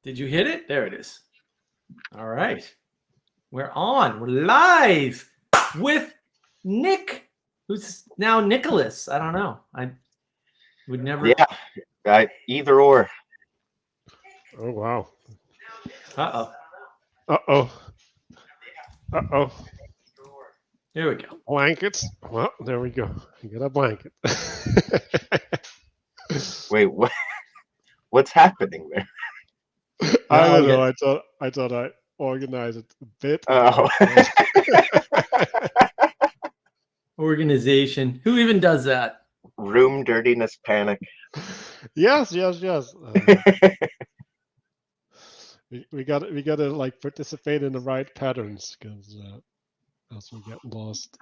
Did you hit it? There it is. All right. We're on. We're live with Nick, who's now Nicholas. I don't know. I would never. Yeah, either or. Oh, wow. Uh-oh. Uh-oh. Uh-oh. Here we go. Blankets. Well, there we go. You got a blanket. Wait, what's happening there? I don't know. I thought I'd organize it a bit. Oh. Organization. Who even does that? Room dirtiness panic. Yes. We got to like participate in the right patterns because else we get lost.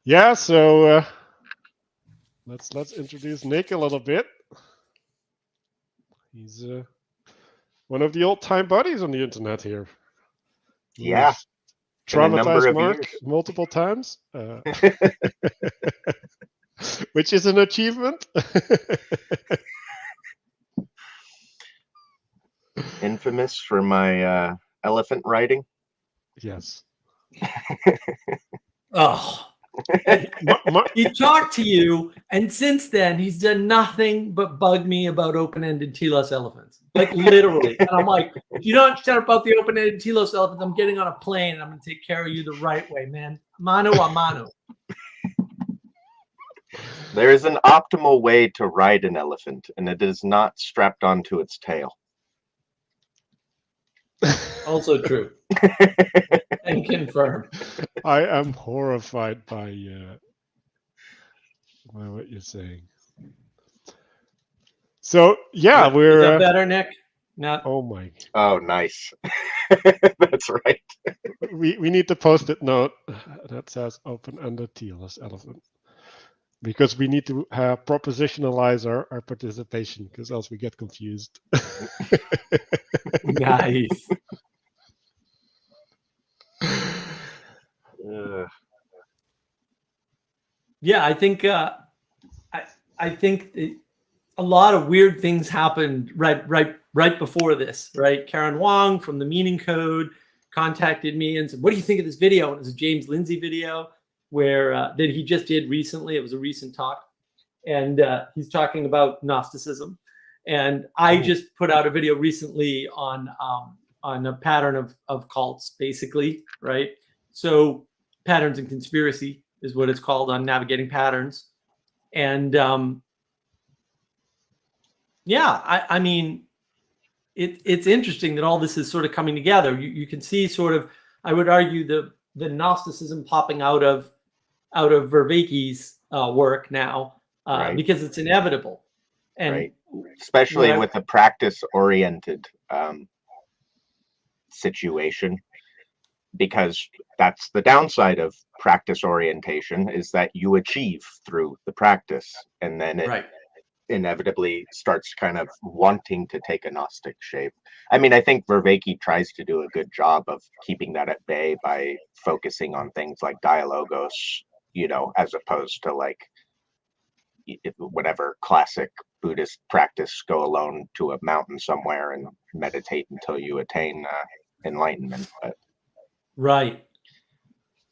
Yeah. So let's introduce Nick a little bit. He's one of the old-time buddies on the internet here. Yeah. Traumatized Mark multiple times, which is an achievement. Infamous for my elephant riding. Yes. Oh. He talked to you, and since then he's done nothing but bug me about open-ended telos elephants, like literally. And I'm like, if you don't shut up about the open-ended telos elephants, I'm getting on a plane and I'm going to take care of you the right way, man. Mano a mano. There is an optimal way to ride an elephant, and it is not strapped onto its tail. Also true. And confirmed. I am horrified by what you're saying. So yeah, Is that better, Nick? Not. Oh my. Oh, nice. That's right. We need to post-it note that says open-ended telos elephant, because we need to propositionalize our participation, because else we get confused. Nice. Yeah, I think I think a lot of weird things happened right before this. Right, Karen Wong from the Meaning Code contacted me and said, "What do you think of this video?" And it was a James Lindsay video where that he just did recently. It was a recent talk, and he's talking about Gnosticism. And I just put out a video recently on a pattern of cults, basically, right? So patterns and conspiracy is what it's called on Navigating Patterns. And I mean, it's interesting that all this is sort of coming together. You can see sort of, I would argue, the Gnosticism popping out of Vervaeke's work now, right. Because it's inevitable. And right. Especially with a practice-oriented situation, because that's the downside of practice orientation, is that you achieve through the practice, and then it inevitably starts kind of wanting to take a Gnostic shape. I mean, I think Vervaeke tries to do a good job of keeping that at bay by focusing on things like dialogos, as opposed to like whatever classic Buddhist practice, go alone to a mountain somewhere and meditate until you attain enlightenment. But Right.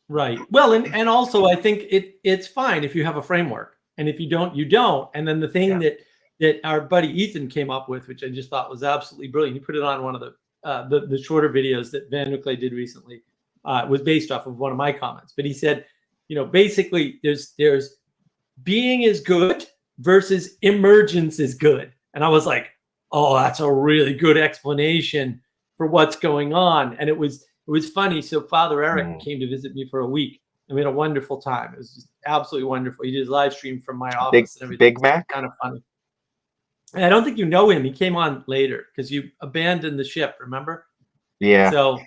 Well, and also I think it's fine if you have a framework, and if you don't, you don't. And then the thing that our buddy Ethan came up with, which I just thought was absolutely brilliant, he put it on one of the shorter videos that Van Nuclay did recently, was based off of one of my comments. But he said, basically there's being is good versus emergence is good. And I was like, oh, that's a really good explanation for what's going on. And it was funny. So Father Eric came to visit me for a week, and we had a wonderful time. It was just absolutely wonderful. He did his live stream from my office and everything. Big Mac? Kind of funny. And I don't think you know him. He came on later because you abandoned the ship, remember? Yeah. So,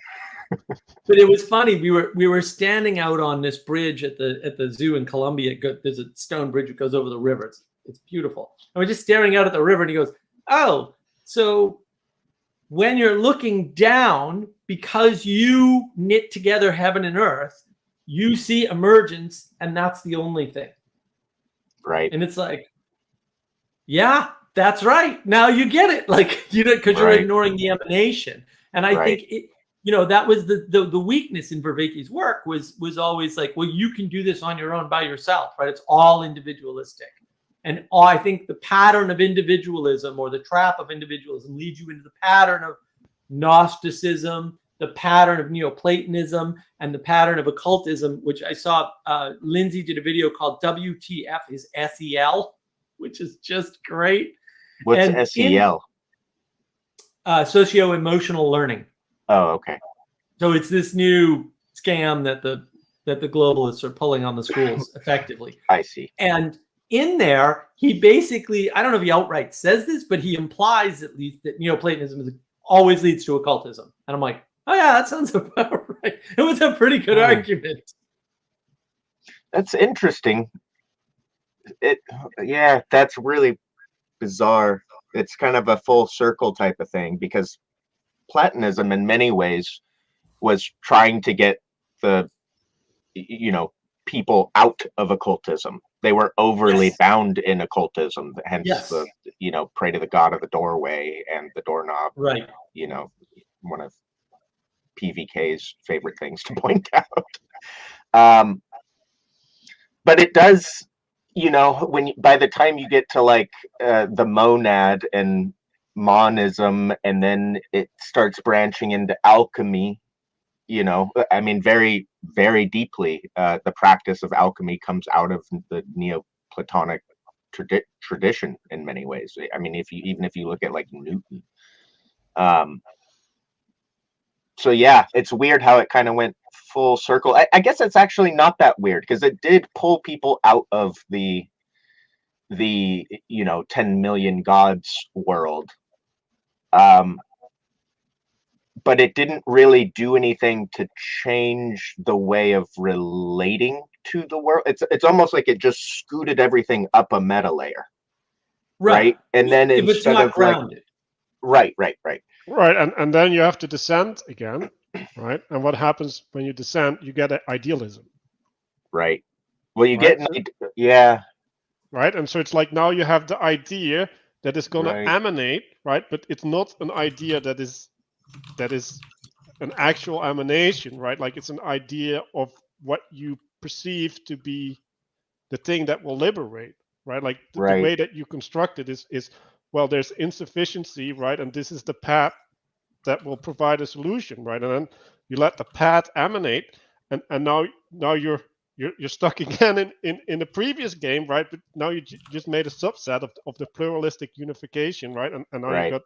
but it was funny. We were standing out on this bridge at the zoo in Colombia. There's a stone bridge that goes over the river. It's beautiful. And we're just staring out at the river, and he goes, "Oh, so when you're looking down, because you knit together heaven and earth, you see emergence, and that's the only thing." Right. And it's like, yeah, That's right. Now you get it. Like, because you're Right. ignoring the emanation. And I Right. think that was the weakness in Vervaeke's work was always like, well, you can do this on your own by yourself, right? It's all individualistic. And I think the pattern of individualism, or the trap of individualism, leads you into the pattern of Gnosticism, the pattern of Neoplatonism, and the pattern of occultism, which I saw Lindsay did a video called WTF is SEL, which is just great. What's SEL? Socio-emotional learning. Oh, okay. So it's this new scam that the globalists are pulling on the schools effectively. I see. And in there, he basically, I don't know if he outright says this, but he implies at least that Neoplatonism always leads to occultism. And I'm like, oh yeah, that sounds about right. It was a pretty good argument. That's interesting. Yeah, that's really bizarre. It's kind of a full circle type of thing, because Platonism in many ways was trying to get the people out of occultism. They were overly bound in occultism, hence the pray to the god of the doorway and the doorknob. Right. One of PVK's favorite things to point out. But it does, by the time you get to like the monad and monism, and then it starts branching into alchemy, very, very deeply, the practice of alchemy comes out of the Neoplatonic tradition in many ways. I mean, if you look at like Newton. So yeah, it's weird how it kind of went full circle. I guess it's actually not that weird, because it did pull people out of the 10 million gods world. But it didn't really do anything to change the way of relating to the world. It's almost like it just scooted everything up a meta layer. Right? And then if instead it's not of grounded. Right. Right, and then you have to descend again, right? And what happens when you descend? You get an idealism. Right. Well, you right? get Right, and so it's like now you have the idea that is going to emanate, right? But it's not an idea that is an actual emanation, right? Like it's an idea of what you perceive to be the thing that will liberate, right? Like the way that you construct it is well, there's insufficiency, right? And this is the path that will provide a solution, right? And then you let the path emanate, and now you're stuck again in the previous game, right? But now you just made a subset of the pluralistic unification, right? And now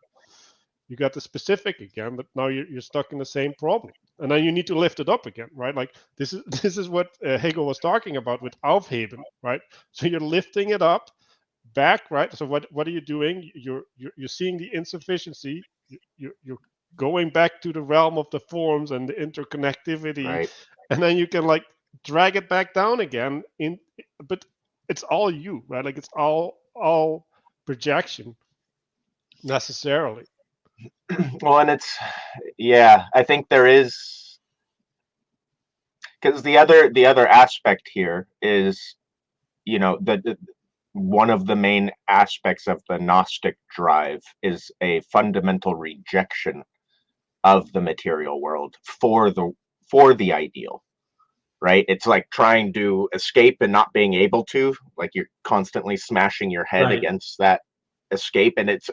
you got the specific again, but now you're stuck in the same problem, and then you need to lift it up again, right? Like this is what Hegel was talking about with Aufheben, right? So you're lifting it up back, right? So what are you doing? You're seeing the insufficiency. You're going back to the realm of the forms and the interconnectivity, and then you can like drag it back down again. But it's all you, right? Like it's all projection necessarily. Well, and I think there is, because the other aspect here is, one of the main aspects of the Gnostic drive is a fundamental rejection of the material world for the ideal, right? It's like trying to escape and not being able to, like you're constantly smashing your head against that escape. And it's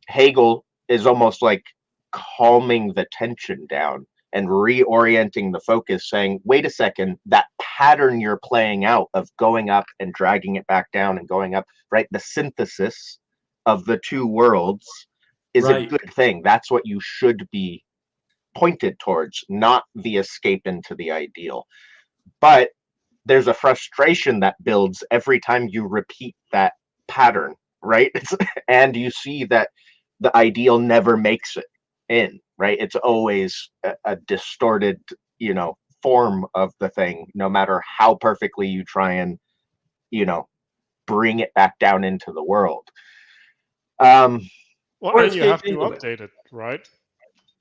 Hegel is almost like calming the tension down and reorienting the focus, saying, wait a second, that pattern you're playing out of going up and dragging it back down and going up, right? The synthesis of the two worlds is a good thing. That's what you should be pointed towards, not the escape into the ideal. But there's a frustration that builds every time you repeat that pattern, right? And you see that the ideal never makes it in, right? It's always a distorted, form of the thing, no matter how perfectly you try and, bring it back down into the world. Well, and you have to update it, right?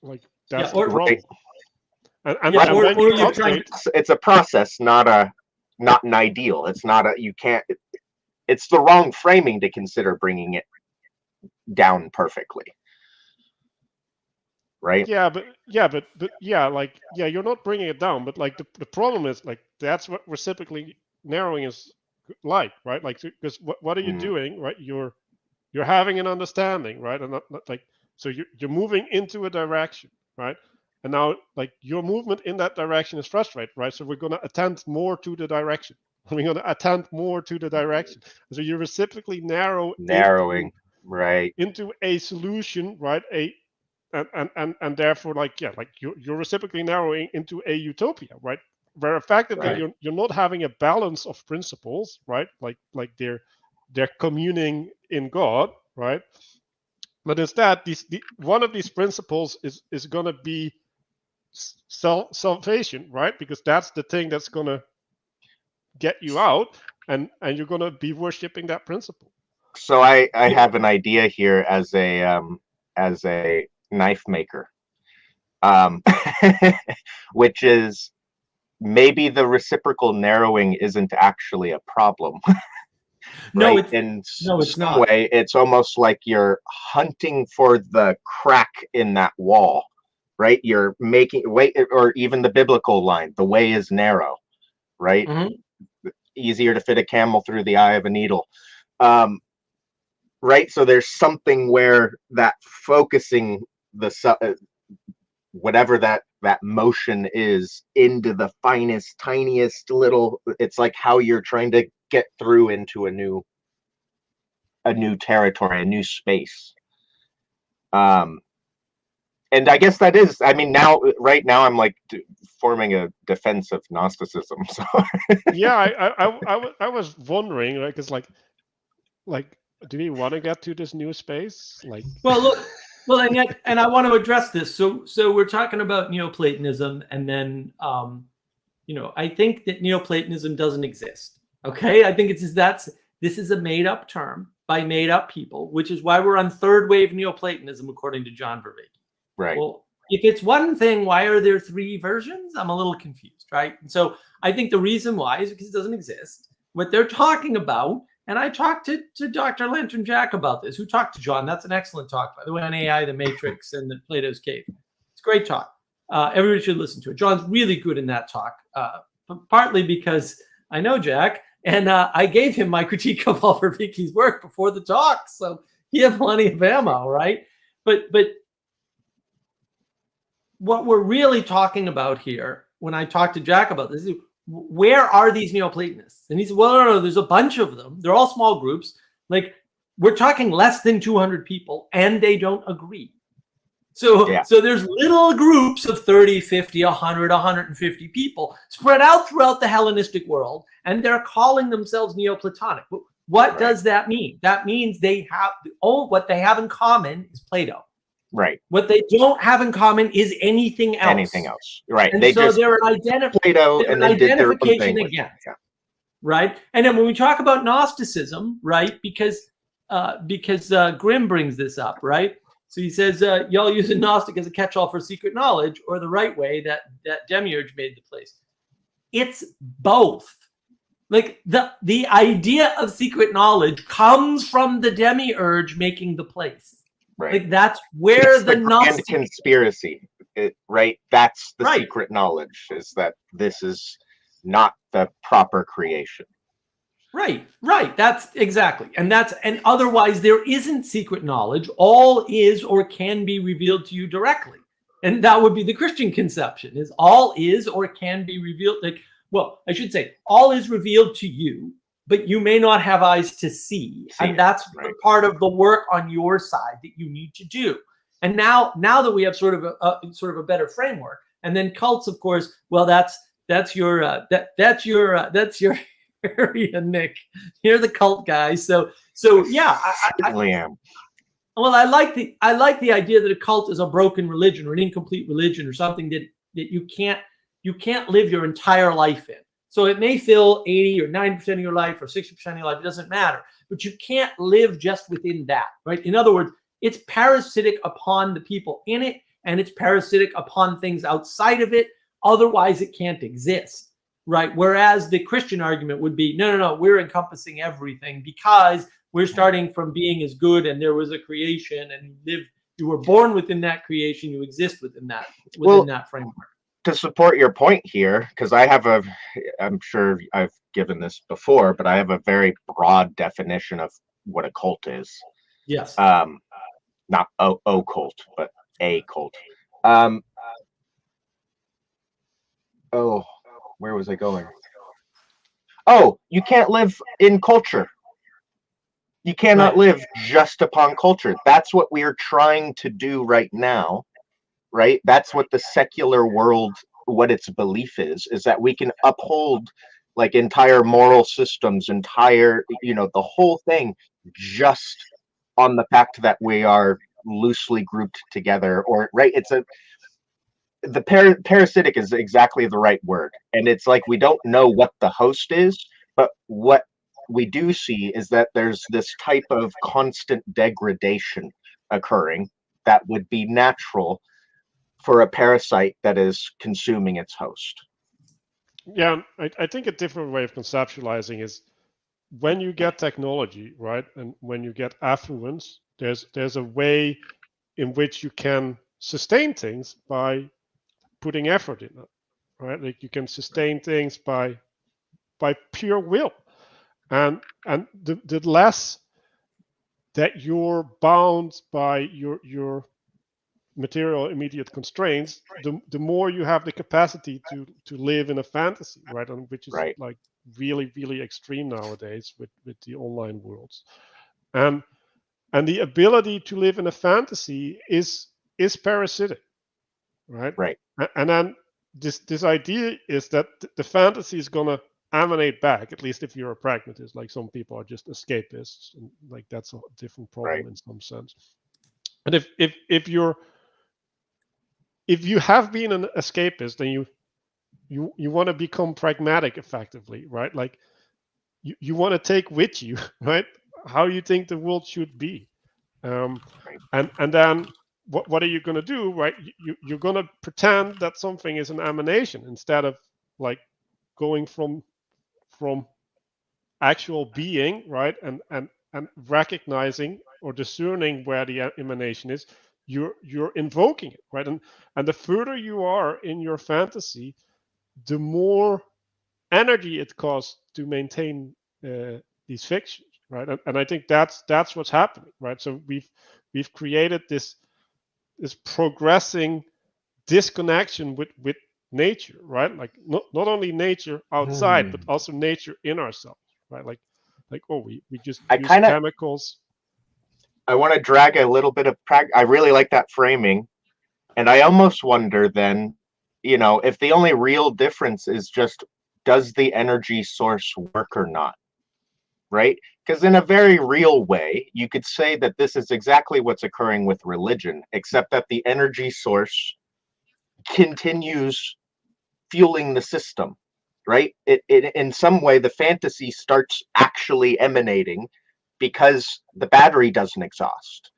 Like that's the problem. And when you update, it's a process, not an ideal. It's not you can't. It's the wrong framing to consider bringing it down perfectly. Right? Yeah, but like you're not bringing it down, but like the problem is like that's what reciprocally narrowing is like, right? Like because what are you doing, right? You're having an understanding, right? And not like so you're moving into a direction, right? And now like your movement in that direction is frustrated, right? So we're going to attend more to the direction. We're going to attend more to the direction. So you're reciprocally narrowing, right, into a solution, right? And therefore like you're reciprocally narrowing into a utopia, right? Where effectively you're not having a balance of principles, right? Like they're communing in God, right? But instead one of these principles is going to be salvation, right? Because that's the thing that's going to get you out, and you're going to be worshiping that principle. So I have an idea here as a knife maker, which is maybe the reciprocal narrowing isn't actually a problem. No, right? it's some not. way, it's almost like you're hunting for the crack in that wall, right? You're making way, or even the biblical line, the way is narrow, right? Easier to fit a camel through the eye of a needle. Right? So there's something where that focusing the whatever that motion is into the finest, tiniest little, it's like how you're trying to get through into a new territory, a new space. And I guess that is, I mean, right now I'm like forming a defense of Gnosticism. So yeah, I was wondering, right? Because like do we want to get to this new space? Like, well, look, and I want to address this. So we're talking about Neoplatonism, and then I think that Neoplatonism doesn't exist. Okay, I think this is a made-up term by made-up people, which is why we're on third wave Neoplatonism, according to John Vervaeke. Right. Well, if it's one thing, why are there three versions? I'm a little confused, right? And so I think the reason why is because it doesn't exist. What they're talking about, and I talked to Dr. Lantern Jack about this, who talked to John. That's an excellent talk, by the way, on AI, the Matrix, and the Plato's Cave. It's a great talk. Everybody should listen to it. John's really good in that talk, partly because I know Jack, and I gave him my critique of all Vervaeke's work before the talk, so he had plenty of ammo, right? But what we're really talking about here, when I talked to Jack about this, is where are these Neoplatonists? And he said, well, no, there's a bunch of them. They're all small groups. Like, we're talking less than 200 people, and they don't agree. So there's little groups of 30, 50, 100, 150 people spread out throughout the Hellenistic world, and they're calling themselves Neoplatonic. What does that mean? That means what they have in common is Plato. Right. What they don't have in common is anything else. Anything else. Right. And they so they're an Plato and then did their own thing again. Right. And then when we talk about Gnosticism, right, because Grimm brings this up, right? So he says, y'all use a Gnostic as a catch-all for secret knowledge, or the right way that Demiurge made the place. It's both. Like the idea of secret knowledge comes from the Demiurge making the place. Right. Like that's where the Gnostic conspiracy, right? That's the secret knowledge, is that this is not the proper creation. Right. That's exactly. And otherwise there isn't secret knowledge. All is or can be revealed to you directly. And that would be the Christian conception, is all is or can be revealed. I should say all is revealed to you, but you may not have eyes to see. And that's part of the work on your side that you need to do. And now that we have sort of a better framework, and then cults, of course, well, that's your area, Nick. You're the cult guy. So yeah, I am. Well, I like the idea that a cult is a broken religion or an incomplete religion or something that you can't live your entire life in. So it may fill 80 or 90% of your life or 60% of your life. It doesn't matter. But you can't live just within that, right? In other words, it's parasitic upon the people in it, and it's parasitic upon things outside of it. Otherwise, it can't exist, right? Whereas the Christian argument would be, no, we're encompassing everything because We're starting from being as good, and there was a creation, and you were born within that creation, you exist within that framework. To support your point here, because I'm sure I've given this before, but I have a very broad definition of what a cult is. Yes. Not occult, but a cult. Where was I going? Oh, you can't live in culture. You cannot live just upon culture. That's what we are trying to do right now, right? That's what the secular world, what its belief is that we can uphold like entire moral systems, the whole thing just on the fact that we are loosely grouped together, or right? The parasitic is exactly the right word, and it's like we don't know what the host is, but what we do see is that there's this type of constant degradation occurring that would be natural for a parasite that is consuming its host. Yeah, I think a different way of conceptualizing is when you get technology, right, and when you get affluence, there's a way in which you can sustain things by putting effort in it, right? Like you can sustain things by pure will, and the less that you're bound by your material immediate constraints, the more you have the capacity to live in a fantasy, right? And which is like really, really extreme nowadays with the online worlds. And the ability to live in a fantasy is parasitic, right? Right. And then this idea is that the fantasy is gonna emanate back, at least if you're a pragmatist. Like some people are just escapists, and like that's a different problem in some sense. And if you have been an escapist, then you want to become pragmatic effectively, right? Like you want to take with you, right, how you think the world should be. And then what are you going to do, right? You're going to pretend that something is an emanation instead of like going from actual being, right? And recognizing or discerning where the emanation is. You're invoking it, right? And the further you are in your fantasy, the more energy it costs to maintain these fictions, right? And I think that's what's happening, right? So we've created this progressing disconnection with nature, right? Like not only nature outside, but also nature in ourselves, right? Like we just use chemicals. I want to drag a little bit of I really like that framing, and I almost wonder then, if the only real difference is just, does the energy source work or not, right? Because in a very real way, you could say that this is exactly what's occurring with religion, except that the energy source continues fueling the system, right? It in some way, the fantasy starts actually emanating because the battery doesn't exhaust.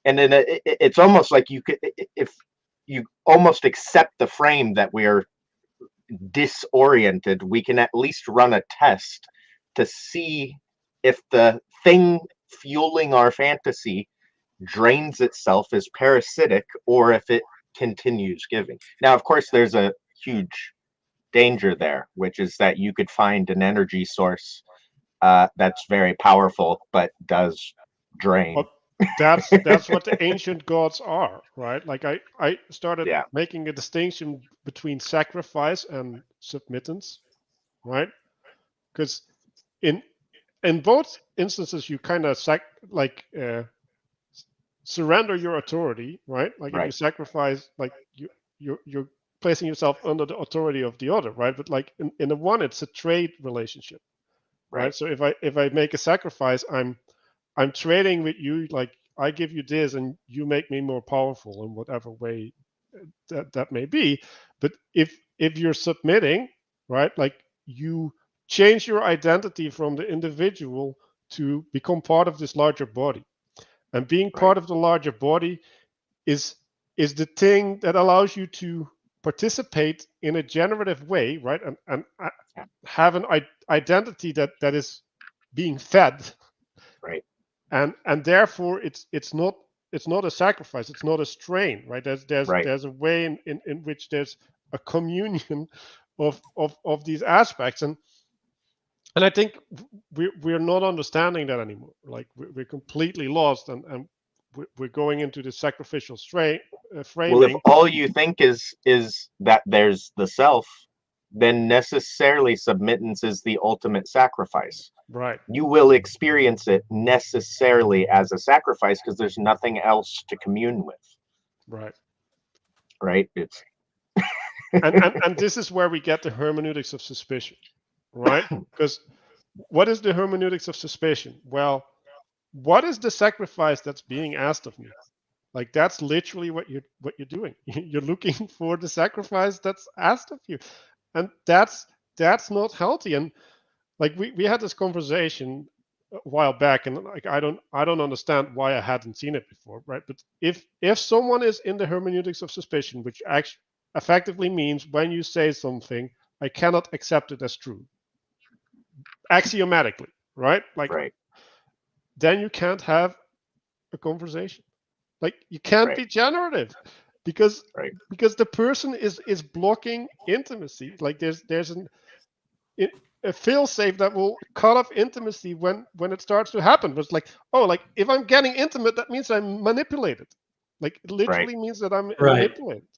And then it's almost like if you almost accept the frame that we are disoriented, we can at least run a test to see if the thing fueling our fantasy drains itself as parasitic or if it continues giving. Now, of course, there's a huge danger there, which is that you could find an energy source that's very powerful but does drain. But that's what the ancient gods are, right? Like I started making a distinction between sacrifice and submittance, right? Because in both instances you kind of surrender your authority, right? Like if you sacrifice, like you're placing yourself under the authority of the other, right? But like in the one, it's a trade relationship, right? So if I make a sacrifice, I'm trading with you. Like I give you this, and you make me more powerful in whatever way that may be. But if you're submitting, right, like you change your identity from the individual to become part of this larger body, and being part of the larger body is the thing that allows you to participate in a generative way, right, and have an identity that is being fed Right. And therefore it's not a sacrifice, it's not a strain, right? There's a way in which there's a communion of these aspects, and I think we're not understanding that anymore. Like we're completely lost, and we're going into the sacrificial framing. Well, if all you think is that there's the self, then necessarily submittance is the ultimate sacrifice. Right. You will experience it necessarily as a sacrifice because there's nothing else to commune with. Right. Right. It's and this is where we get the hermeneutics of suspicion, right? Because what is the hermeneutics of suspicion? Well, what is the sacrifice that's being asked of me? Like that's literally what you're doing. You're looking for the sacrifice that's asked of you, and that's not healthy. And like we had this conversation a while back, and like I don't understand why I hadn't seen it before, right? But if someone is in the hermeneutics of suspicion, which actually effectively means when you say something, I cannot accept it as true, axiomatically, right? Like, right. Then you can't have a conversation. Like you can't be generative because the person is blocking intimacy. Like there's a fail-safe that will cut off intimacy when it starts to happen. It's like, oh, like if I'm getting intimate, that means I'm manipulated. Like it literally means that I'm manipulated.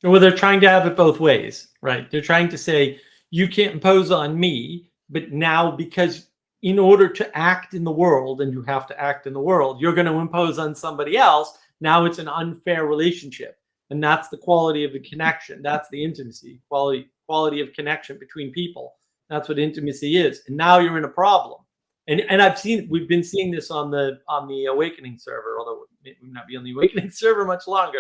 Well, they're trying to have it both ways, right? They're trying to say you can't impose on me, but now because in order to act in the world, and you have to act in the world, you're going to impose on somebody else. Now it's an unfair relationship, and that's the quality of the connection. That's the intimacy, quality of connection between people. That's what intimacy is. And now you're in a problem. And we've been seeing this on the Awakening server, although we may not be on the Awakening server much longer.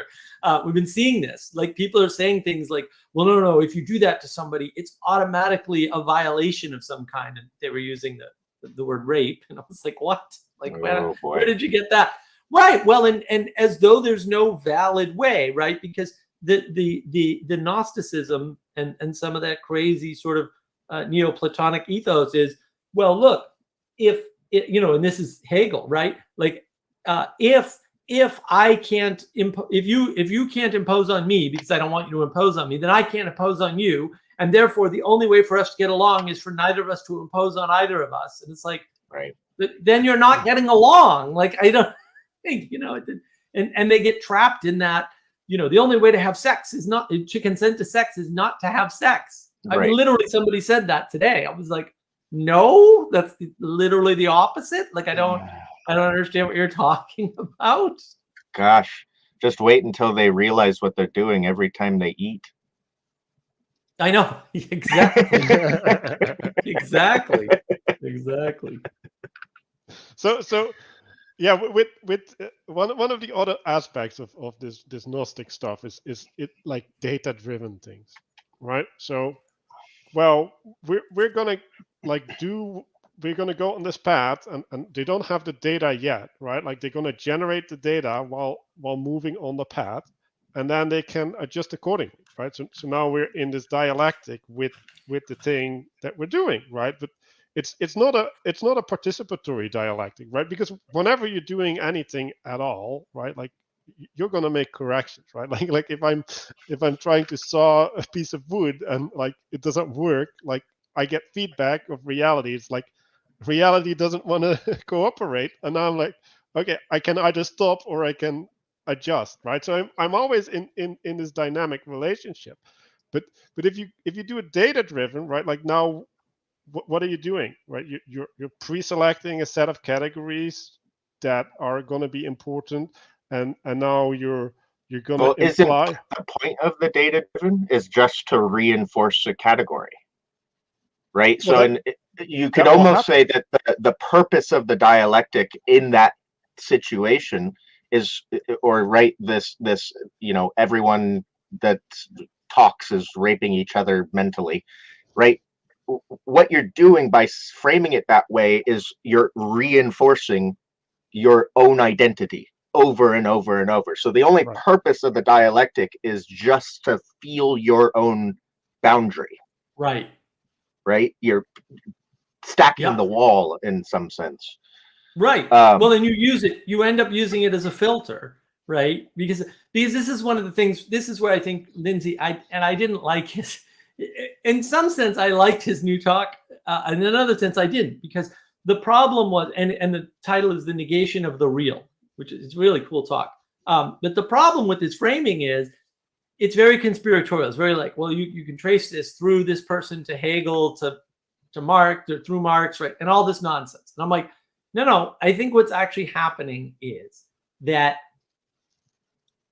We've been seeing this. Like people are saying things like, well, no, if you do that to somebody, it's automatically a violation of some kind. And they were using the word rape. And I was like, what? Like, where did you get that? Right. Well, and as though there's no valid way, right? Because the Gnosticism and some of that crazy sort of Neoplatonic ethos is, well, look, if and this is Hegel, right? Like, if I can't if you can't impose on me because I don't want you to impose on me, then I can't impose on you, and therefore the only way for us to get along is for neither of us to impose on either of us. And it's like, then you're not getting along. Like I don't think, and they get trapped in that. The only way to have sex is not to consent to sex is not to have sex. I mean, literally, somebody said that today. I was like, no, that's literally the opposite. Like, I don't understand what you're talking about. Gosh, just wait until they realize what they're doing every time they eat. I know. Exactly. Exactly. So yeah, with one of the other aspects of this Gnostic stuff is it like data driven things, right? So, well, we're gonna go on this path, and they don't have the data yet, right? Like they're gonna generate the data while moving on the path, and then they can adjust accordingly, right? So now we're in this dialectic with the thing that we're doing, right? But it's not a participatory dialectic, right? Because whenever you're doing anything at all, right, like you're gonna make corrections, right? Like if I'm trying to saw a piece of wood and like it doesn't work, like I get feedback of reality. It's like reality doesn't want to cooperate, and I'm like, okay, I can either stop or I can adjust, right? So I'm always in this dynamic relationship. But if you do it data driven, right? Like now, what are you doing, right? You're pre-selecting a set of categories that are going to be important, and now you're going to imply. Isn't the point of the data driven is just to reinforce a category, right? Well, so you could almost say that the purpose of the dialectic in that situation is, or right, this everyone that talks is raping each other mentally, right? What you're doing by framing it that way is you're reinforcing your own identity over and over and over. So the only purpose of the dialectic is just to feel your own boundary. Right. You're stacking the wall in some sense. Right. Well, then you end up using it as a filter, right? Because this is one of the things, this is where I think Lindsay, I didn't like his, in some sense, I liked his new talk. In another sense, I didn't, because the problem was, and the title is The Negation of the Real, which is really cool talk. But the problem with this framing is it's very conspiratorial. It's very like, well, you can trace this through this person to Hegel to Marx, or through Marx, right? And all this nonsense. And I'm like, no, I think what's actually happening is that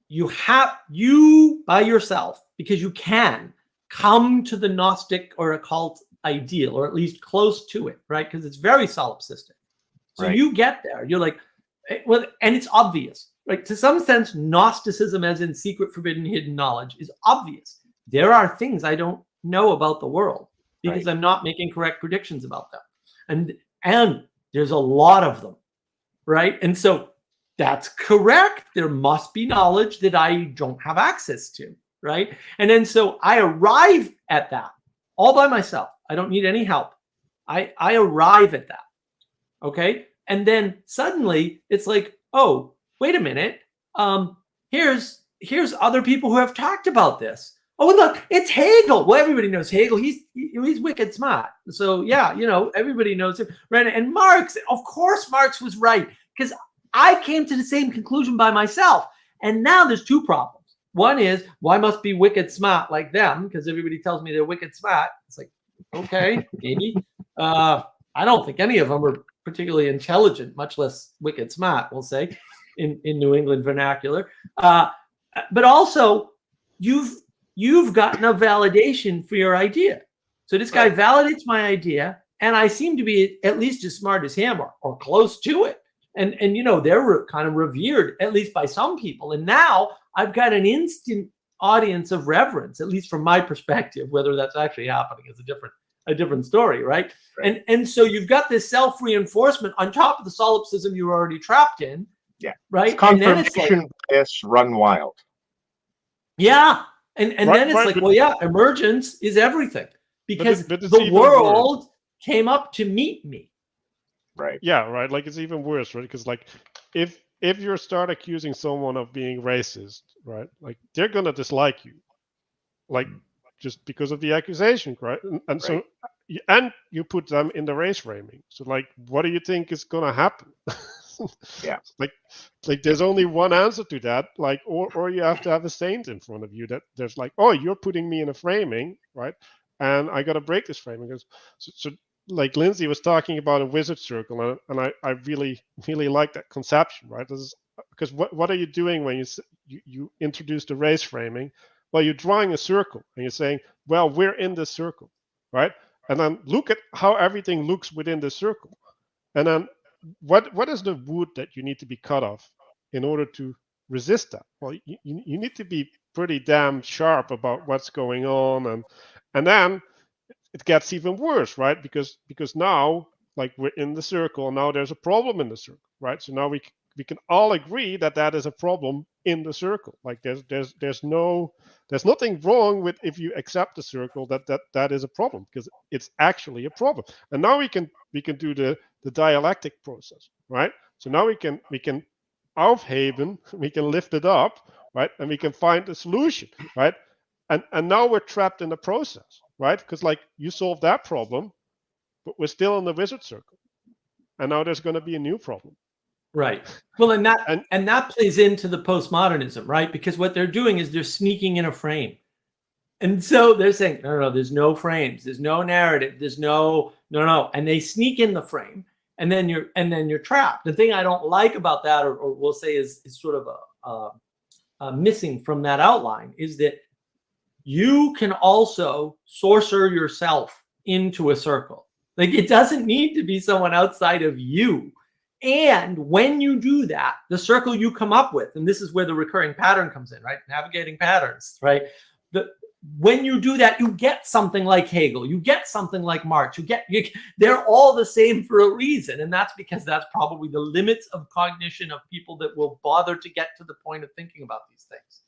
you by yourself, because you can come to the Gnostic or occult ideal, or at least close to it, right? Because it's very solipsistic. So you get there, you're like, well, and it's obvious, right? To some sense, Gnosticism, as in secret, forbidden, hidden knowledge, is obvious. There are things I don't know about the world because I'm not making correct predictions about them. And there's a lot of them, right? And so that's correct. There must be knowledge that I don't have access to, right? And then so I arrive at that all by myself. I don't need any help. I arrive at that, okay? And then suddenly it's like, oh, wait a minute. Here's other people who have talked about this. Oh, look, it's Hegel. Well, everybody knows Hegel. He's wicked smart. So yeah, everybody knows him, right? And Marx, of course, Marx was right, because I came to the same conclusion by myself. And now there's two problems. One is, well, I must be wicked smart like them, because everybody tells me they're wicked smart. It's like, okay, maybe. I don't think any of them are particularly intelligent, much less wicked smart, we'll say, in New England vernacular. But also, you've gotten a validation for your idea. So this guy validates my idea, and I seem to be at least as smart as him, or close to it. And they're kind of revered, at least by some people. And now I've got an instant audience of reverence, at least from my perspective. Whether that's actually happening is a different story, right? And so you've got this self-reinforcement on top of the solipsism you were already trapped in. Yeah. Right. It's confirmation bias run wild. Yeah. And then it's like, well, yeah, emergence is everything, because the world came up to meet me. Right. Yeah, right. Like, it's even worse, right? Because like, if you start accusing someone of being racist, right? Like, they're gonna dislike you, like, just because of the accusation, right? And so, and you put them in the race framing. So like, what do you think is gonna happen? Yeah. Like there's only one answer to that. Like, or you have to have a saint in front of you that there's like, oh, you're putting me in a framing, right? And I gotta break this framing. So like Lindsay was talking about a wizard circle, and I really like that conception, right? Because what are you doing when you introduce the race framing? Well, you're drawing a circle and you're saying, well, we're in this circle, right? And then look at how everything looks within the circle, and then what is the wood that you need to be cut off in order to resist that? Well, you need to be pretty damn sharp about what's going on, and then it gets even worse, right? Because now, like, we're in the circle, and now there's a problem in the circle, right? So now we can all agree that is a problem in the circle. Like, there's nothing wrong with, if you accept the circle, that is a problem, because it's actually a problem. And now we can do the dialectic process, right? So now we can aufheben, we can lift it up, right? And we can find a solution, right? And now we're trapped in the process, right? Because like, you solve that problem, but we're still in the wizard circle, and now there's going to be a new problem. Right. Well, and that plays into the postmodernism, right? Because what they're doing is they're sneaking in a frame. And so they're saying, no, there's no frames, there's no narrative, there's no. And they sneak in the frame, and then you're trapped. The thing I don't like about that, or we'll say is sort of a missing from that outline, is that you can also sorcerer yourself into a circle. Like, it doesn't need to be someone outside of you. And when you do that, the circle you come up with, and this is where the recurring pattern comes in, right? Navigating patterns, right? When you do that, you get something like Hegel, you get something like Marx, they're all the same for a reason. And that's because that's probably the limits of cognition of people that will bother to get to the point of thinking about these things.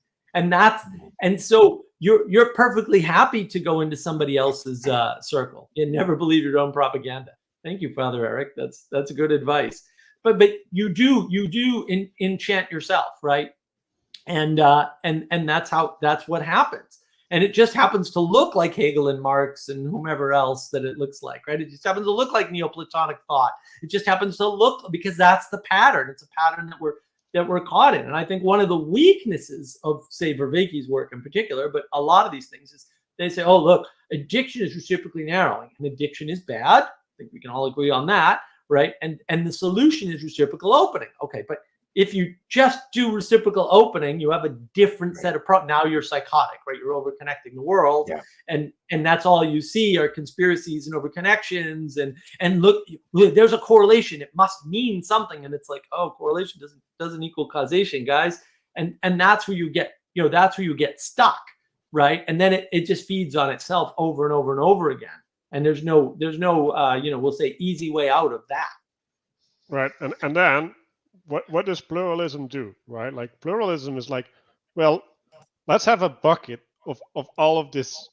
And so you're perfectly happy to go into somebody else's circle. You never believe your own propaganda. Thank you, Father Eric. That's good advice. but you do enchant yourself, right? And that's what happens. And it just happens to look like Hegel and Marx and whomever else that it looks like, right? It just happens to look like Neoplatonic thought. It just happens to look, because that's the pattern. It's a pattern that we're caught in. And I think one of the weaknesses of, say, Vervaeke's work in particular, but a lot of these things, is they say, oh, look, addiction is reciprocally narrowing, and addiction is bad. I think we can all agree on that, right? And the solution is reciprocal opening. Okay, but if you just do reciprocal opening, you have a different set of now you're psychotic, right? You're overconnecting the world, and that's all you see are conspiracies and overconnections. And look, there's a correlation. It must mean something, and it's like, oh, correlation doesn't equal causation, guys. And that's where you get, that's where you get stuck, right? And then it just feeds on itself over and over and over again. And there's no we'll say easy way out of that. Right, and then. What does pluralism do, right? Like, pluralism is like, well, let's have a bucket of all of these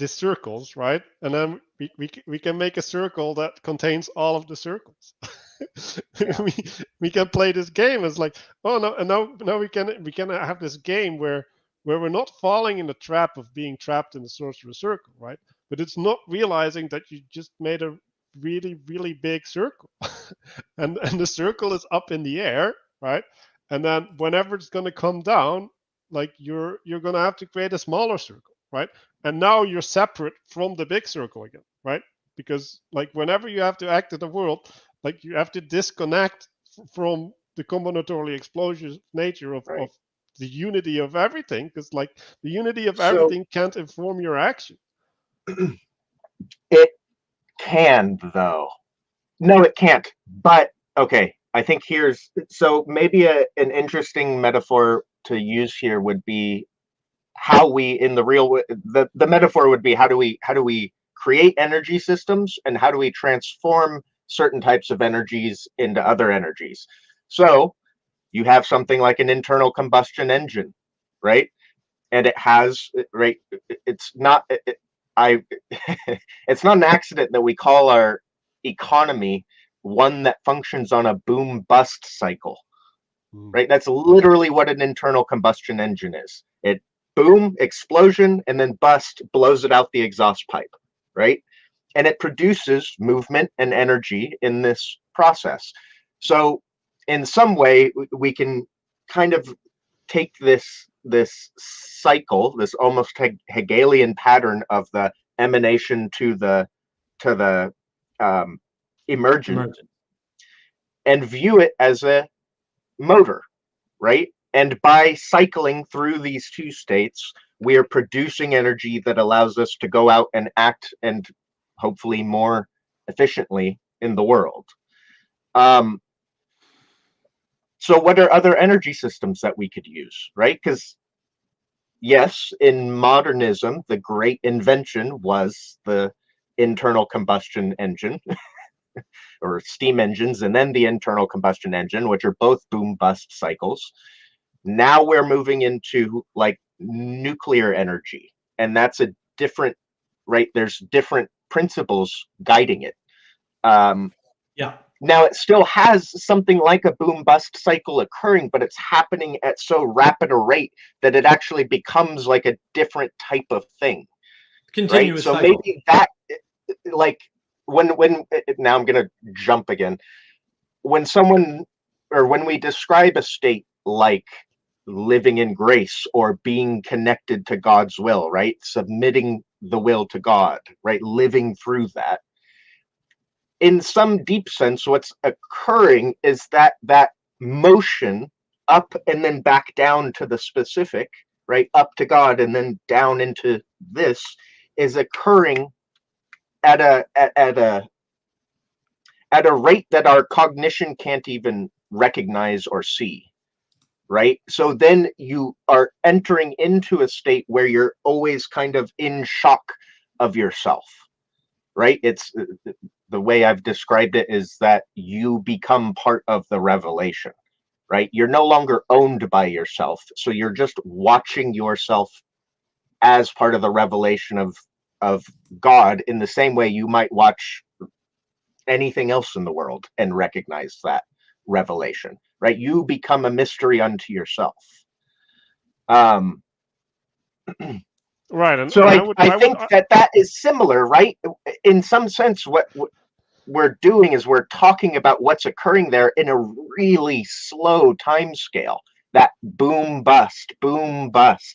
circles, right? And then we can make a circle that contains all of the circles. we can play this game as like, oh no, and now we can have this game where we're not falling in the trap of being trapped in the sorcerer's circle, right? But it's not realizing that you just made a really, really big circle. and the circle is up in the air, right? And then whenever it's going to come down, like, you're going to have to create a smaller circle, right? And now you're separate from the big circle again, right? Because, like, whenever you have to act in the world, like, you have to disconnect from the combinatorially explosive nature of the unity of everything, because, like, the unity of everything can't inform your action. It can, though. No, it can't. But okay, I think maybe an interesting metaphor to use here would be how we, in the real, the metaphor would be, how do we create energy systems, and how do we transform certain types of energies into other energies? So you have something like an internal combustion engine, right? And it has, right, it's not it's not an accident that we call our economy one that functions on a boom bust cycle, right? That's literally what an internal combustion engine is. It boom, explosion, and then bust, blows it out the exhaust pipe, right? And it produces movement and energy in this process. So in some way, we can kind of take this cycle, this almost Hegelian pattern of the emanation to the emergent, and view it as a motor, right? And by cycling through these two states, we are producing energy that allows us to go out and act, and hopefully more efficiently, in the world. So what are other energy systems that we could use, right? Because yes, in modernism, the great invention was the internal combustion engine or steam engines, and then the internal combustion engine, which are both boom bust cycles. Now we're moving into like nuclear energy, and that's a different, right? There's different principles guiding it. Now it still has something like a boom bust cycle occurring, but it's happening at so rapid a rate that it actually becomes like a different type of thing. Continuous right? So cycle. Maybe that, like, when now I'm gonna jump again. When we describe a state like living in grace or being connected to God's will, right? Submitting the will to God, right? Living through that. In some deep sense, what's occurring is that motion up and then back down to the specific, right? Up to God and then down into this is occurring at a rate that our cognition can't even recognize or see, right? So then you are entering into a state where you're always kind of in shock of yourself, right? It's the way I've described it is that you become part of the revelation, right? You're no longer owned by yourself. So you're just watching yourself as part of the revelation of God, in the same way you might watch anything else in the world and recognize that. revelation, right? You become a mystery unto yourself. Right, and so I think that is similar, right? In some sense, what we're doing is we're talking about what's occurring there in a really slow time scale, that boom bust,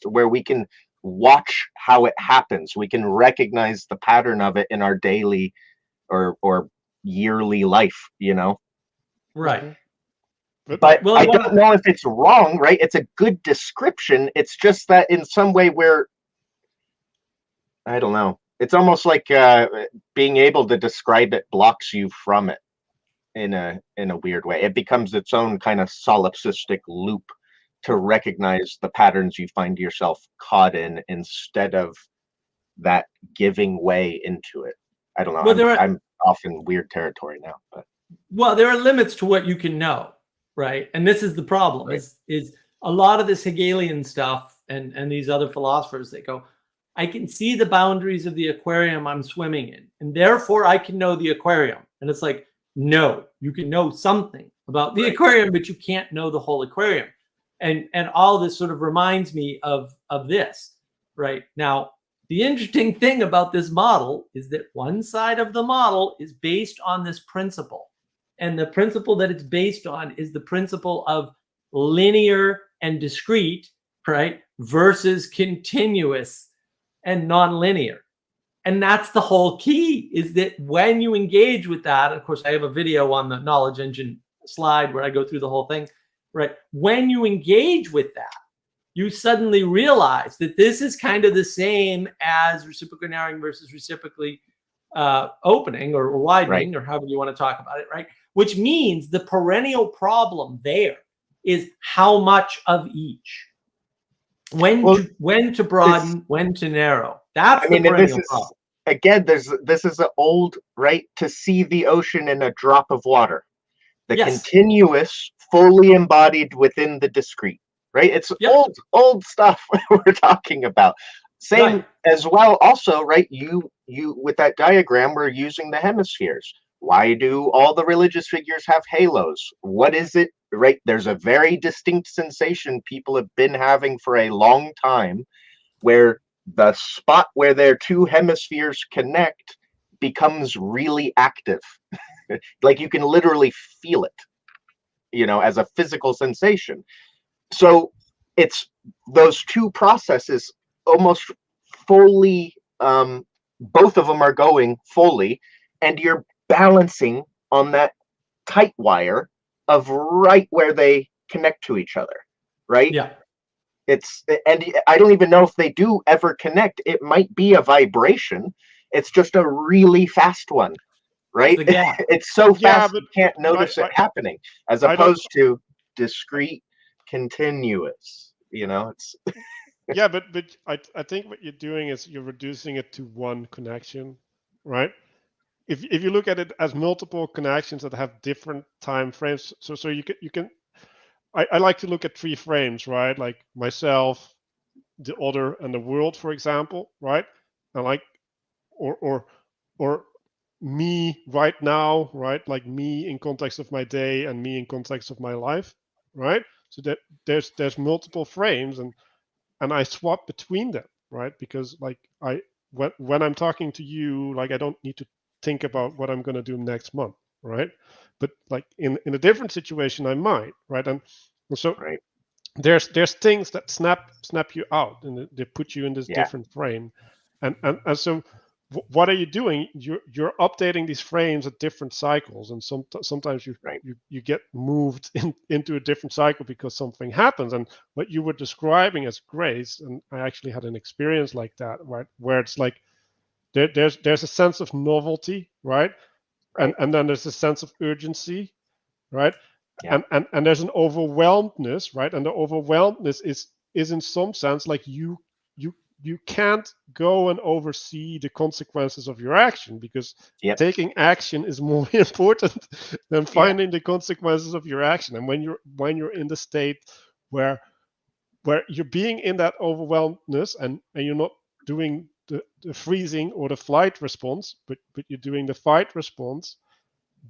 where we can watch how it happens. We can recognize the pattern of it in our daily or yearly life, you know? Right. But I don't know if it's wrong, right? It's a good description. It's just that in some way I don't know. It's almost like being able to describe it blocks you from it in a weird way. It becomes its own kind of solipsistic loop to recognize the patterns you find yourself caught in, instead of that giving way into it. I don't know. Well, I'm off in weird territory now, but there are limits to what you can know, right? And this is the problem. Right. Is a lot of this Hegelian stuff and these other philosophers, they go, I can see the boundaries of the aquarium I'm swimming in, and therefore I can know the aquarium. And it's like, no, you can know something about the aquarium, but you can't know the whole aquarium. And all this sort of reminds me of this, right? Now, the interesting thing about this model is that one side of the model is based on this principle. And the principle that it's based on is the principle of linear and discrete, right, versus continuous and nonlinear. And that's the whole key, is that when you engage with that, of course, I have a video on the knowledge engine slide where I go through the whole thing, right? When you engage with that, you suddenly realize that this is kind of the same as reciprocal narrowing versus reciprocally opening or widening, or however you want to talk about it, right? Which means the perennial problem there is how much of each. When to broaden, when to narrow. That's the perennial problem. Again, this is an old, right? To see the ocean in a drop of water. The continuous, fully embodied within the discrete, right? It's old stuff we're talking about. Same as well, also, right? You with that diagram, we're using the hemispheres. Why do all the religious figures have halos? What is it, right? There's a very distinct sensation people have been having for a long time, where the spot where their two hemispheres connect becomes really active. Like you can literally feel it, you know, as a physical sensation. So it's those two processes almost fully, both of them are going fully, and you're balancing on that tight wire of right where they connect to each other, right? Yeah. And I don't even know if they do ever connect. It might be a vibration. It's just a really fast one, right? It's so fast you can't notice it happening, as opposed to discrete, continuous. You know, it's yeah, but I think what you're doing is you're reducing it to one connection, right? If you look at it as multiple connections that have different time frames, so you can I like to look at 3 frames, right? Like myself, the other, and the world, for example, right? And like or me right now, right? Like me in context of my day and me in context of my life, right? So that there's multiple frames, and I swap between them, right? Because like when I'm talking to you, like I don't need to think about what I'm going to do next month, right? But like in a different situation, I might, right? And so there's things that snap you out, and they put you in this different frame, and so what are you doing? You're updating these frames at different cycles, and sometimes you get moved into a different cycle because something happens. And what you were describing as grace, and I actually had an experience like that, right, where it's like there's a sense of novelty, right? And then there's a sense of urgency, right? And there's an overwhelmedness, right? And the overwhelmedness is in some sense like you can't go and oversee the consequences of your action, because taking action is more important than finding the consequences of your action. And when you're in the state where you're being in that overwhelmedness, and you're not doing the freezing or the flight response, but you're doing the fight response,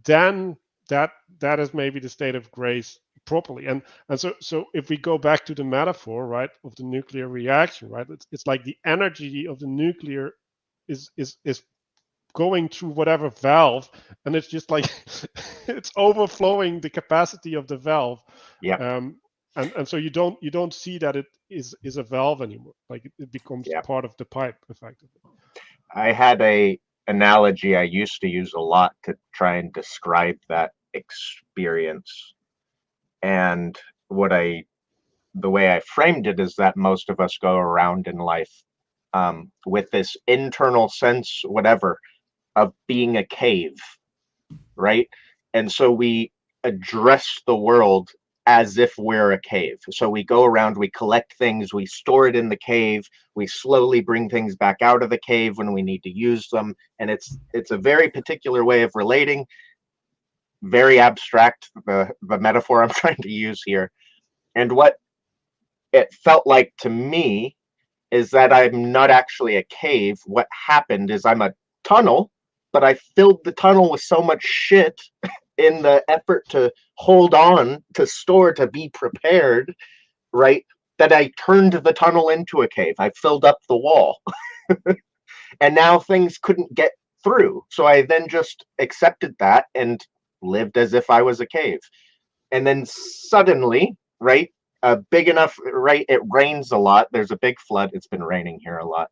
then that is maybe the state of grace properly. And so if we go back to the metaphor, right, of the nuclear reaction, right, it's like the energy of the nuclear is going through whatever valve, and it's just like it's overflowing the capacity of the valve. Yeah. And so you don't see that it is a valve anymore. Like it becomes part of the pipe, effectively. I had a analogy I used to use a lot to try and describe that experience. And the way I framed it is that most of us go around in life with this internal sense, whatever, of being a cave, right? And so we address the world as if we're a cave. So we go around, we collect things, we store it in the cave, we slowly bring things back out of the cave when we need to use them. And it's a very particular way of relating, very abstract, the metaphor I'm trying to use here. And what it felt like to me is that I'm not actually a cave. What happened is I'm a tunnel, but I filled the tunnel with so much shit in the effort to hold on, to store, to be prepared, right, that I turned the tunnel into a cave. I filled up the wall. And now things couldn't get through. So I then just accepted that and lived as if I was a cave. And then suddenly, right, big enough, right, it rains a lot. There's a big flood. It's been raining here a lot.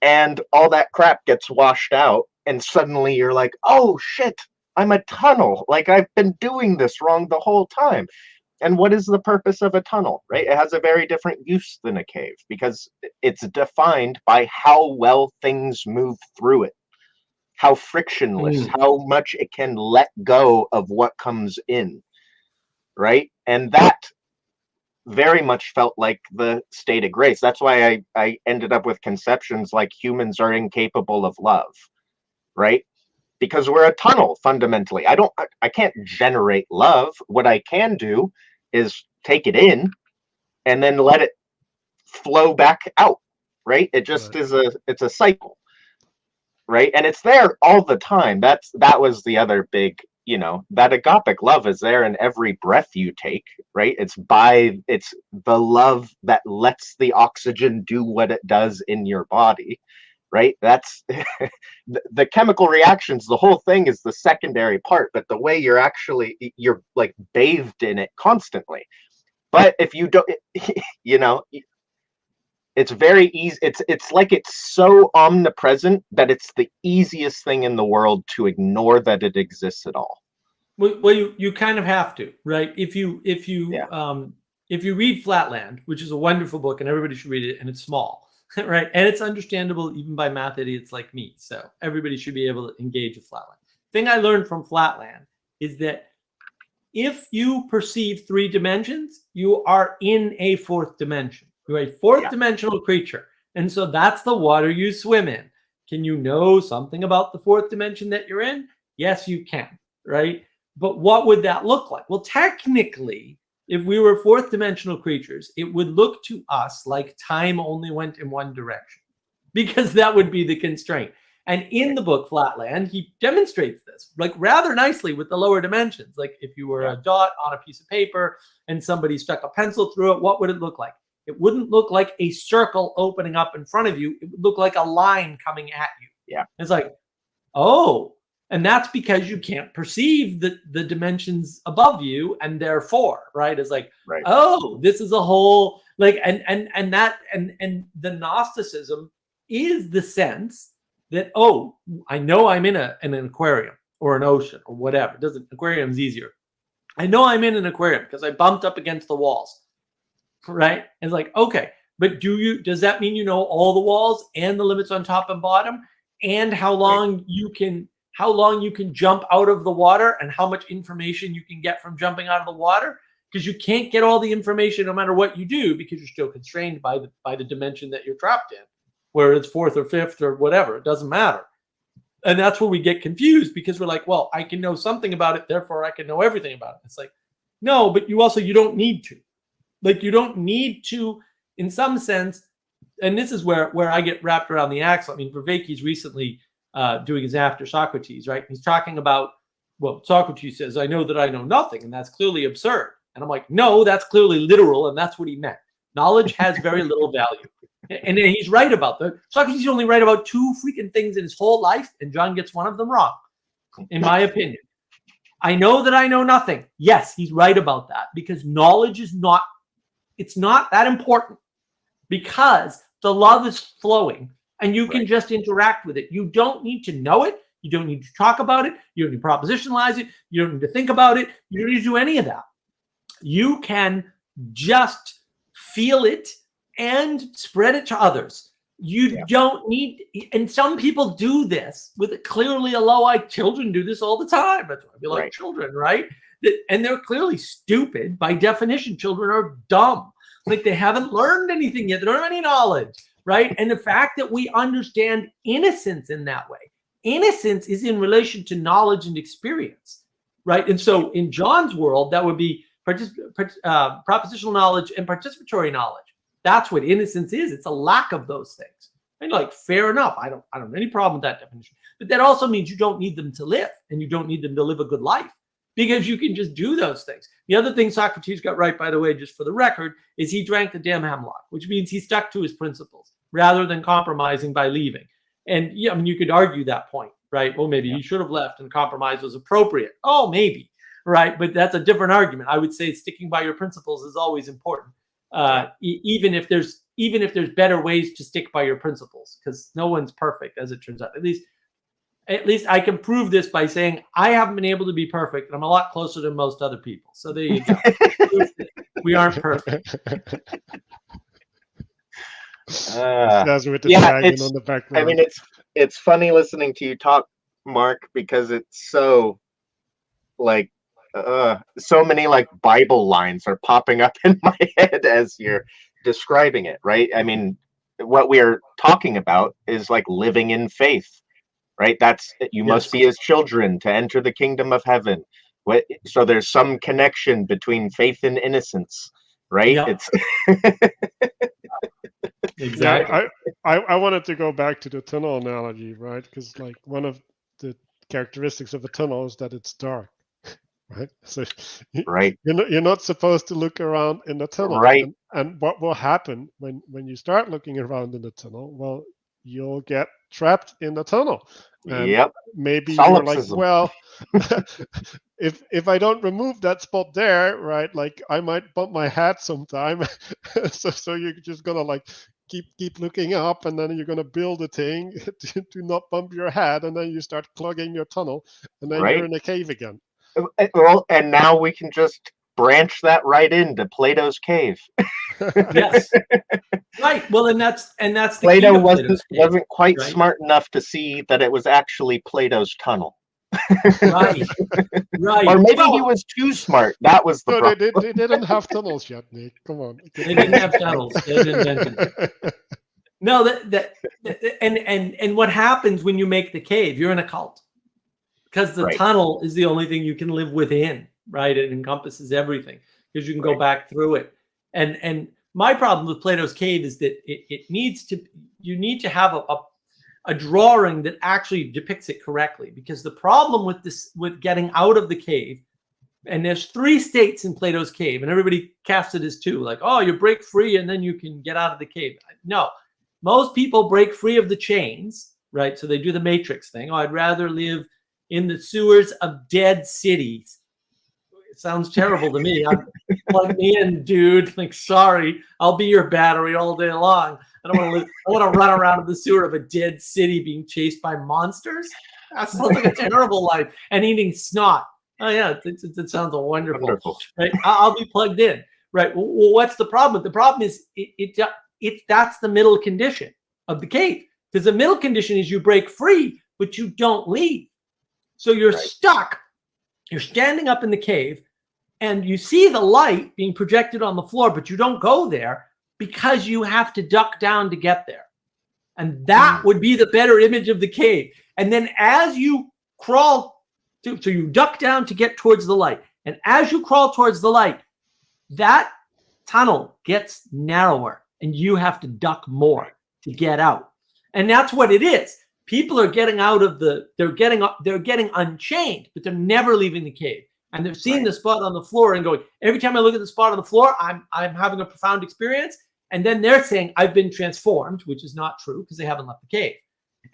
And all that crap gets washed out. And suddenly you're like, oh, shit, I'm a tunnel. Like I've been doing this wrong the whole time. And what is the purpose of a tunnel, right? It has a very different use than a cave because it's defined by how well things move through it, how frictionless, how much it can let go of what comes in, right? And that very much felt like the state of grace. That's why I ended up with conceptions like humans are incapable of love, right? Because we're a tunnel fundamentally. I can't generate love. What I can do is take it in and then let it flow back out, right? It just is it's a cycle, right? And it's there all the time. That was the other big, that agapic love is there in every breath you take, right? It's the love that lets the oxygen do what it does in your body, right? That's the chemical reactions. The whole thing is the secondary part, but the way you're like bathed in it constantly. But if you don't, it's very easy. It's like it's so omnipresent that it's the easiest thing in the world to ignore that it exists at all. Well, you kind of have to, right? If you read Flatland, which is a wonderful book and everybody should read it, and it's small, right? And it's understandable even by math idiots like me. So everybody should be able to engage with Flatland. The thing I learned from Flatland is that if you perceive 3 dimensions, you are in a 4th dimension. You're a 4th dimensional creature. And so that's the water you swim in. Can you know something about the 4th dimension that you're in? Yes, you can, right? But what would that look like? Well, technically, if we were 4th dimensional creatures, it would look to us like time only went in one direction, because that would be the constraint. And in the book Flatland, he demonstrates this like rather nicely with the lower dimensions. Like if you were a dot on a piece of paper and somebody stuck a pencil through it, what would it look like? It wouldn't look like a circle opening up in front of you. It would look like a line coming at you. Yeah. It's like, oh, and that's because you can't perceive the dimensions above you, and therefore, right? It's like, oh, this is a whole like, and the Gnosticism is the sense that, oh, I know I'm in an aquarium or an ocean or whatever. Aquarium's easier. I know I'm in an aquarium because I bumped up against the walls, right? And it's like, okay, but does that mean you know all the walls and the limits on top and bottom, and how long you can jump out of the water and how much information you can get from jumping out of the water? Because you can't get all the information no matter what you do, because you're still constrained by the dimension that you're trapped in, where it's 4th or 5th or whatever. It doesn't matter. And that's where we get confused, because we're like, well, I can know something about it, therefore I can know everything about it. It's like, no, but you don't need to. Like, you don't need to, in some sense, and this is where I get wrapped around the axle. I mean, Vervaeke's recently doing his After Socrates, right? He's talking about well, Socrates says, I know that I know nothing, and that's clearly absurd. And I'm like, no, that's clearly literal, and that's what he meant. Knowledge has very little value. And he's right about that. Socrates is only right about 2 freaking things in his whole life, and John gets one of them wrong, in my opinion. I know that I know nothing. Yes, he's right about that, because knowledge is not, it's not that important, because the love is flowing and you can just interact with it. You don't need to know it. You don't need to talk about it. You don't need to propositionalize it. You don't need to think about it. You don't need to do any of that. You can just feel it and spread it to others. You don't need, and some people do this with clearly a low IQ. Children do this all the time. That's why we like children, right? And they're clearly stupid. By definition, children are dumb. Like they haven't learned anything yet. They don't have any knowledge, right? And the fact that we understand innocence in that way, innocence is in relation to knowledge and experience, right? And so in John's world, that would be propositional knowledge and participatory knowledge. That's what innocence is. It's a lack of those things. And like, fair enough. I don't have any problem with that definition. But that also means you don't need them to live, and you don't need them to live a good life, because you can just do those things. The other thing Socrates got right, by the way, just for the record, is he drank the damn hemlock, which means he stuck to his principles rather than compromising by leaving. And yeah, I mean, you could argue that point, right? Well, maybe he should have left and compromise was appropriate. Oh, maybe, right? But that's a different argument. I would say sticking by your principles is always important, even if there's better ways to stick by your principles, because no one's perfect, as it turns out. At least I can prove this by saying I haven't been able to be perfect, and I'm a lot closer than most other people. So there you go. We aren't perfect. With the dragon on the background. I mean, it's funny listening to you talk, Mark, because it's so like so many like Bible lines are popping up in my head as you're describing it, right? I mean, what we are talking about is like living in faith. Right, that's you must be as children to enter the kingdom of heaven. So there's some connection between faith and innocence, right? Yep. It's exactly. Yeah, I wanted to go back to the tunnel analogy, right? Because like one of the characteristics of a tunnel is that it's dark, right? So you're not supposed to look around in the tunnel, right? And what will happen when you start looking around in the tunnel? Well, you'll get trapped in the tunnel. And maybe you're like, well, if I don't remove that spot there, right, like I might bump my head sometime. so you're just gonna like keep looking up, and then you're gonna build a thing to not bump your head, and then you start clogging your tunnel, and then you're in a cave again. Well, and now we can just branch that right into Plato's cave. Yes. Right. Well, and that's the Plato key to wasn't quite smart enough to see that it was actually Plato's tunnel. Right. Or maybe he was too smart. That was the problem. They didn't have tunnels yet, Nick. Come on. They didn't have tunnels. They didn't invent it. No, and what happens when you make the cave? You're in a cult, because the tunnel is the only thing you can live within. Right. It encompasses everything, because you can go back through it. And my problem with Plato's cave is that you need to have a drawing that actually depicts it correctly, because the problem with getting out of the cave, and there's 3 states in Plato's cave, and everybody casts it as 2, like, oh, you break free and then you can get out of the cave. No, most people break free of the chains, right? So they do the Matrix thing. Oh, I'd rather live in the sewers of dead cities. Sounds terrible to me. Plug me in, dude. Like, sorry, I'll be your battery all day long. I don't want to live. I want to run around in the sewer of a dead city being chased by monsters. That sounds like a terrible life. And eating snot. Oh yeah, it sounds wonderful. Right? I'll be plugged in. Right. Well, what's the problem? The problem is that's the middle condition of the cave. Because the middle condition is you break free, but you don't leave. So you're stuck. You're standing up in the cave, and you see the light being projected on the floor, but you don't go there because you have to duck down to get there. And that would be the better image of the cave. And then as you crawl, so you duck down to get towards the light. And as you crawl towards the light, that tunnel gets narrower, and you have to duck more to get out. And that's what it is. people are getting out of they're getting unchained, but they're never leaving the cave. And they're seeing the spot on the floor and going, every time I look at the spot on the floor, I'm having a profound experience. And then they're saying, I've been transformed, which is not true because they haven't left the cave.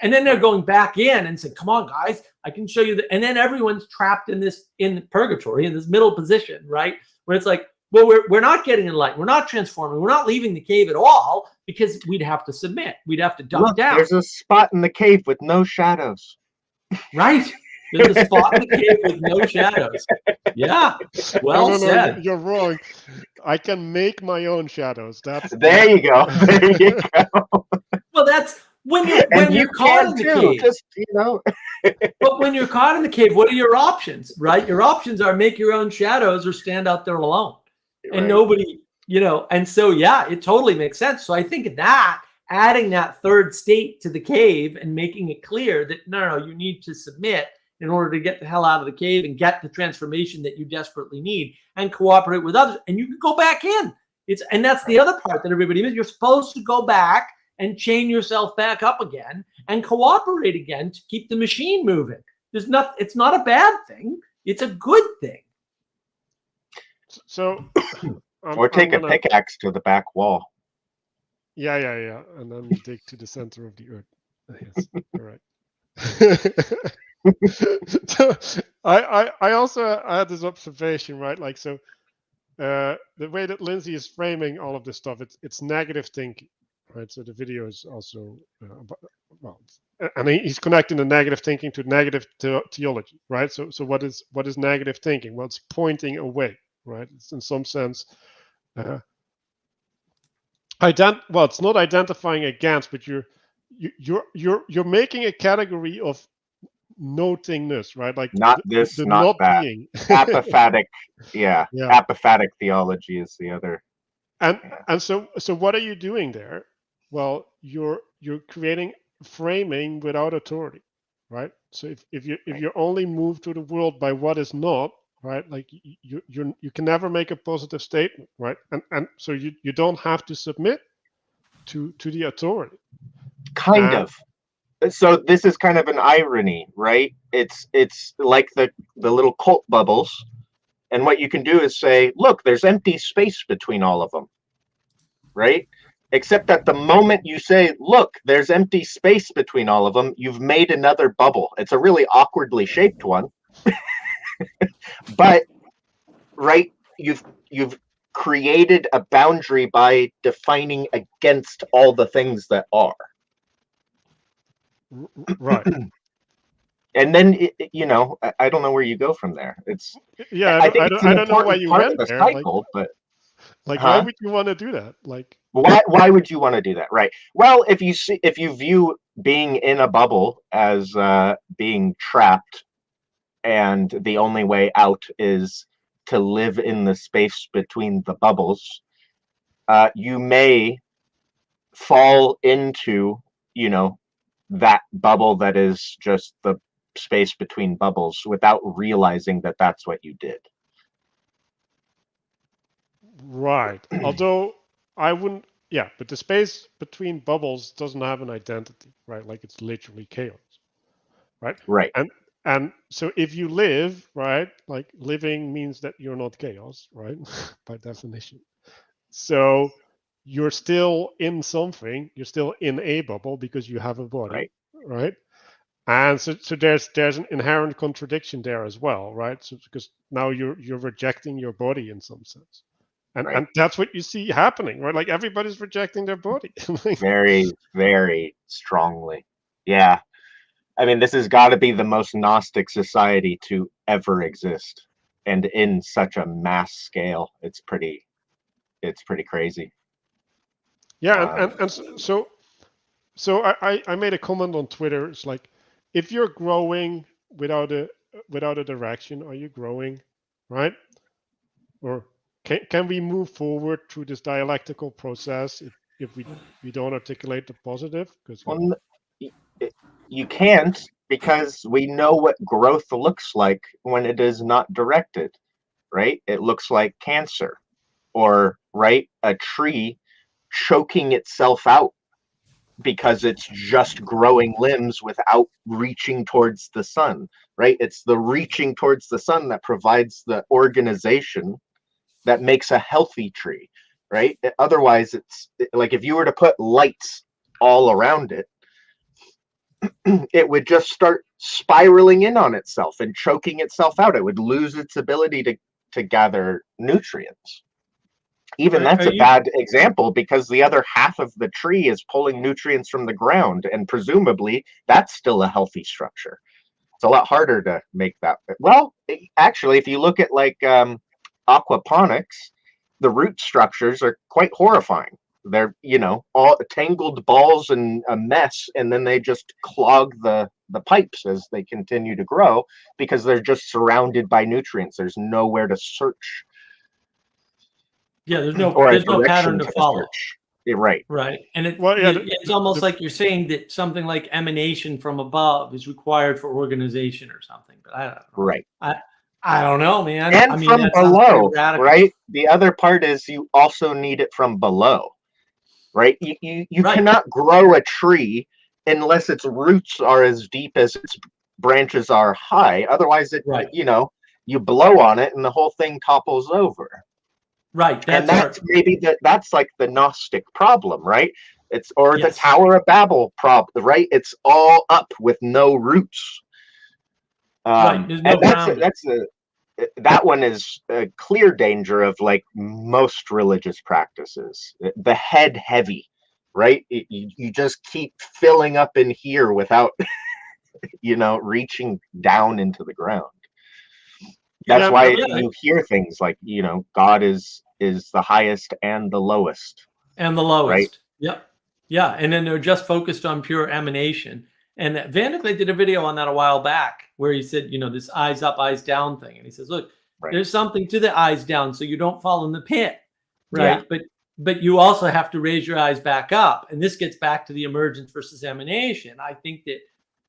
And then they're going back in and saying, come on, guys, I can show you. And then everyone's trapped in purgatory, in this middle position, right? Where it's like, well, we're not getting enlightened. We're not transforming. We're not leaving the cave at all because we'd have to submit. We'd have to duck down. There's a spot in the cave with no shadows. Right. There's a spot in the cave with no shadows. Yeah. Well said. No, you're wrong. I can make my own shadows. There you go. There you go. Well, that's when you're caught in the cave. Just, you know. But when you're caught in the cave, what are your options, right? Your options are make your own shadows or stand out there alone. And nobody, you know, and so, yeah, it totally makes sense. So I think that adding that third state to the cave and making it clear that, no, you need to submit in order to get the hell out of the cave and get the transformation that you desperately need and cooperate with others. And you can go back in. And that's the other part that everybody misses. You're supposed to go back and chain yourself back up again and cooperate again to keep the machine moving. It's not a bad thing. It's a good thing. So, or take a pickaxe to the back wall. Yeah, and then dig to the center of the earth. Yes, you're right. So I also had this observation, right? Like, so the way that Lindsay is framing all of this stuff, it's negative thinking, right? So the video is also and he's connecting the negative thinking to negative theology, right? So what is negative thinking? Well, it's pointing away. Right, it's in some sense, it's not identifying against, but you're making a category of notingness, right? Like not this, not that. Being. Apophatic, yeah. Apophatic theology is the other. And so what are you doing there? Well, you're creating framing without authority, right? So if you only move to the world by what is not. Right, like you can never make a positive statement, right? And so you don't have to submit to the authority. Kind of. So this is kind of an irony, right? It's like the little cult bubbles, and what you can do is say, look, there's empty space between all of them, right? Except at the moment you say, look, there's empty space between all of them, you've made another bubble. It's a really awkwardly shaped one. But right, you've created a boundary by defining against all the things that are. Right. And then I don't know where you go from there. It's I don't know why you went there. Cycle, but why would you want to do that? Like why would you want to do that? Right. Well, if you view being in a bubble as being trapped, and the only way out is to live in the space between the bubbles, you may fall into, that bubble that is just the space between bubbles without realizing that that's what you did. Right. Although I wouldn't, but the space between bubbles doesn't have an identity, right? Like it's literally chaos, right? Right. And so if you live, right, like living means that you're not chaos, right, by definition. So you're still in something, you're still in a bubble because you have a body, right? And so there's an inherent contradiction there as well, right? So because now you're rejecting your body in some sense. And that's what you see happening, right? Like everybody's rejecting their body. Very, very strongly. Yeah. I mean, this has got to be the most Gnostic society to ever exist, and in such a mass scale, it's pretty crazy. Yeah, and so I made a comment on Twitter. It's like, if you're growing without a direction, are you growing, right? Or can we move forward through this dialectical process if we don't articulate the positive? Because you can't, because we know what growth looks like when it is not directed, right? It looks like cancer, or a tree choking itself out, because it's just growing limbs without reaching towards the sun, right? It's the reaching towards the sun that provides the organization that makes a healthy tree, right? Otherwise, it's like if you were to put lights all around it, it would just start spiraling in on itself and choking itself out. It would lose its ability to gather nutrients. Even that's a bad example, because the other half of the tree is pulling nutrients from the ground, and presumably that's still a healthy structure. It's a lot harder to make that. Well, actually, if you look at like aquaponics, the root structures are quite horrifying. They're, you know, all tangled balls and a mess, and then they just clog the pipes as they continue to grow because they're just surrounded by nutrients. There's nowhere to search. Yeah, there's no pattern to follow. Search. Right. Right. And it's almost like you're saying that something like emanation from above is required for organization or something. But I don't know. Right. I don't know, man. And I mean, from below, right? The other part is you also need it from below, right? You cannot grow a tree unless its roots are as deep as its branches are high. Otherwise, you know, you blow on it and the whole thing topples over. Right. That's like the Gnostic problem, right? It's the Yes. Tower of Babel problem, right? It's all up with no roots. Right. There's no that one is a clear danger of like most religious practices. The head heavy, right? You just keep filling up in here without, you know, reaching down into the ground. That's why you hear things like, you know, God is the highest and the lowest. And the lowest. Right? Yep. Yeah. And then they're just focused on pure emanation. And Vandeklee did a video on that a while back where he said, you know, this eyes up, eyes down thing. And he says, look, there's something to the eyes down so you don't fall in the pit. Right. Yeah. But you also have to raise your eyes back up. And this gets back to the emergence versus emanation. I think that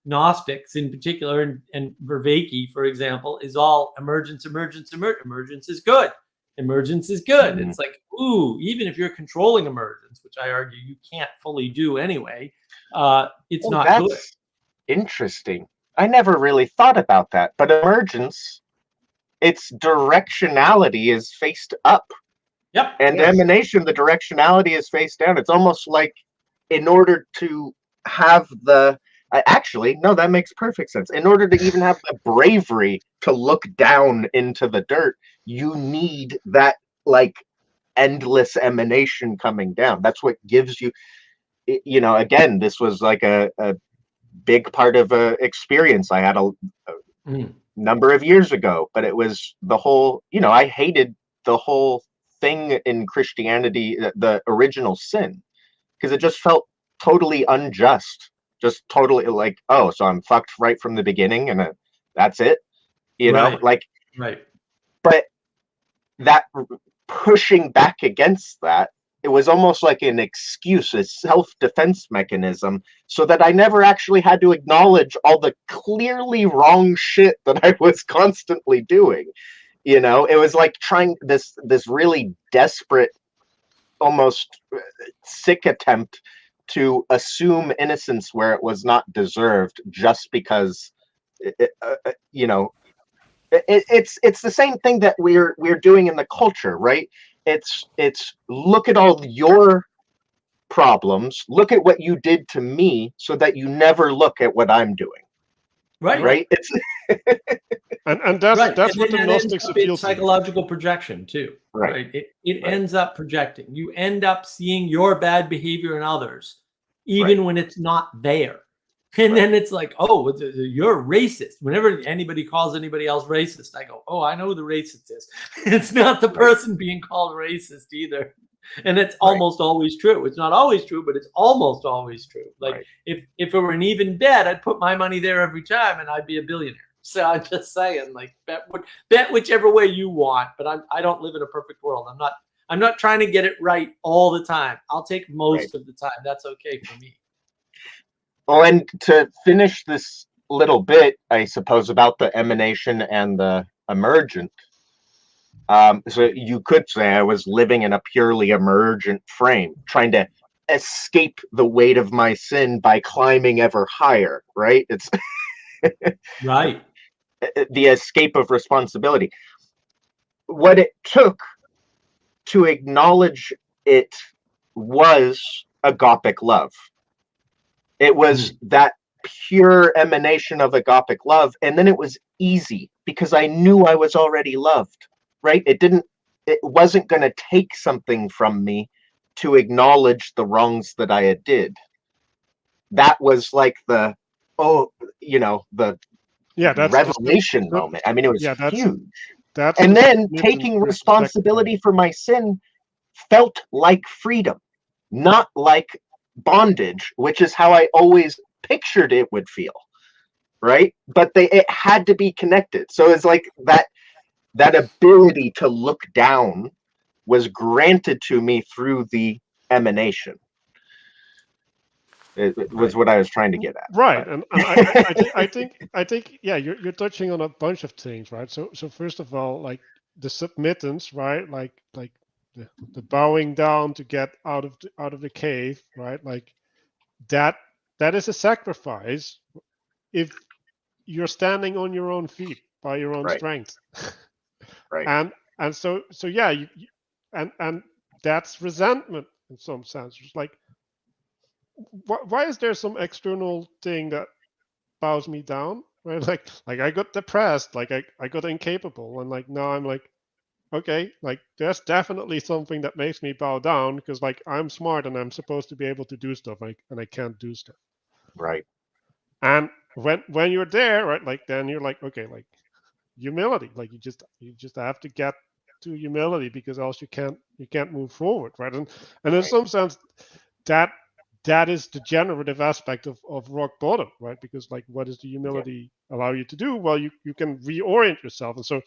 Gnostics in particular, and Vervaeke, for example, is all emergence. Emergence is good. Emergence is good. It's like, ooh, even if you're controlling emergence, which I argue you can't fully do anyway, it's not good. Interesting. I never really thought about that. But emergence, its directionality is faced up. Yep. And emanation, the directionality is faced down. It's almost like in order to have the actually, no, that makes perfect sense. In order to even have the bravery to look down into the dirt, you need that like endless emanation coming down. That's what gives you, you know, again, this was like a big part of a experience I had a number of years ago, but it was the whole, you know, I hated the whole thing in Christianity, the original sin, because it just felt totally unjust. Just totally like, oh, so I'm fucked right from the beginning and that's it, you know, like, but that pushing back against that, it was almost like an excuse, a self-defense mechanism, so that I never actually had to acknowledge all the clearly wrong shit that I was constantly doing. You know, it was like trying this really desperate, almost sick attempt to assume innocence where it was not deserved, just because, you know, it's the same thing that we're doing in the culture, right? It's look at all your problems, look at what you did to me, so that you never look at what I'm doing. Right. It's and that's what the Gnostics appeal to. Psychological projection too. Right. It ends up projecting. You end up seeing your bad behavior in others, even when it's not there. And then it's like, oh, you're racist. Whenever anybody calls anybody else racist, I go, oh, I know who the racist is. It's not the person being called racist either. And it's almost always true. It's not always true, but it's almost always true. Like if it were an even bet, I'd put my money there every time and I'd be a billionaire. So I'm just saying, like, bet whichever way you want, but I don't live in a perfect world. I'm not trying to get it right all the time. I'll take most of the time. That's okay for me. Well, and to finish this little bit, I suppose, about the emanation and the emergent. So you could say I was living in a purely emergent frame, trying to escape the weight of my sin by climbing ever higher, right? It's right. The escape of responsibility. What it took to acknowledge it was agapic love. It was that pure emanation of agapic love, and then it was easy because I knew I was already loved, right? It wasn't going to take something from me to acknowledge the wrongs that I had did. That was like the revelation moment. I mean, it was huge. And then taking responsibility for my sin felt like freedom, not like bondage, which is how I always pictured it would feel, right? But it had to be connected. So it's like that ability to look down was granted to me through the emanation. It was what I was trying to get at. Right, and I think yeah, you're touching on a bunch of things, right? So first of all, like the submittance, right? Like the bowing down to get out of the cave, right? Like that is a sacrifice if you're standing on your own feet by your own strength. Right. And so yeah, and that's resentment in some sense. It's like, why is there some external thing that bows me down, right? Like I got depressed, like I got incapable, and like now I'm like, okay, like there's definitely something that makes me bow down because like I'm smart and I'm supposed to be able to do stuff, and I can't do stuff. Right. And when you're there, right, like then you're like, okay, like humility, like you just have to get to humility because else you can't move forward, right? And in some sense that is the generative aspect of rock bottom, right? Because like what does the humility allow you to do? Well, you can reorient yourself. And so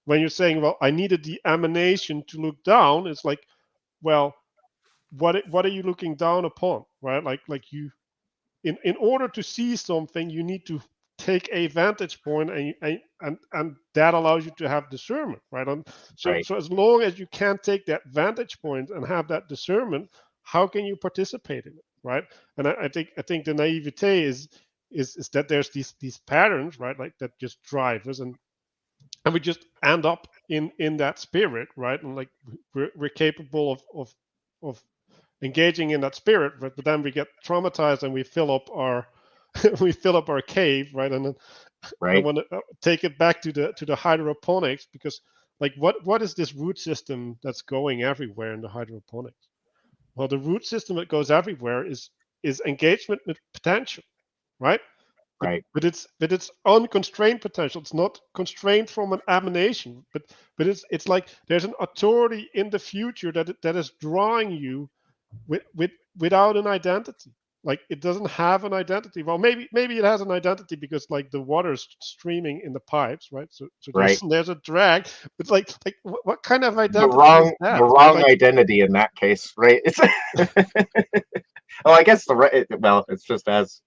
when you're saying, well, I needed the emanation to look down, it's like, well, what are you looking down upon, right? Like you, in order to see something, you need to take a vantage point, and that allows you to have discernment, right? So as long as you can't take that vantage point and have that discernment, how can you participate in it, right? And I think the naivete is that there's these patterns, right, like that just drive us, and we just end up in that spirit, right? And like we're capable of engaging in that spirit, but then we get traumatized and we fill up our cave, right? And then I want to take it back to the hydroponics, because like what is this root system that's going everywhere in the hydroponics? Well, the root system that goes everywhere is engagement with potential, right? But it's unconstrained potential. It's not constrained from an emanation, but it's like there's an authority in the future that is drawing you without an identity. Like it doesn't have an identity. Well, maybe it has an identity because like the water's streaming in the pipes, right? So there's a drag. But like what kind of identity is that? The wrong identity in that case, right? It's well, I guess it's just as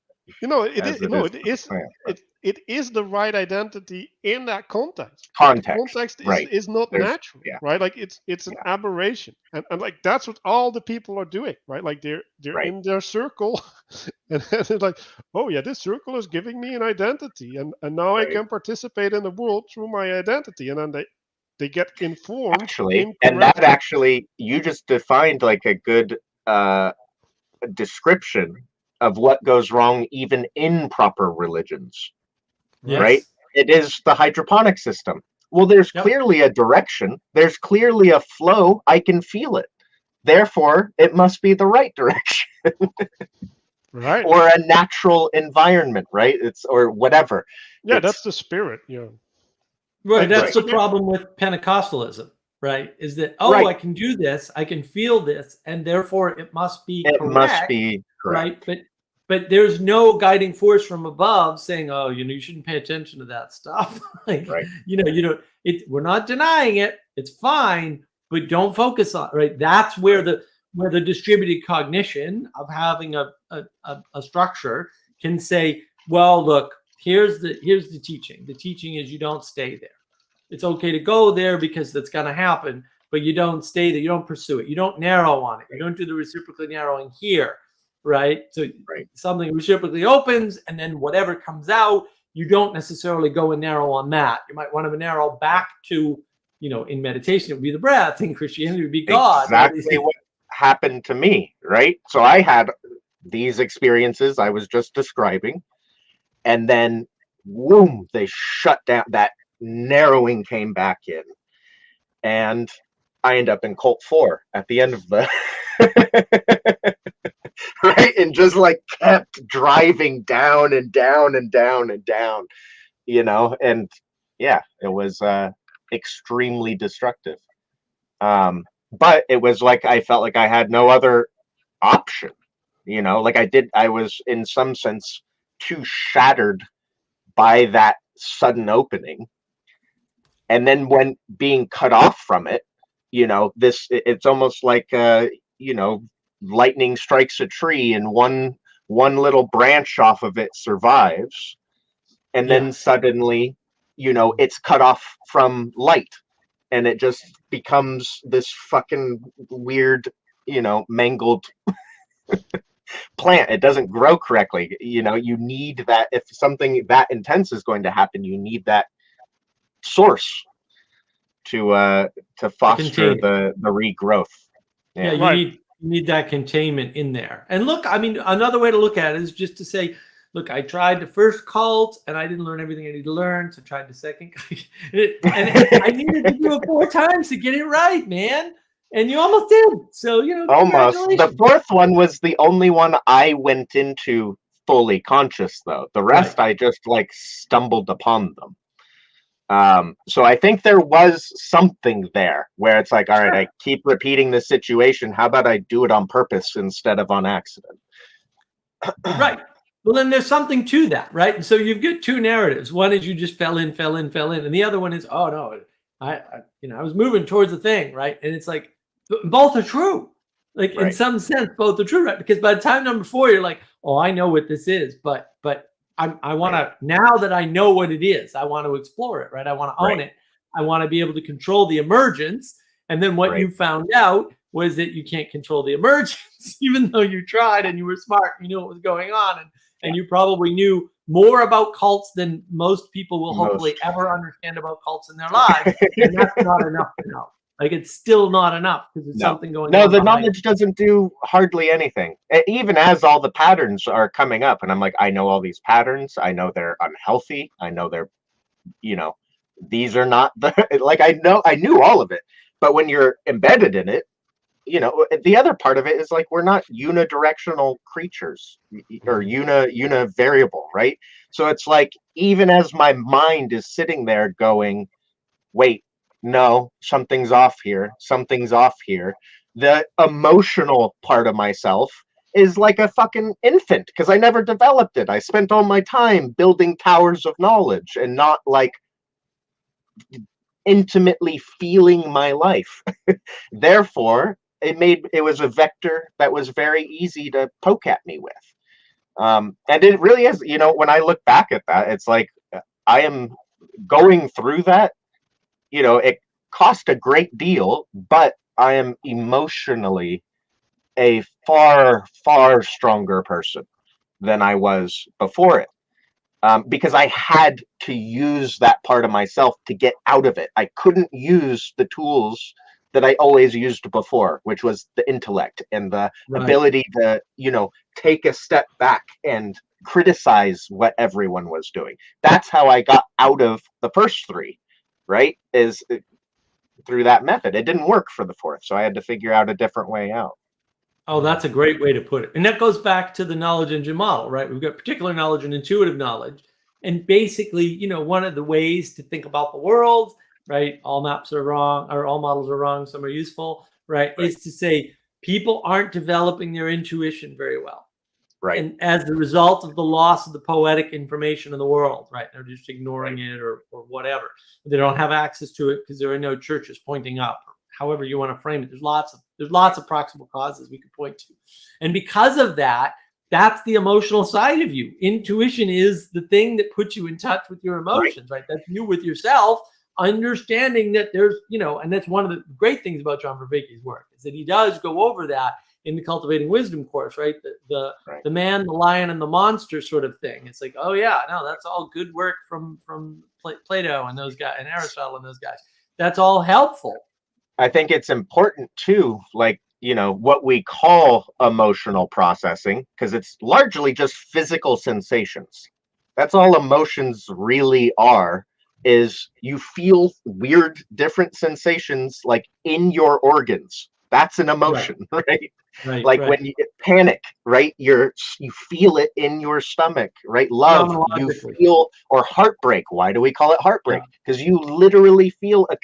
it is the right identity in that context. Context is not natural, right? Like it's an aberration, and like that's what all the people are doing, right? Like they're in their circle, and they're like, oh yeah, this circle is giving me an identity, and now I can participate in the world through my identity, and then they get informed. Actually, and that actually, you just defined like a good description of what goes wrong even in proper religions, right? It is the hydroponic system. Well, there's clearly a direction. There's clearly a flow. I can feel it. Therefore, it must be the right direction. Right. Or a natural environment, right? Or whatever. That's the spirit, Right. That's the problem with Pentecostalism, right? Is that, I can do this, I can feel this, and therefore it must be correct. It must be correct. Right. But there's no guiding force from above saying, oh, you shouldn't pay attention to that stuff. Like, we're not denying it. It's fine, but don't focus on it, right? That's where the distributed cognition of having a structure can say, well, look, here's the teaching. The teaching is you don't stay there. It's okay to go there because that's going to happen, but you don't stay there. You don't pursue it. You don't narrow on it. You don't do the reciprocally narrowing here, right? So something reciprocally opens, and then whatever comes out, you don't necessarily go and narrow on that. You might want to narrow back to, in meditation, it would be the breath. In Christianity, it would be God. Exactly what happened to me, right? So I had these experiences I was just describing, and then boom, they shut down. That narrowing came back in, and I end up in cult 4 at the end of the right, and just like kept driving down and down and down and down, and yeah, it was extremely destructive. But it was like I felt like I had no other option, like I was in some sense too shattered by that sudden opening. And then when being cut off from it, it's almost like lightning strikes a tree and one little branch off of it survives, and then suddenly it's cut off from light, and it just becomes this fucking weird mangled plant. It doesn't grow correctly. You need that. If something that intense is going to happen, you need that source to foster the regrowth. You need that containment in there. And look, I mean, another way to look at it is just to say, look, I tried the first cult and I didn't learn everything I needed to learn, so I tried the second, and I needed to do it 4 times to get it right, man. And you almost did. So almost. The 4th one was the only one I went into fully conscious, though. The rest I just like stumbled upon them. So I think there was something there where it's like, all right, I keep repeating this situation. How about I do it on purpose instead of on accident? Right. Well, then there's something to that, right? And so you've got 2 narratives. One is you just fell in, and the other one is, oh no, I was moving towards the thing, right? And it's like both are true. Like in some sense, both are true, right? Because by the time number 4, you're like, oh, I know what this is, but I want to, now that I know what it is, I want to explore it, right? I want to own it. I want to be able to control the emergence. And then what you found out was that you can't control the emergence, even though you tried and you were smart, you knew what was going on. And you probably knew more about cults than most people will hopefully ever understand about cults in their lives. And that's not enough to know. Like, it's still not enough because there's something going on. No, the knowledge doesn't do hardly anything. Even as all the patterns are coming up, and I'm like, I know all these patterns. I know they're unhealthy. I know they're, these are not like I knew all of it. But when you're embedded in it, the other part of it is like we're not unidirectional creatures or univariable, right? So it's like even as my mind is sitting there going, wait, no, something's off here. Something's off here. The emotional part of myself is like a fucking infant because I never developed it. I spent all my time building towers of knowledge and not like intimately feeling my life. Therefore, it was a vector that was very easy to poke at me with. And it really is, when I look back at that, it's like I am going through that. It cost a great deal, but I am emotionally a far, far stronger person than I was before it. Because I had to use that part of myself to get out of it. I couldn't use the tools that I always used before, which was the intellect and the ability to, take a step back and criticize what everyone was doing. That's how I got out of the first 3. Right, is through that method. It didn't work for the 4th, so I had to figure out a different way out. Oh, that's a great way to put it. And that goes back to the knowledge engine model, right? We've got particular knowledge and intuitive knowledge. And basically, one of the ways to think about the world, right? All maps are wrong, or all models are wrong, some are useful, right? Is to say people aren't developing their intuition very well. Right. And as a result of the loss of the poetic information in the world, right? They're just ignoring it or whatever. They don't have access to it because there are no churches pointing up. However you want to frame it, there's lots of proximal causes we could point to. And because of that, that's the emotional side of you. Intuition is the thing that puts you in touch with your emotions, right? That's you with yourself. understanding that there's, and that's one of the great things about John Vervaeke's work, is that he does go over that in the Cultivating Wisdom course, right? The man, the lion, and the monster sort of thing. It's like, oh yeah, no, that's all good work from Plato and those guys, and Aristotle and those guys. That's all helpful. I think it's important too, like, what we call emotional processing, because it's largely just physical sensations. That's all emotions really are, is you feel weird, different sensations like in your organs. That's an emotion, right? Like when you get panic, right? You feel it in your stomach, right? Love, you feel, or heartbreak. Why do we call it heartbreak? Because you literally feel a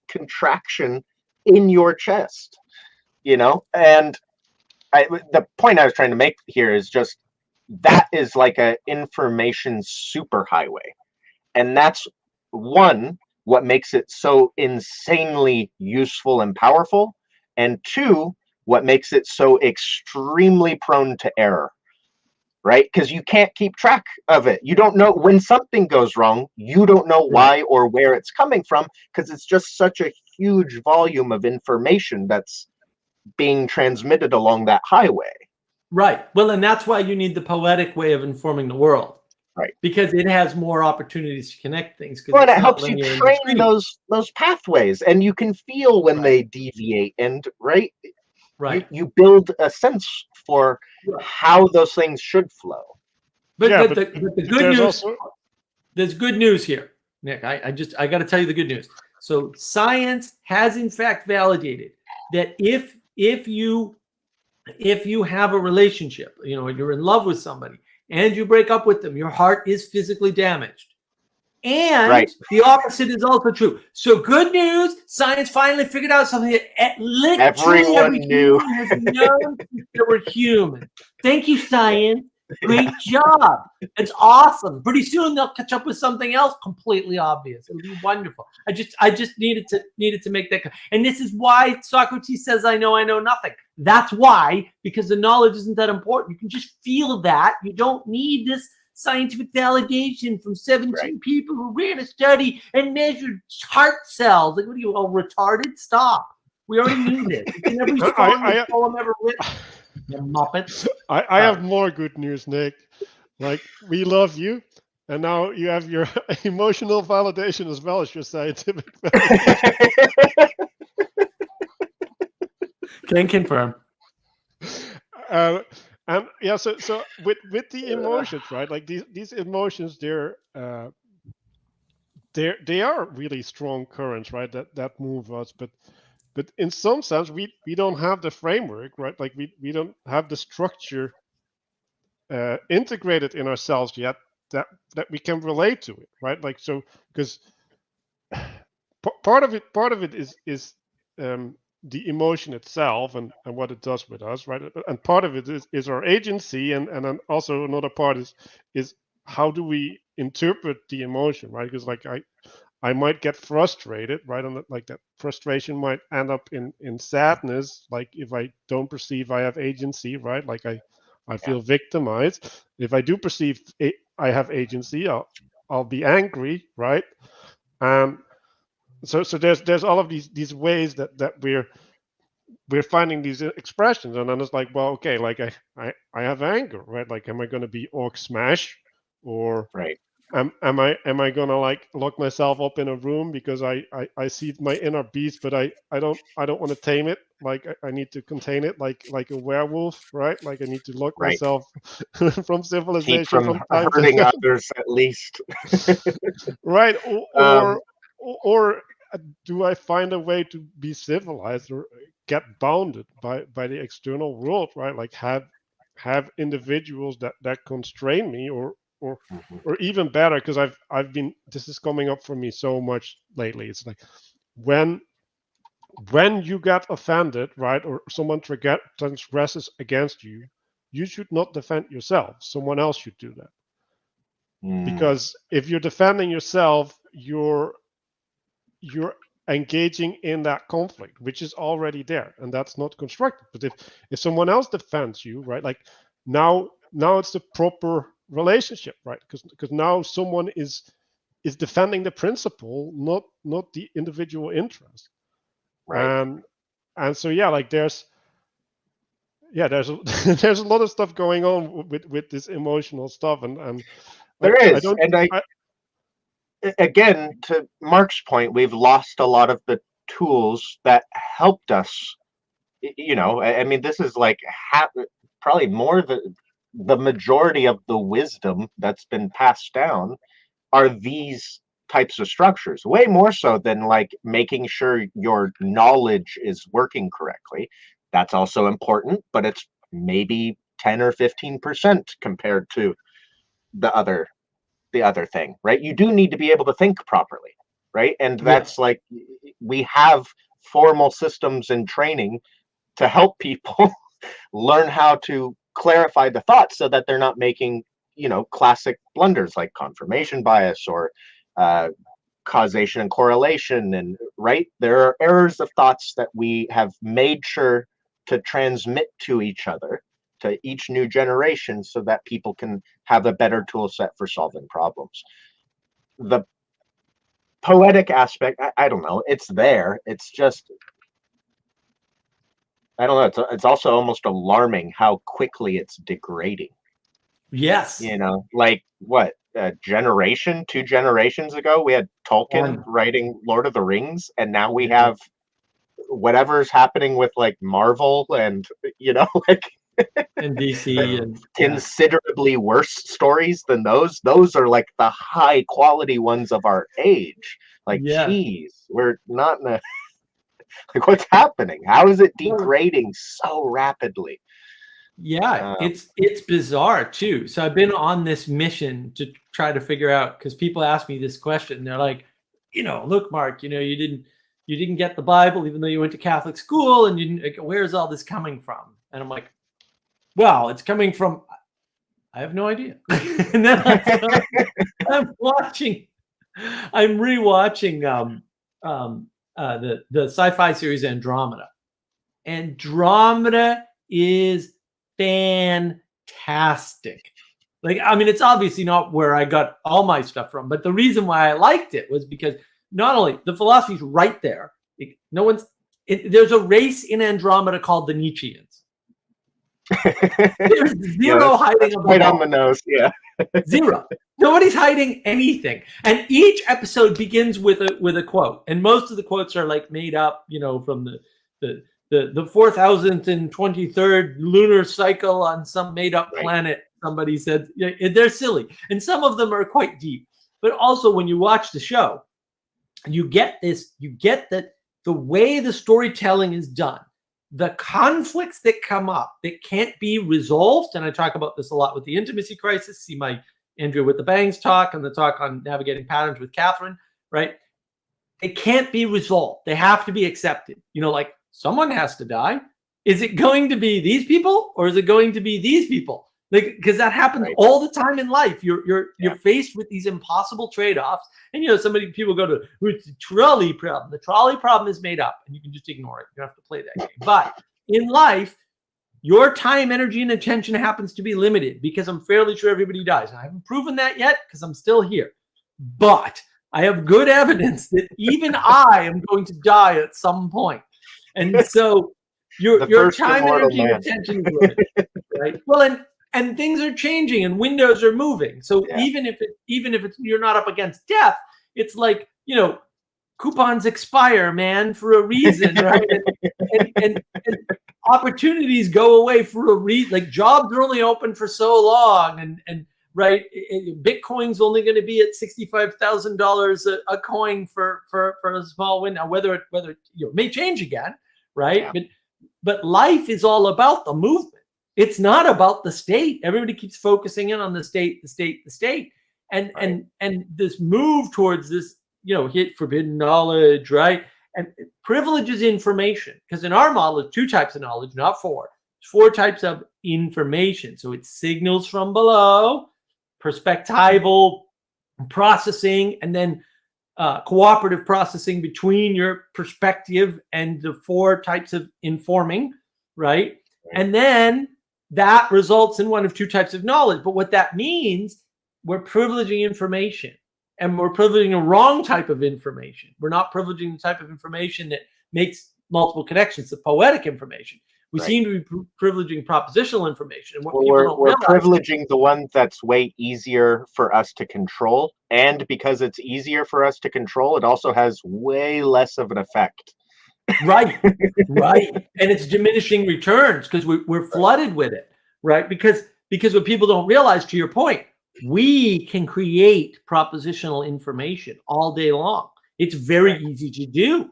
contraction in your chest, and the point I was trying to make here is just that is like an information superhighway, and that's what makes it so insanely useful and powerful, and two, what makes it so extremely prone to error, right? Because you can't keep track of it. You don't know when something goes wrong. You don't know why or where it's coming from, because it's just such a huge volume of information that's being transmitted along that highway. Right. Well, and that's why you need the poetic way of informing the world. Right. Because it has more opportunities to connect things. Well, and it helps you train those pathways, and you can feel when they deviate, and you build a sense for how those things should flow. But the good news, there's good news here, Nick. I got to tell you the good news. So science has in fact validated that if you have a relationship, you're in love with somebody and you break up with them, your heart is physically damaged. And the opposite is also true. So good news, science finally figured out something that literally every human has known since they were human. Thank you, science. Great job. It's awesome. Pretty soon they'll catch up with something else completely obvious. It'll be wonderful. I just needed to make that. And this is why Socrates says, I know nothing. That's why, because the knowledge isn't that important. You can just feel that. You don't need this scientific validation from 17 people who ran a study and measured heart cells. Like, what are you, all retarded? Stop. We already knew this. It's in every poem ever written. You Muppets. I have more good news, Nick. Like, we love you, and now you have your emotional validation as well as your scientific validation. Can confirm. And yeah, so with the emotions, right? Like these emotions, they are really strong currents, right? That move us, but in some sense, we don't have the framework, right? Like we don't have the structure integrated in ourselves yet that we can relate to it, right? Like, so, because part of it is the emotion itself and what it does with us, right? And part of it is our agency, and then also another part is how do we interpret the emotion, right? Because like I might get frustrated, right? And like that frustration might end up in sadness, like if I don't perceive I have agency, right? Like I feel victimized. If I do perceive I have agency, I'll be angry, right? So there's all of these ways that we're finding these expressions, and then it's like, well, okay, like I have anger, right? Like, am I going to be orc smash, or am I gonna like lock myself up in a room because I see my inner beast, but I don't want to tame it. Like I need to contain it, like a werewolf, right? Like I need to lock myself from civilization, keep from hurting others at least, right? Or do I find a way to be civilized or get bounded by the external world, right? Like have individuals that constrain me, or even better, because I've been, this is coming up for me so much lately. It's like when you get offended, right, or someone transgresses against you, you should not defend yourself. Someone else should do that. Because if you're defending yourself, you're engaging in that conflict, which is already there, and that's not constructive. But if someone else defends you, right, like now it's the proper relationship, right? Because now someone is is defending the principle, not the individual interest. Right. And so yeah, like there's there's a lot of stuff going on with this emotional stuff, and there is, again, to Mark's point, we've lost a lot of the tools that helped us. I mean, this is like probably more the majority of the wisdom that's been passed down are these types of structures, way more so than like making sure your knowledge is working correctly. That's also important, but it's maybe 10 or 15% compared to the other thing, right? You do need to be able to think properly, right? And that's like, we have formal systems and training to help people learn how to clarify the thoughts so that they're not making, classic blunders like confirmation bias or causation and correlation. And right, there are errors of thoughts that we have made sure to transmit to each other, to each new generation, so that people can have a better tool set for solving problems. The poetic aspect, I don't know, it's there. It's just, I don't know. It's also almost alarming how quickly it's degrading. Yes. Like what, a generation, 2 generations ago, we had Tolkien writing Lord of the Rings, and now we have whatever's happening with like Marvel and, like and DC and considerably worse stories than those. Those are like the high quality ones of our age. Like, geez, we're not in a like, what's happening? How is it degrading so rapidly? It's bizarre too. So I've been on this mission to try to figure out, because people ask me this question. They're like, look, Mark, you didn't get the Bible, even though you went to Catholic school, and you didn't. Where's all this coming from? And I'm like, well, it's coming from, I have no idea. And then I'm rewatching the sci-fi series Andromeda. Andromeda is fantastic. Like, I mean, it's obviously not where I got all my stuff from, but the reason why I liked it was because not only the philosophy's right there, there's a race in Andromeda called the Nietzscheans. There's zero hiding of right on the nose. Zero. Nobody's hiding anything. And each episode begins with a quote. And most of the quotes are like made up, from the 4023rd lunar cycle on some made up planet. Somebody said, they're silly. And some of them are quite deep. But also when you watch the show, you get that the way the storytelling is done, the conflicts that come up that can't be resolved, and I talk about this a lot with the intimacy crisis, see my Andrea with the Bangs talk and the talk on navigating patterns with Catherine, right? They can't be resolved. They have to be accepted. Like, someone has to die. Is it going to be these people, or is it going to be these people? Like, because that happens all the time in life. You're faced with these impossible trade-offs, and people go to, it's the trolley problem. The trolley problem is made up, and you can just ignore it. You don't have to play that game. But in life, your time, energy, and attention happens to be limited, because I'm fairly sure everybody dies. And I haven't proven that yet because I'm still here. But I have good evidence that even I am going to die at some point. And so your time, energy, and attention is limited, right? Well, and things are changing and windows are moving. So even if you're not up against death, it's like, coupons expire, man, for a reason, right? and opportunities go away for a reason. Like, jobs are only open for so long, and right, Bitcoin's only going to be at $65,000 a coin for a small window. Whether it may change again, right? But life is all about the movement. It's not about the state. Everybody keeps focusing in on the state, and this move towards this, hit forbidden knowledge, right? And privilege is information, because in our model, it's 2 types of knowledge, not 4. It's 4 types of information. So it's signals from below, perspectival processing, and then cooperative processing between your perspective and the 4 types of informing, right? And then that results in one of 2 types of knowledge. But what that means, we're privileging information. and we're privileging the wrong type of information. We're not privileging the type of information that makes multiple connections, the poetic information. We seem to be privileging propositional information. And what people don't we're realize, privileging the one that's way easier for us to control. And because it's easier for us to control, it also has way less of an effect. Right. And it's diminishing returns because we're flooded with it, right? Because what people don't realize, to your point, we can create propositional information all day long. It's very easy to do.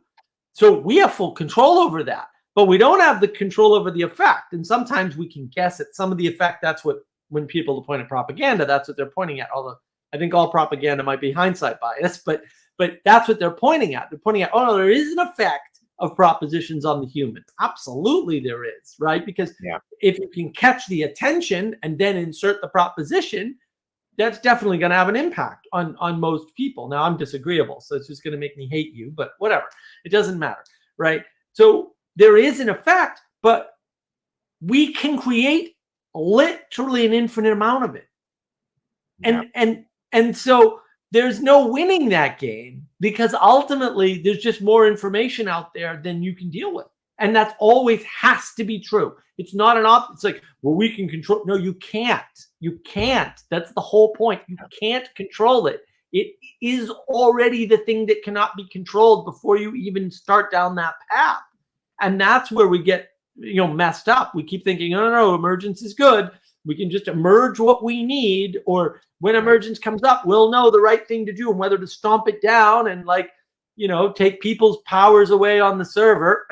So we have full control over that, but we don't have the control over the effect. And sometimes we can guess at some of the effect. That's what, when people point at propaganda, that's what they're pointing at. Although I think all propaganda might be hindsight bias, but that's what they're pointing at. They're pointing at, oh no, there is an effect of propositions on the human. Absolutely there is, right? Because if you can catch the attention and then insert the proposition, that's definitely going to have an impact on most people. Now, I'm disagreeable, so it's just going to make me hate you, but whatever. It doesn't matter, right? So there is an effect, but we can create literally an infinite amount of it. And so there's no winning that game, because ultimately there's just more information out there than you can deal with. And that's always has to be true. It's not an option. It's like, well, we can control. No, you can't. You can't. That's the whole point. You can't control it. It is already the thing that cannot be controlled before you even start down that path. And that's where we get, messed up. We keep thinking, no, emergence is good. We can just emerge what we need, or when emergence comes up, we'll know the right thing to do and whether to stomp it down and take people's powers away on the server,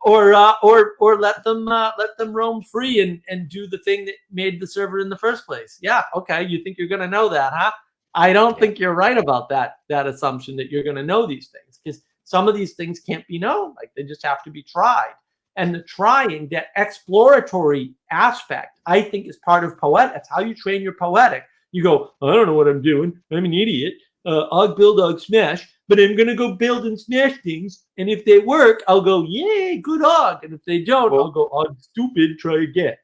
or let them roam free and do the thing that made the server in the first place. Yeah, okay, you think you're going to know that, huh? I don't think you're right about that assumption that you're going to know these things, because some of these things can't be known. Like, they just have to be tried. And the trying, that exploratory aspect, I think, is part of poetic. That's how you train your poetic. You go, I don't know what I'm doing. I'm an idiot. I'll build, I'll smash, but I'm going to go build and smash things. And if they work, I'll go, yay, good Og. And if they don't, I'll go, Og, stupid, try again.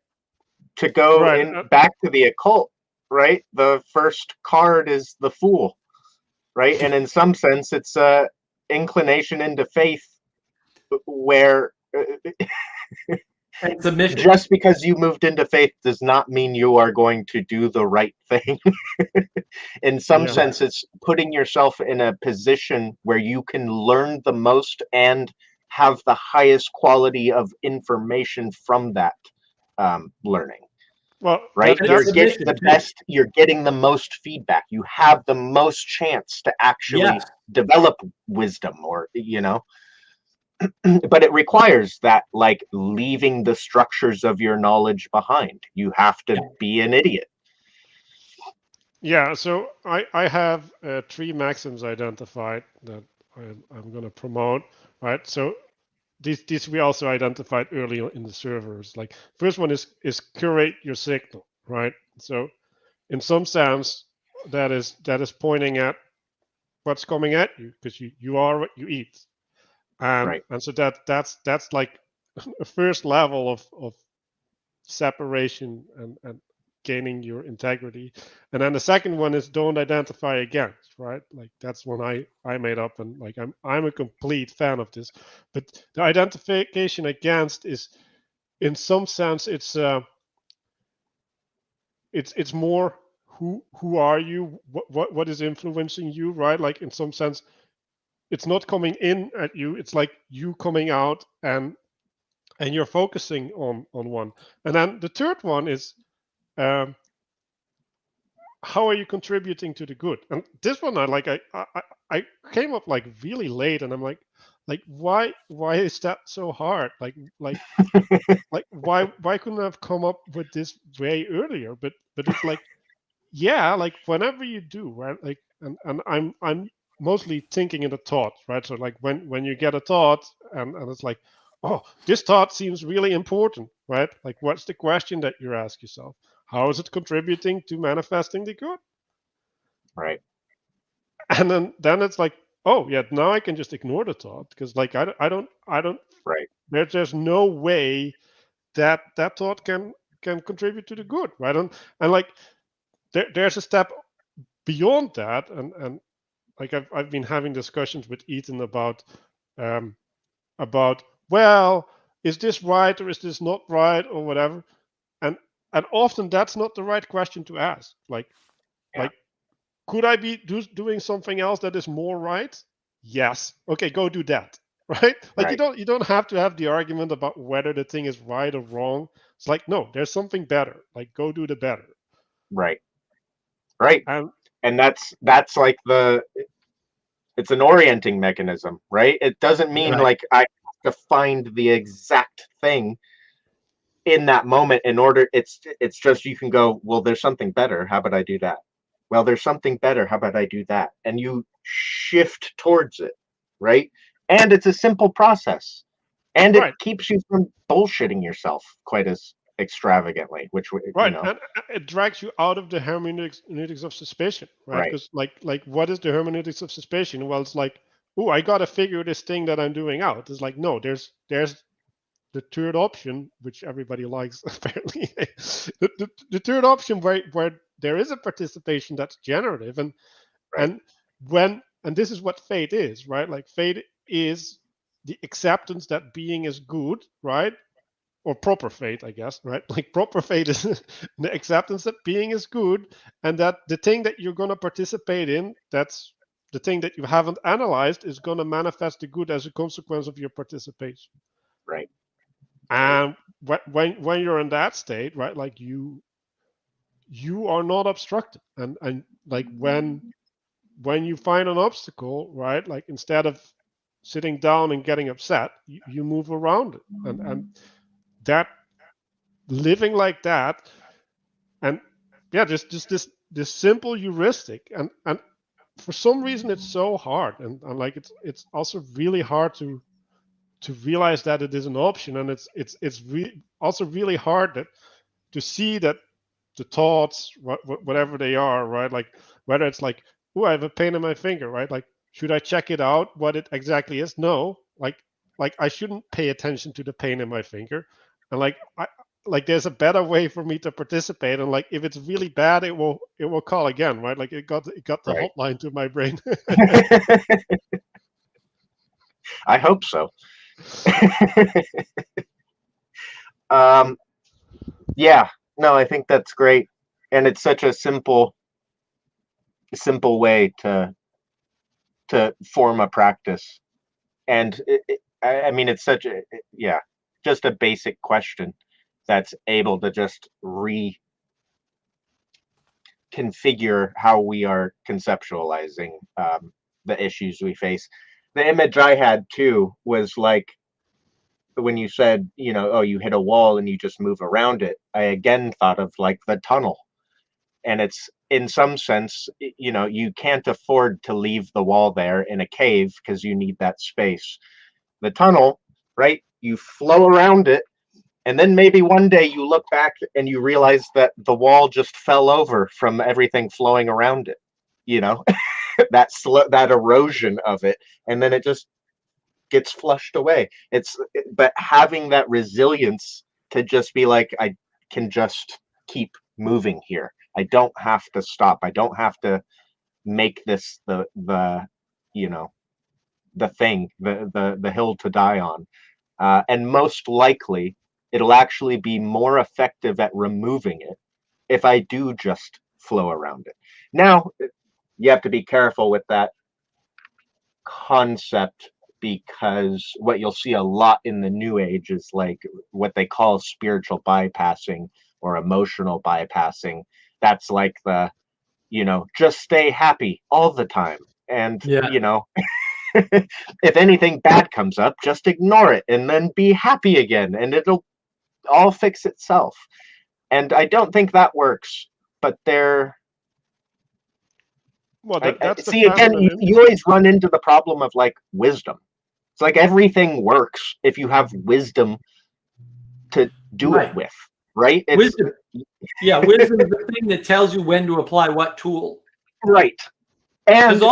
To go back to the occult, right? The first card is the Fool, right? And in some sense, it's a inclination into faith, where just because you moved into faith does not mean you are going to do the right thing. In some sense, it's putting yourself in a position where you can learn the most and have the highest quality of information from that learning. Well, right? You're getting the best, you're getting the most feedback. You have the most chance to actually develop wisdom, or, but it requires that, like, leaving the structures of your knowledge behind. You have to be an idiot. Yeah, so I have 3 maxims identified that I'm going to promote, right? So these we also identified earlier in the servers. Like, first one is curate your signal, right? So in some sense, that is pointing at what's coming at you, because you are what you eat. And so that's like a first level of separation and gaining your integrity. And then the second one is don't identify against, right? Like, that's one I made up, and like I'm a complete fan of this. But the identification against is, in some sense, it's more who are you, what is influencing you, right? Like, in some sense, it's not coming in at you, it's like you coming out, and you're focusing on one. And then the third one is, how are you contributing to the good? And this one I came up like really late, and I'm like why is that so hard? Like why couldn't I have come up with this way earlier? But it's like, like, whenever you do, right? Like, and I'm mostly thinking in a thought, right? So like when you get a thought, and it's like, oh, this thought seems really important, right? Like, what's the question that you ask yourself? How is it contributing to manifesting the good? Right. And then it's like, oh yeah, now I can just ignore the thought, because like I don't right. There's no way that thought can contribute to the good, right? And like there's a step beyond that, and like I've been having discussions with Ethan about well, is this right or is this not right or whatever, and often that's not the right question to ask. Like could I be doing something else that is more right? Yes. Okay, go do that. Right? Like you don't have to have the argument about whether the thing is right or wrong. It's like, no, there's something better. Like go do the better. Right. And that's like it's an orienting mechanism, right? It doesn't mean like I have to find the exact thing in that moment in order. It's just you can go, well, there's something better. How about I do that? Well, there's something better. How about I do that? And you shift towards it, right? And it's a simple process. And it keeps you from bullshitting yourself quite as extravagantly, which and it drags you out of the hermeneutics of suspicion, right? Because like what is the hermeneutics of suspicion? Well, it's like, oh, I gotta figure this thing that I'm doing out. It's like, no, there's the third option, which everybody likes apparently. the third option where there is a participation that's generative, and this is what faith is, right? Like faith is the acceptance that being is good, right? Or proper faith, I guess, right? Like proper faith is the acceptance that being is good, and that the thing that you're going to participate in, that's the thing that you haven't analyzed, is going to manifest the good as a consequence of your participation. Right. And when you're in that state, right, like you are not obstructed, and like when you find an obstacle, right, like instead of sitting down and getting upset, you move around it, and that living like that, and just this simple heuristic, and for some reason it's so hard, and like it's also really hard to realize that it is an option, and it's also really hard to see that the thoughts, whatever they are, right, like whether it's like, oh, I have a pain in my finger, right, like should I check it out what it exactly is? No, like I shouldn't pay attention to the pain in my finger, and like there's a better way for me to participate, and like if it's really bad, it will call again, right? Like it got the hotline to my brain. I hope so. Yeah, no, I think that's great, and it's such a simple way to form a practice, and I mean it's such a just a basic question that's able to just reconfigure how we are conceptualizing the issues we face. The image I had too was like when you said, oh, you hit a wall and you just move around it. I again thought of like the tunnel, and it's in some sense, you can't afford to leave the wall there in a cave because you need that space. The tunnel, right? You flow around it, and then maybe one day you look back and you realize that the wall just fell over from everything flowing around it, that erosion of it, and then it just gets flushed away. But having that resilience to just be like, I can just keep moving here. I don't have to stop. I don't have to make this the thing, the hill to die on. And most likely, it'll actually be more effective at removing it if I do just flow around it. Now, you have to be careful with that concept, because what you'll see a lot in the New Age is like what they call spiritual bypassing or emotional bypassing. That's like the, just stay happy all the time. And, if anything bad comes up, just ignore it and then be happy again, and it'll all fix itself. And I don't think that works, but see, again, you always run into the problem of like wisdom. It's like everything works if you have wisdom to do it with, right? Wisdom. Wisdom is the thing that tells you when to apply what tool. Right. And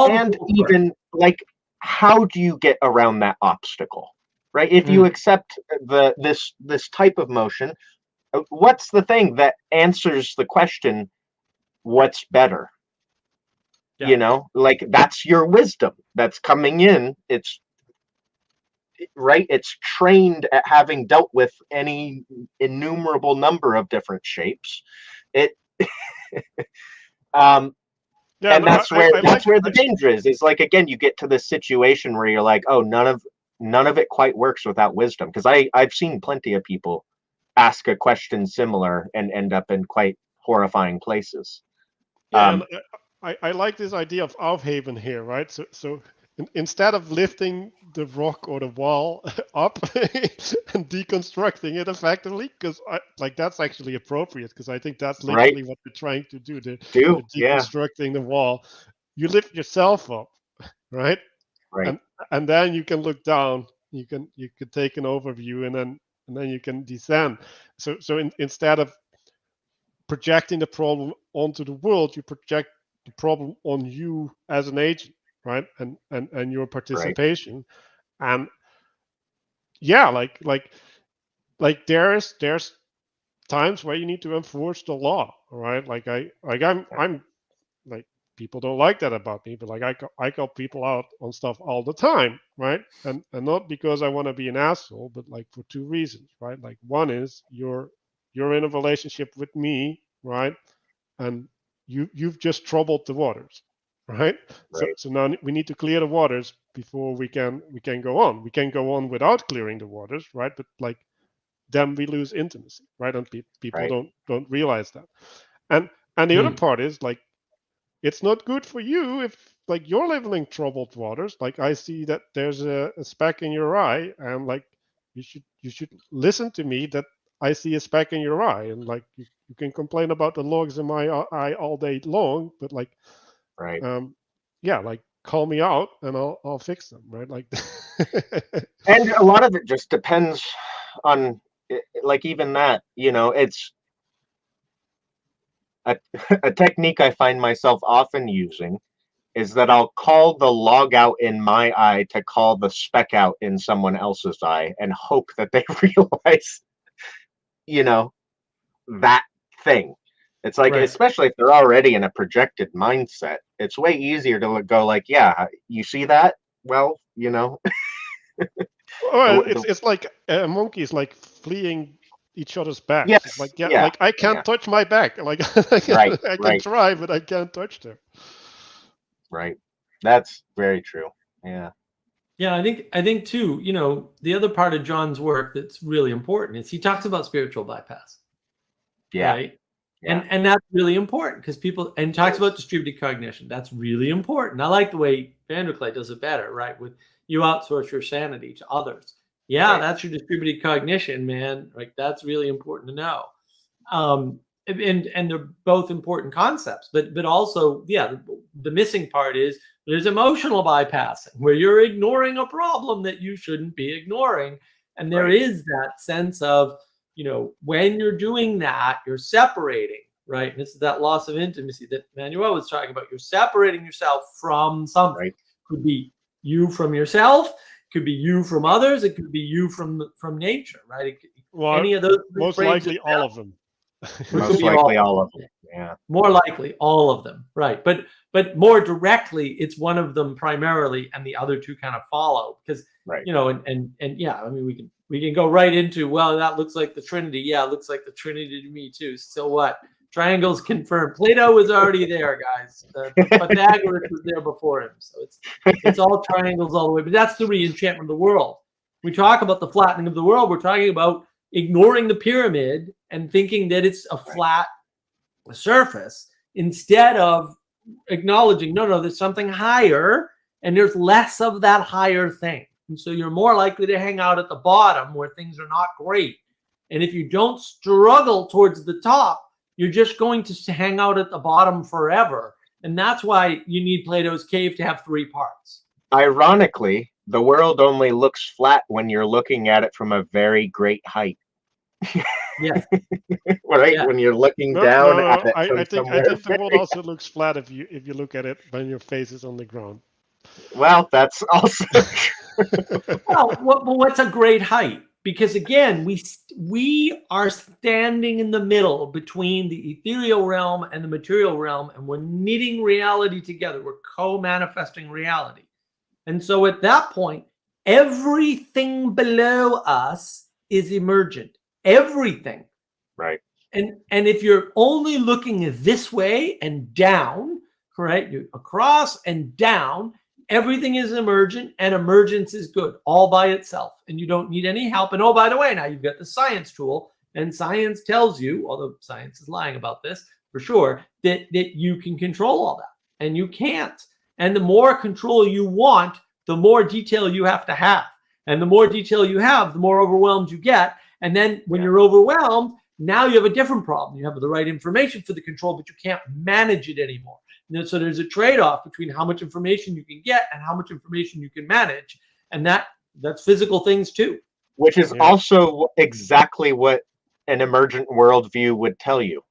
even like, how do you get around that obstacle, right? If you accept this type of motion, what's the thing that answers the question, what's better? You know, like that's your wisdom that's coming in. It's right. It's trained at having dealt with any innumerable number of different shapes. It, and that's where the danger is. It's like, again, you get to this situation where you're like, oh, none of it quite works without wisdom. Because I've seen plenty of people ask a question similar and end up in quite horrifying places. Yeah, I like this idea of Aufheben here, right? So instead of lifting the rock or the wall up and deconstructing it effectively, because that's actually appropriate, because I think that's literally what we're trying to do, the deconstructing the wall. You lift yourself up, right? Right. And then you can look down. You can take an overview, and then you can descend. So instead of projecting the problem onto the world, you project the problem on you as an agent, right? And your participation. And yeah, like there's times where you need to enforce the law, right? I'm like, people don't like that about me, but like I call people out on stuff all the time, right? And not because I want to be an asshole, but like for two reasons, right? Like, one is you're in a relationship with me, right? And you've just troubled the waters, right? So now we need to clear the waters before we can go on. We can go on without clearing the waters, right? But like, then we lose intimacy, right? And people don't realize that. And the other part is like, it's not good for you if like you're living in troubled waters. Like, I see that there's a speck in your eye, and like you should listen to me, that I see a speck in your eye, and like you can complain about the logs in my eye all day long, but like, yeah, like call me out and I'll fix them, right? Like, and a lot of it just depends on, like, even that, you know, it's a technique I find myself often using is that I'll call the log out in my eye to call the speck out in someone else's eye and hope that they realize, you know, that thing. It's like, especially if they're already in a projected mindset, it's way easier to go like, yeah, you see that? Well, you know. Well, it's like monkeys like fleeing each other's backs. Yes, it's like, like I can't touch my back. Like, I can try, but I can't touch them. Right. That's very true. Yeah. Yeah, I think too, you know, the other part of John's work that's really important is he talks about spiritual bypass. Yeah. Right. Yeah. And that's really important because and talks about distributed cognition. That's really important. I like the way Vanderklay does it better, right? With you outsource your sanity to others. Yeah, that's your distributed cognition, man. Like, that's really important to know. And they're both important concepts, but also, the missing part is there's emotional bypassing where you're ignoring a problem that you shouldn't be ignoring. And there is that sense of, you know, when you're doing that, you're separating, right? And this is that loss of intimacy that Manuel was talking about. You're separating yourself from something. Right. Could be you from yourself, could be you from others, it could be you from nature, right? Any of those. Most likely all of them. Most likely all of them. Yeah. More likely all of them, right? But more directly, it's one of them primarily, and the other two kind of follow, because you know, and yeah, I mean, we can go right into, well, that looks like the Trinity. Yeah, it looks like the Trinity to me too. So what? Triangles confirmed. Plato was already there, guys. Pythagoras was there before him. So it's all triangles all the way. But that's the re-enchantment of the world. We talk about the flattening of the world. We're talking about ignoring the pyramid and thinking that it's a flat surface, instead of acknowledging, no, there's something higher, and there's less of that higher thing. And so you're more likely to hang out at the bottom where things are not great. And if you don't struggle towards the top, you're just going to hang out at the bottom forever. And that's why you need Plato's cave to have 3 parts. Ironically, the world only looks flat when you're looking at it from a very great height. Yes. Right? Yeah. When you're looking down at it. I think the world also looks flat if you look at it when your face is on the ground. Well, that's also true. Well, what's a great height? because again, we are standing in the middle between the ethereal realm and the material realm, and we're knitting reality together. We're co-manifesting reality. And so at that point, everything below us is emergent. Everything. Right. And if you're only looking this way and down, correct? You're across and down, everything is emergent, and emergence is good all by itself. And you don't need any help. And oh, by the way, now you've got the science tool, and science tells you, although science is lying about this for sure, that you can control all that, and you can't. And the more control you want, the more detail you have to have. And the more detail you have, the more overwhelmed you get. And then when you're overwhelmed, now you have a different problem. You have the right information for the control, but you can't manage it anymore. And so there's a trade-off between how much information you can get and how much information you can manage. And that's physical things too. Which is also exactly what an emergent worldview would tell you.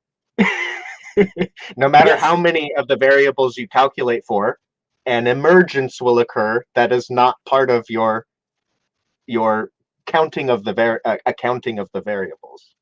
No matter how many of the variables you calculate for, an emergence will occur that is not part of your counting of the accounting of the variables.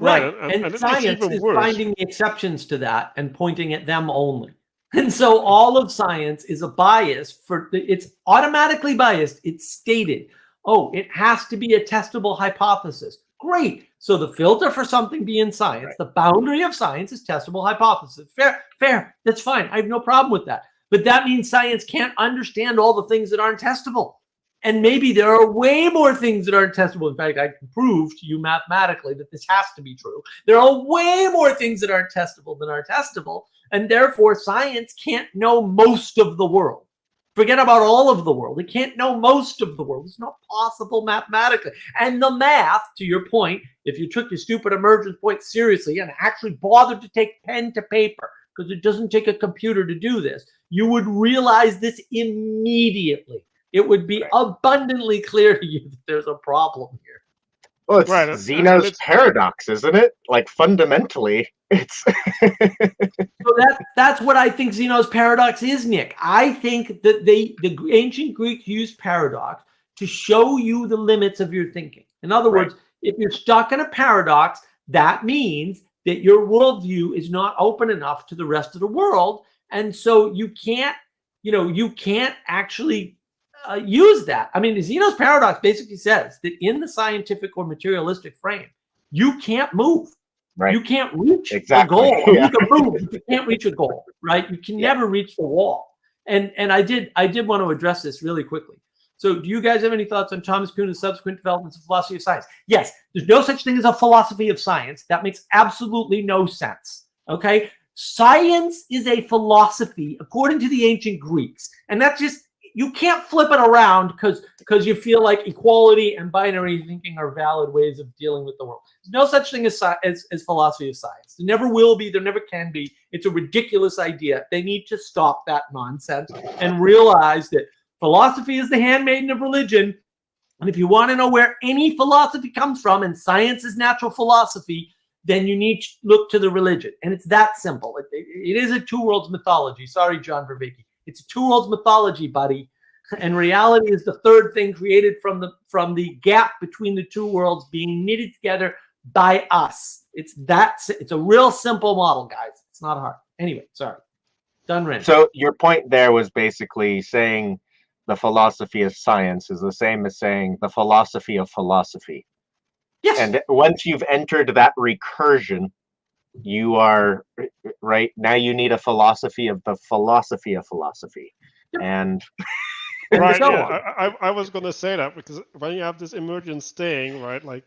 Right. And science is finding the exceptions to that and pointing at them only. And so all of science is a bias it's automatically biased. It's stated, oh, it has to be a testable hypothesis. Great. So the filter for something being science, the boundary of science is testable hypothesis. Fair. That's fine. I have no problem with that. But that means science can't understand all the things that aren't testable. And maybe there are way more things that aren't testable. In fact, I can prove to you mathematically that this has to be true. There are way more things that aren't testable than are testable. And therefore, science can't know most of the world. Forget about all of the world. It can't know most of the world. It's not possible mathematically. And the math, to your point, if you took your stupid emergence point seriously and actually bothered to take pen to paper, because it doesn't take a computer to do this, you would realize this immediately. It would be abundantly clear to you that there's a problem here. Well, it's Zeno's paradox, isn't it? Like fundamentally, it's. So that's what I think Zeno's paradox is, Nick. I think that the ancient Greeks used paradox to show you the limits of your thinking. In other words, if you're stuck in a paradox, that means that your worldview is not open enough to the rest of the world, and so you can't actually use that. I mean, Zeno's paradox basically says that in the scientific or materialistic frame, you can't move. Right. You can't reach a goal. You can move, but you can't reach a goal. Right. You can never reach the wall. And I did want to address this really quickly. So do you guys have any thoughts on Thomas Kuhn's subsequent developments of philosophy of science? Yes, there's no such thing as a philosophy of science. That makes absolutely no sense. Okay. Science is a philosophy according to the ancient Greeks. And that's just, you can't flip it around because you feel like equality and binary thinking are valid ways of dealing with the world. There's no such thing as philosophy of science. There never will be. There never can be. It's a ridiculous idea. They need to stop that nonsense and realize that philosophy is the handmaiden of religion. And if you want to know where any philosophy comes from, and science is natural philosophy, then you need to look to the religion. And it's that simple. It is a two worlds mythology. Sorry, John Vervaeke. It's a two worlds mythology, buddy. And reality is the third thing created from the gap between the two worlds being knitted together by us. It's a real simple model, guys. It's not hard. Anyway, sorry. Done ranting. So your point there was basically saying the philosophy of science is the same as saying the philosophy of philosophy. Yes. And once you've entered that recursion, you are right now. You need a philosophy of the philosophy of philosophy, and right. Yeah, I was going to say that because when you have this emergence thing, right, like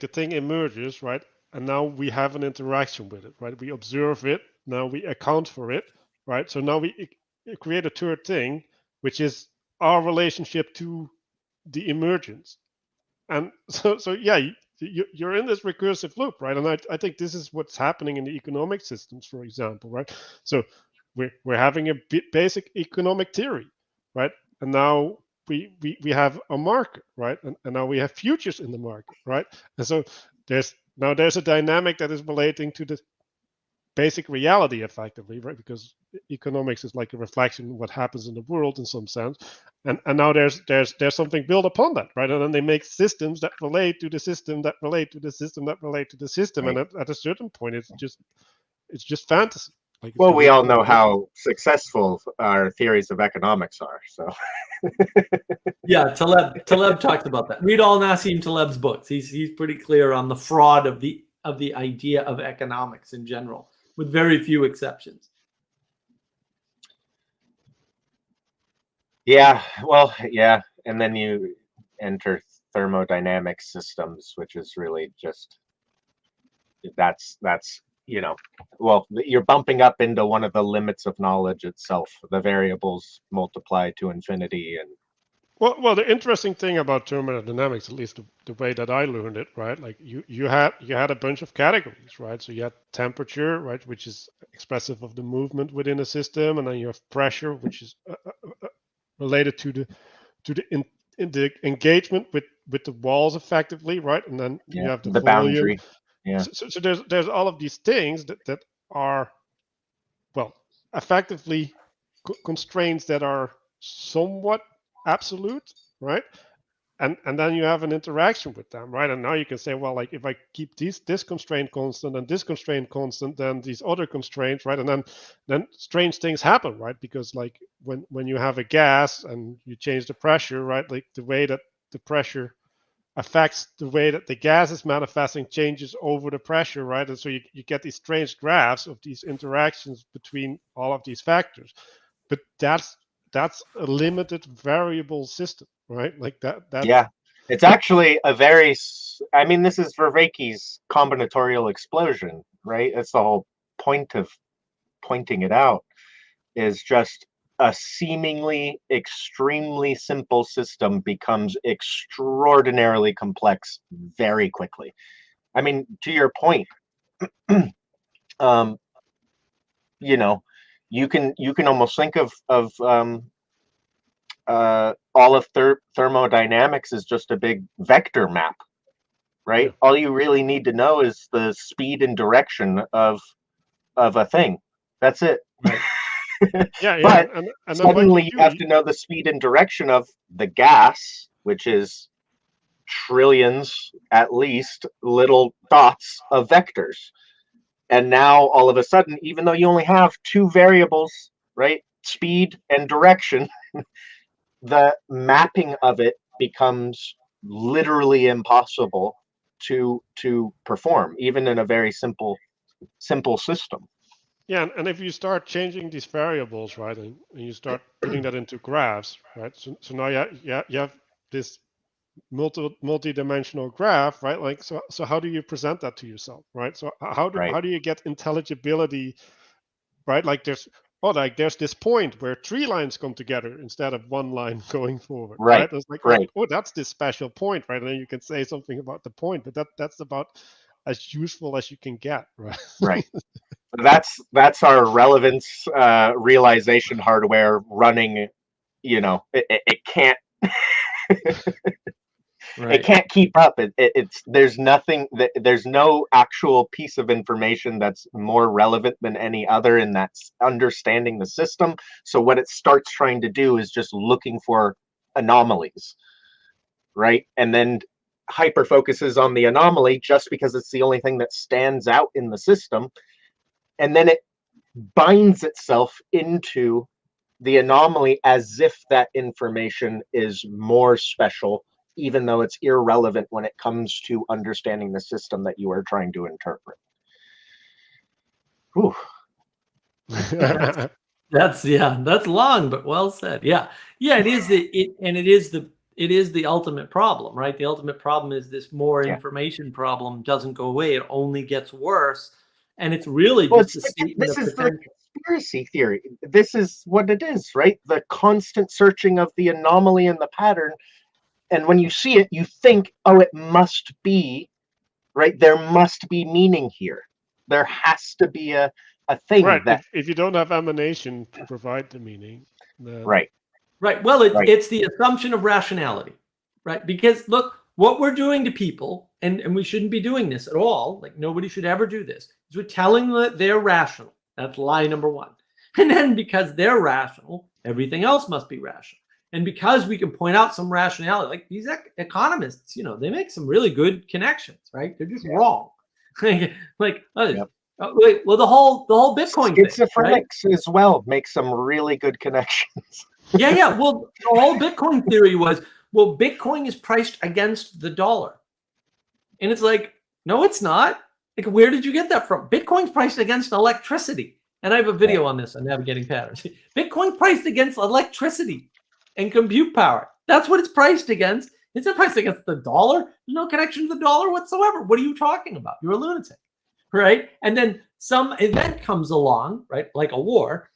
the thing emerges, right, and now we have an interaction with it, right? We observe it. Now we account for it, right? So now we create a third thing, which is our relationship to the emergence, and so yeah. You're in this recursive loop, right? And I think this is what's happening in the economic systems, for example, right? So we're having a basic economic theory, right? And now we have a market, right? And now we have futures in the market, right? And so there's a dynamic that is relating to the basic reality, effectively, right? Because economics is like a reflection of what happens in the world in some sense, and now there's something built upon that, right? And then they make systems that relate to the system that relate to the system that relate to the system, Right. and at a certain point, it's just fantasy. Like, well, we all know how successful our theories of economics are. So, yeah, Taleb talks about that. Read all Nassim Taleb's books. He's pretty clear on the fraud of the idea of economics in general, with very few exceptions. yeah, well, yeah, and then you enter thermodynamic systems, which is really just that's well, you're bumping up into one of the limits of knowledge itself. The variables multiply to infinity, and well, the interesting thing about thermodynamics, at least the way that I learned it, right? Like you had a bunch of categories, right? So you had temperature, right, which is expressive of the movement within a system, and then you have pressure, which is related to the engagement with the walls, effectively, right? And then you have the volume. boundary. Yeah. So there's all of these things that are, well, effectively constraints that are somewhat absolute, right? And then you have an interaction with them, right? And now you can say, well, like, if I keep this constraint constant and this constraint constant, then these other constraints, right? And then strange things happen, right? Because, like, when you have a gas and you change the pressure, right? Like, the way that the pressure affects the way that the gas is manifesting changes over the pressure, right? And so you get these strange graphs of these interactions between all of these factors. But that's a limited variable system, right? Like that. Yeah, it's actually a very. I mean, this is Vervaeke's combinatorial explosion, right? That's the whole point of pointing it out. Is just a seemingly extremely simple system becomes extraordinarily complex very quickly. I mean, to your point, you can almost think of all of thermodynamics is just a big vector map, right? Yeah. All you really need to know is the speed and direction of a thing. That's it. Right. Yeah, But and suddenly you have to know the speed and direction of the gas, which is trillions, at least, little dots of vectors. And now all of a sudden, even though you only have two variables, right, speed and direction, the mapping of it becomes literally impossible to perform, even in a very simple system. Yeah, and if you start changing these variables, right, and you start putting that into graphs, right, so now you have this multi-dimensional graph, right? Like, so how do you present that to yourself, right? So how do you get intelligibility, right? Like, there's this point where three lines come together instead of one line going forward, right? It's like, oh, that's this special point, right? And then you can say something about the point, but that's about as useful as you can get, right? Right. That's our relevance realization hardware running. It can't. It can't keep up. There's nothing there's no actual piece of information that's more relevant than any other, and that's understanding the system. So what it starts trying to do is just looking for anomalies, right? And then hyper focuses on the anomaly just because it's the only thing that stands out in the system. And then it binds itself into the anomaly as if that information is more special, even though it's irrelevant when it comes to understanding the system that you are trying to interpret. Whew. That's long, but well said. Yeah. It is the ultimate problem, right? The ultimate problem is this more information problem doesn't go away. It only gets worse. And it's really just a statement of potential. The conspiracy theory. This is what it is, right? The constant searching of the anomaly and the pattern. And when you see it, you think, oh, it must be, right? There must be meaning here. There has to be a thing. Right. That if you don't have emanation to provide the meaning, then... Right. Well, it's the assumption of rationality, right? Because look, what we're doing to people, and we shouldn't be doing this at all, like nobody should ever do this, is we're telling them that they're rational. That's lie number one. And then because they're rational, everything else must be rational. And because we can point out some rationality, like these economists, they make some really good connections, right? They're just wrong. Wait, well, the whole Bitcoin schizophrenics thing, right? as well make some really good connections. Yeah. Well, the whole Bitcoin theory was, well, Bitcoin is priced against the dollar. And it's like, no, it's not. Like, where did you get that from? Bitcoin's priced against electricity. And I have a video on this on navigating patterns. Bitcoin's priced against electricity and compute power. That's what it's priced against. It's not priced against the dollar. There's no connection to the dollar whatsoever. What are you talking about? You're a lunatic, right? And then some event comes along, right? Like a war,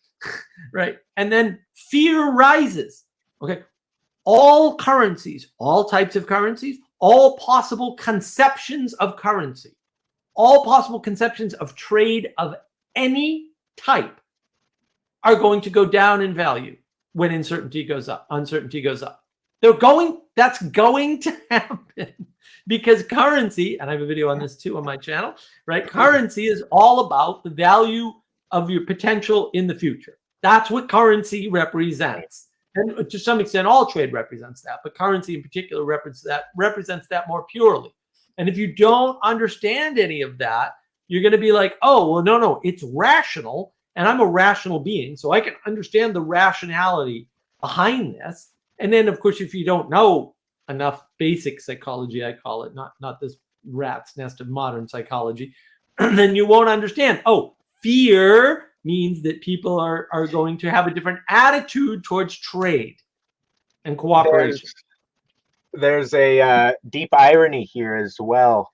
right? And then fear rises. Okay. All currencies, all types of currencies, all possible conceptions of currency, all possible conceptions of trade of any type are going to go down in value when uncertainty goes up. That's going to happen because currency, and I have a video on this too on my channel, right? Currency is all about the value of your potential in the future. That's what currency represents. And to some extent, all trade represents that, but currency in particular represents that more purely. And if you don't understand any of that, you're going to be like, oh, well, no, it's rational, and I'm a rational being, so I can understand the rationality behind this. And then, of course, if you don't know enough basic psychology, I call it, not this rat's nest of modern psychology, then you won't understand. Oh, fear means that people are going to have a different attitude towards trade and cooperation. There's a deep irony here as well,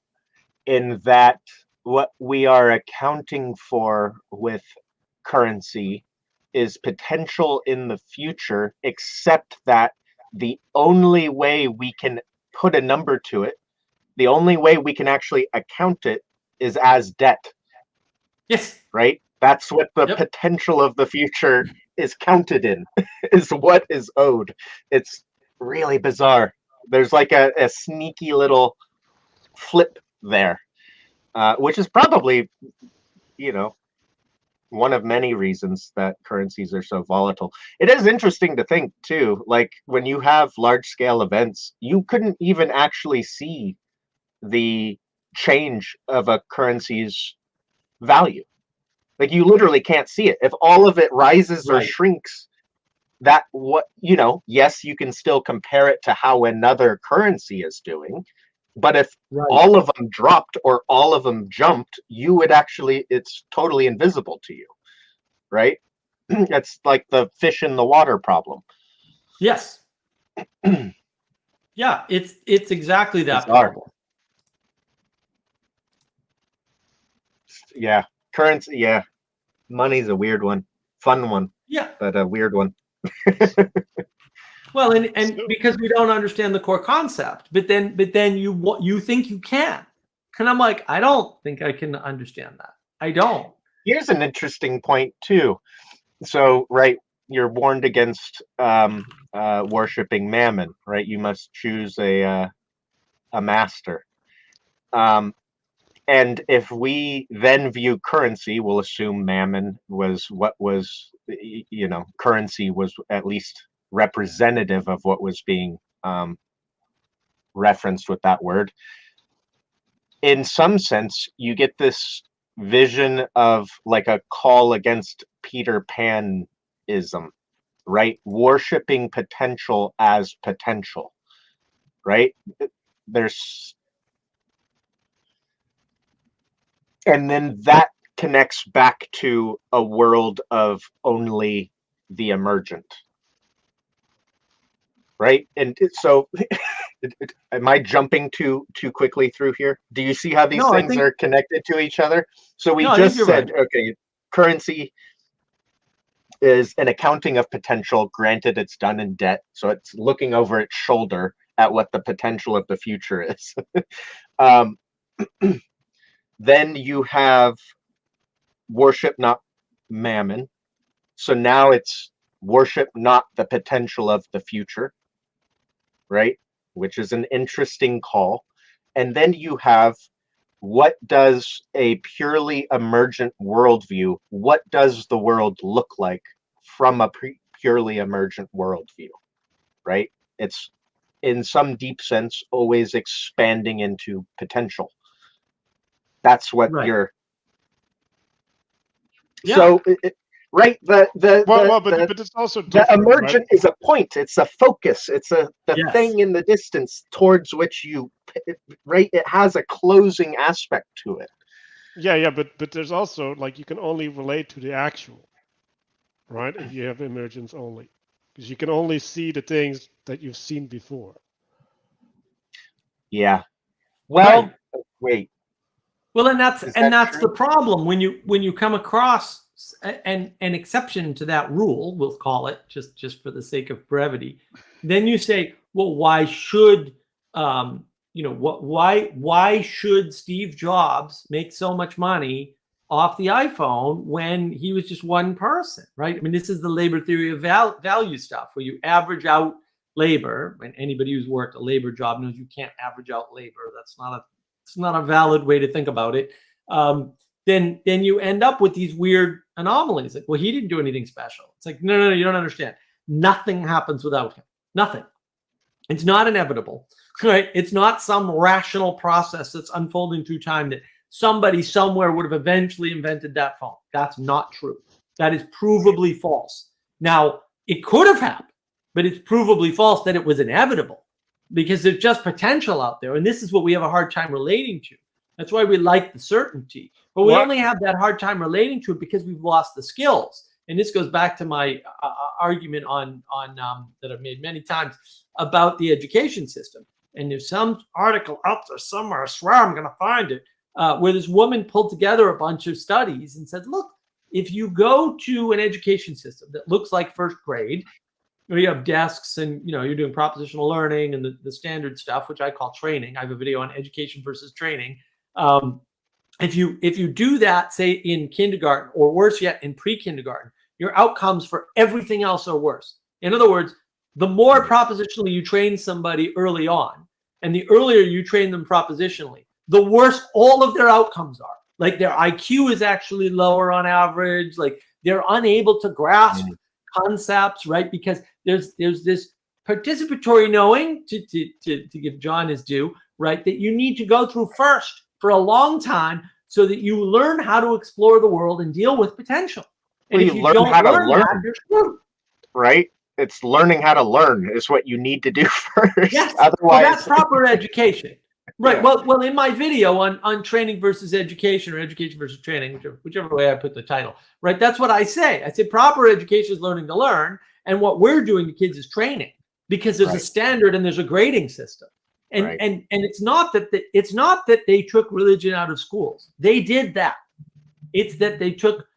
in that what we are accounting for with currency is potential in the future, except that the only way we can put a number to it, the only way we can actually account it is as debt. Yes. Right? That's what the potential of the future is counted in, is what is owed. It's really bizarre. There's like a sneaky little flip there, which is probably, one of many reasons that currencies are so volatile. It is interesting to think too, like when you have large scale events, you couldn't even actually see the change of a currency's value. Like you literally can't see it. If all of it rises or shrinks, yes, you can still compare it to how another currency is doing. But if all of them dropped or all of them jumped, you would it's totally invisible to you, right? It's like the fish in the water problem. Yes. Yeah, it's exactly that problem. Yeah, currency. Yeah, money's a weird one, fun one. Yeah, but a weird one. Well, and because we don't understand the core concept, but then you think you can, and I'm like, I don't think I can understand that. I don't. Here's an interesting point too. So, you're warned against worshiping mammon, right? You must choose a master. And if we then view currency, we'll assume mammon was what was, currency was at least representative of what was being referenced with that word. In some sense, you get this vision of like a call against Peter Panism, right? Worshipping potential as potential, right? And then that connects back to a world of only the emergent, right? And so am I jumping too quickly through here? Do you see how these things are connected to each other? So we just said, okay, currency is an accounting of potential, granted it's done in debt, so it's looking over its shoulder at what the potential of the future is. Then you have worship not mammon. So now it's worship not the potential of the future, right? which is an interesting call. And then you have, what does a purely emergent worldview, what does the world look like from a purely emergent worldview, right? It's, in some deep sense, always expanding into potential. That's what you're. Yeah. So, right, but it's also the emergent, right? is a point. It's a focus. It's the thing in the distance towards which you, right? It has a closing aspect to it. Yeah, but there's also, like, you can only relate to the actual, right? If you have emergence only, because you can only see the things that you've seen before. Yeah. Well, wait. Well, and that's the problem when you come across an exception to that rule, we'll call it, just for the sake of brevity. Then you say, well, why should why should Steve Jobs make so much money off the iPhone when he was just one person, right? I mean, this is the labor theory of value stuff, where you average out labor, and anybody who's worked a labor job knows you can't average out labor. It's not a valid way to think about it. Then you end up with these weird anomalies. Like, well, he didn't do anything special. It's like, no, you don't understand. Nothing happens without him. Nothing. It's not inevitable, right? It's not some rational process that's unfolding through time that somebody somewhere would have eventually invented that phone. That's not true. That is provably false. Now, it could have happened, but it's provably false that it was inevitable, because there's just potential out there. And this is what we have a hard time relating to. That's why we like the certainty. But we only have that hard time relating to it because we've lost the skills. And this goes back to my argument on that I've made many times about the education system. And there's some article out there somewhere, I swear I'm going to find it, where this woman pulled together a bunch of studies and said, look, if you go to an education system that looks like first grade, where you have desks and you're doing propositional learning and the standard stuff, which I call training. I have a video on education versus training. If you do that, say in kindergarten, or worse yet, in pre-kindergarten, your outcomes for everything else are worse. In other words, the more propositionally you train somebody early on, and the earlier you train them propositionally, the worse all of their outcomes are. Like, their IQ is actually lower on average. Like, they're unable to grasp concepts, right? Because there's this participatory knowing, to give John his due, right, that you need to go through first for a long time so that you learn how to explore the world and deal with potential. And if you don't learn that, you're screwed. Right? It's learning how to learn is what you need to do first. Yes. Otherwise, well, that's proper education. Right. Yeah. Well, in my video on training versus education, or education versus training, whichever way I put the title, right? That's what I say. I say proper education is learning to learn, and what we're doing to kids is training, because there's a standard and there's a grading system. And and it's not that they took religion out of schools. They did that. It's that they took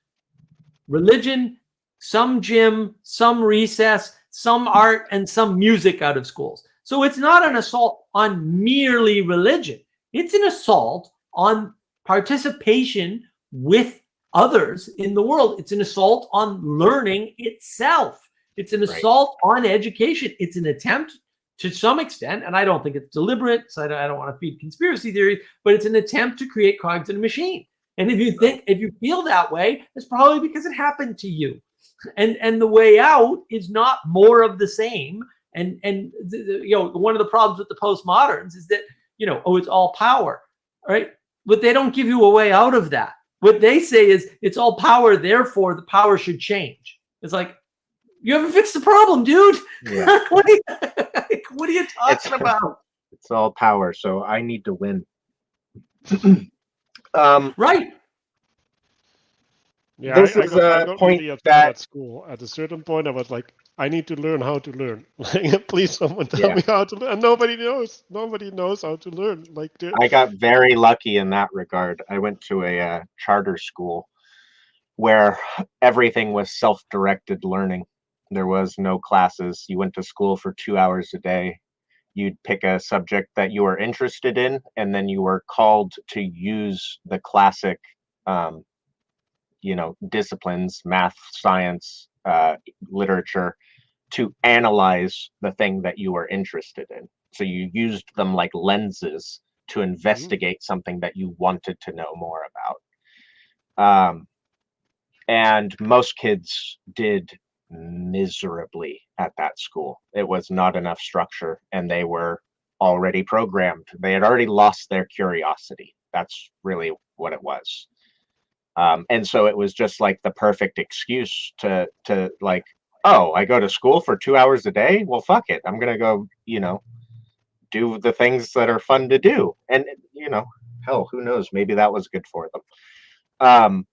religion, some gym, some recess, some art, and some music out of schools. So it's not an assault on merely religion. It's an assault on participation with others in the world. It's an assault on learning itself. It's an assault on education. It's an attempt, to some extent, and I don't think it's deliberate, so I don't want to feed conspiracy theories, but it's an attempt to create cognitive machine. And if you feel that way, it's probably because it happened to you. And the way out is not more of the same. And one of the problems with the postmoderns is that, it's all power, right? But they don't give you a way out of that. What they say is it's all power, therefore the power should change. It's like, you haven't fixed the problem, dude. Yeah. what are you talking about? It's all power, so I need to win. Right. Yeah, I got really upset at school. At a certain point, I was like, I need to learn how to learn. Like, please, someone tell me how to learn. And nobody knows. Nobody knows how to learn. Like, I got very lucky in that regard. I went to a charter school where everything was self-directed learning. There was no classes. You went to school for 2 hours a day. You'd pick a subject that you were interested in, and then you were called to use the classic disciplines, math, science, literature, to analyze the thing that you were interested in. So you used them like lenses to investigate something that you wanted to know more about. And most kids did miserably at that school. It was not enough structure, and they were already programmed. They had already lost their curiosity. That's really what it was. And so it was just like the perfect excuse to like, oh, I go to school for 2 hours a day? Well, fuck it. I'm going to go, do the things that are fun to do. And, hell, who knows? Maybe that was good for them.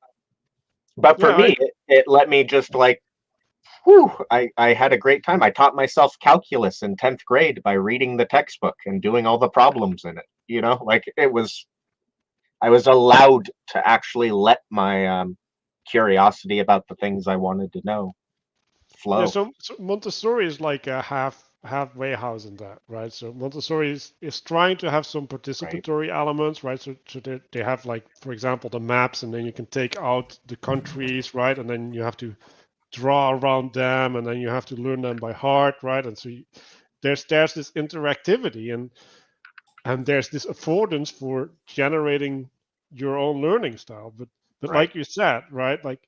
But for me, it let me just like, whew, I had a great time. I taught myself calculus in 10th grade by reading the textbook and doing all the problems in it. Like I was allowed to actually let my curiosity about the things I wanted to know flow. Yeah, so Montessori is like a halfway house in that, right? So Montessori is trying to have some participatory elements, right? So they have, like, for example, the maps, and then you can take out the countries, right? And then you have to draw around them, and then you have to learn them by heart, right? And so there's this interactivity, and there's this affordance for generating your own learning style. But like you said, right? Like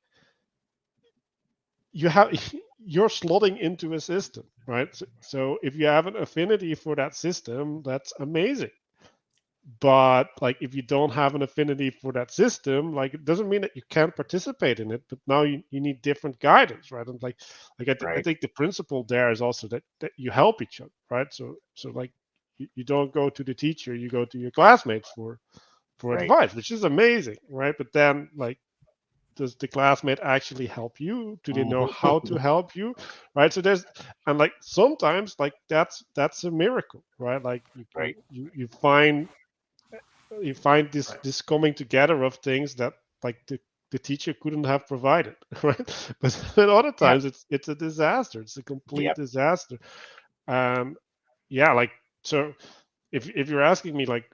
you're slotting into a system, right? So if you have an affinity for that system, that's amazing. But like if you don't have an affinity for that system, like it doesn't mean that you can't participate in it, but now you need different guidance, right? And I think the principle there is also that you help each other, right? So like you don't go to the teacher, you go to your classmates for advice, which is amazing, right? But then, like, does the classmate actually help you? Do they know how to help you, right? So and like sometimes, like that's a miracle, right? Like you find this coming together of things that, like, the teacher couldn't have provided, right? But other times it's a disaster. It's a complete disaster. Like, so if you're asking me, like,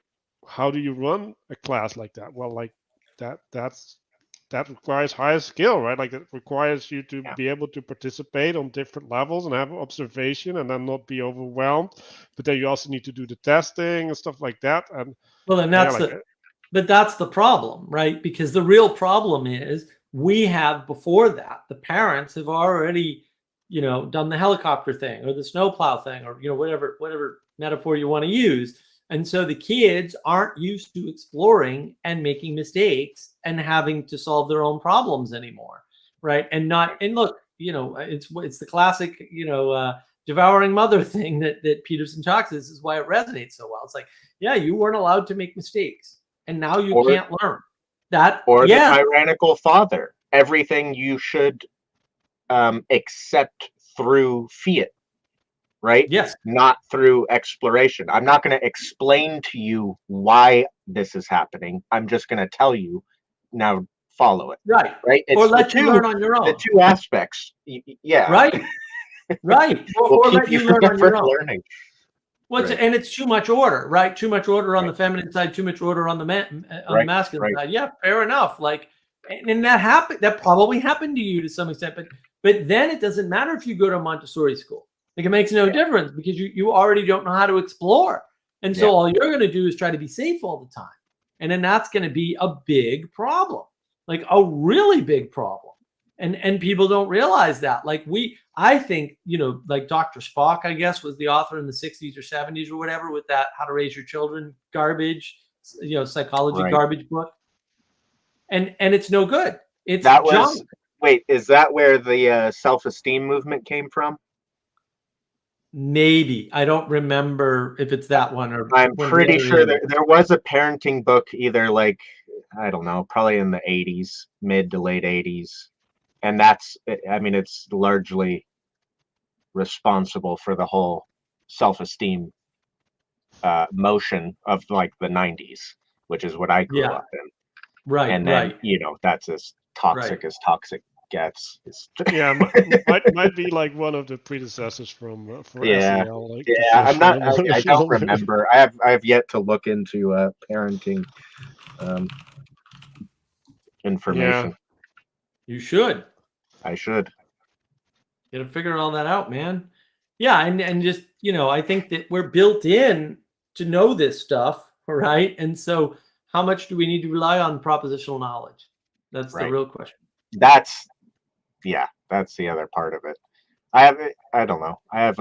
how do you run a class like that? Well, like that requires higher skill, right? Like it requires you to be able to participate on different levels and have observation and then not be overwhelmed. But then you also need to do the testing and stuff like that. And that's the problem, right? Because the real problem is we have, before that, the parents have already, done the helicopter thing or the snowplow thing, or whatever metaphor you want to use. And so the kids aren't used to exploring and making mistakes and having to solve their own problems anymore, right? And look, it's the classic, devouring mother thing that Peterson talks. This is why it resonates so well. It's like, yeah, you weren't allowed to make mistakes, and now you can't learn that. Or the tyrannical father. Everything you should accept through fiat. Right? Yes. Not through exploration. I'm not going to explain to you why this is happening. I'm just going to tell you, now follow it. Right. Right. It's or let you learn on your own. The two aspects. Yeah. Right. Right. Or let you learn on your own. Learning. And it's too much order, right? Too much order on the feminine side, too much order on the the masculine side. Yeah, fair enough. Like, and that happened. That probably happened to you to some extent, but then it doesn't matter if you go to Montessori school. Like, it makes no difference because you already don't know how to explore. And so all you're going to do is try to be safe all the time. And then that's going to be a big problem, like a really big problem. And people don't realize that. Like I think, like Dr. Spock, I guess, was the author in the 60s or 70s or whatever with that How to Raise Your Children garbage, psychology garbage book. And it's no good. It's junk. Wait, is that where the self-esteem movement came from? Maybe. I don't remember if it's that one or. I'm pretty sure there was a parenting book, either like, I don't know, probably in the 80s, mid to late 80s. And it's largely responsible for the whole self-esteem motion of like the 90s, which is what I grew up in. Right. And then, that's as toxic as toxic gets. Might be like one of the predecessors for SEL. Like, I'm not. I don't remember. I have yet to look into parenting information. You should. I should. You got to figure all that out, man. Yeah, and just, I think that we're built in to know this stuff, right? And so how much do we need to rely on propositional knowledge? That's the real question. That's the other part of it. I don't know. I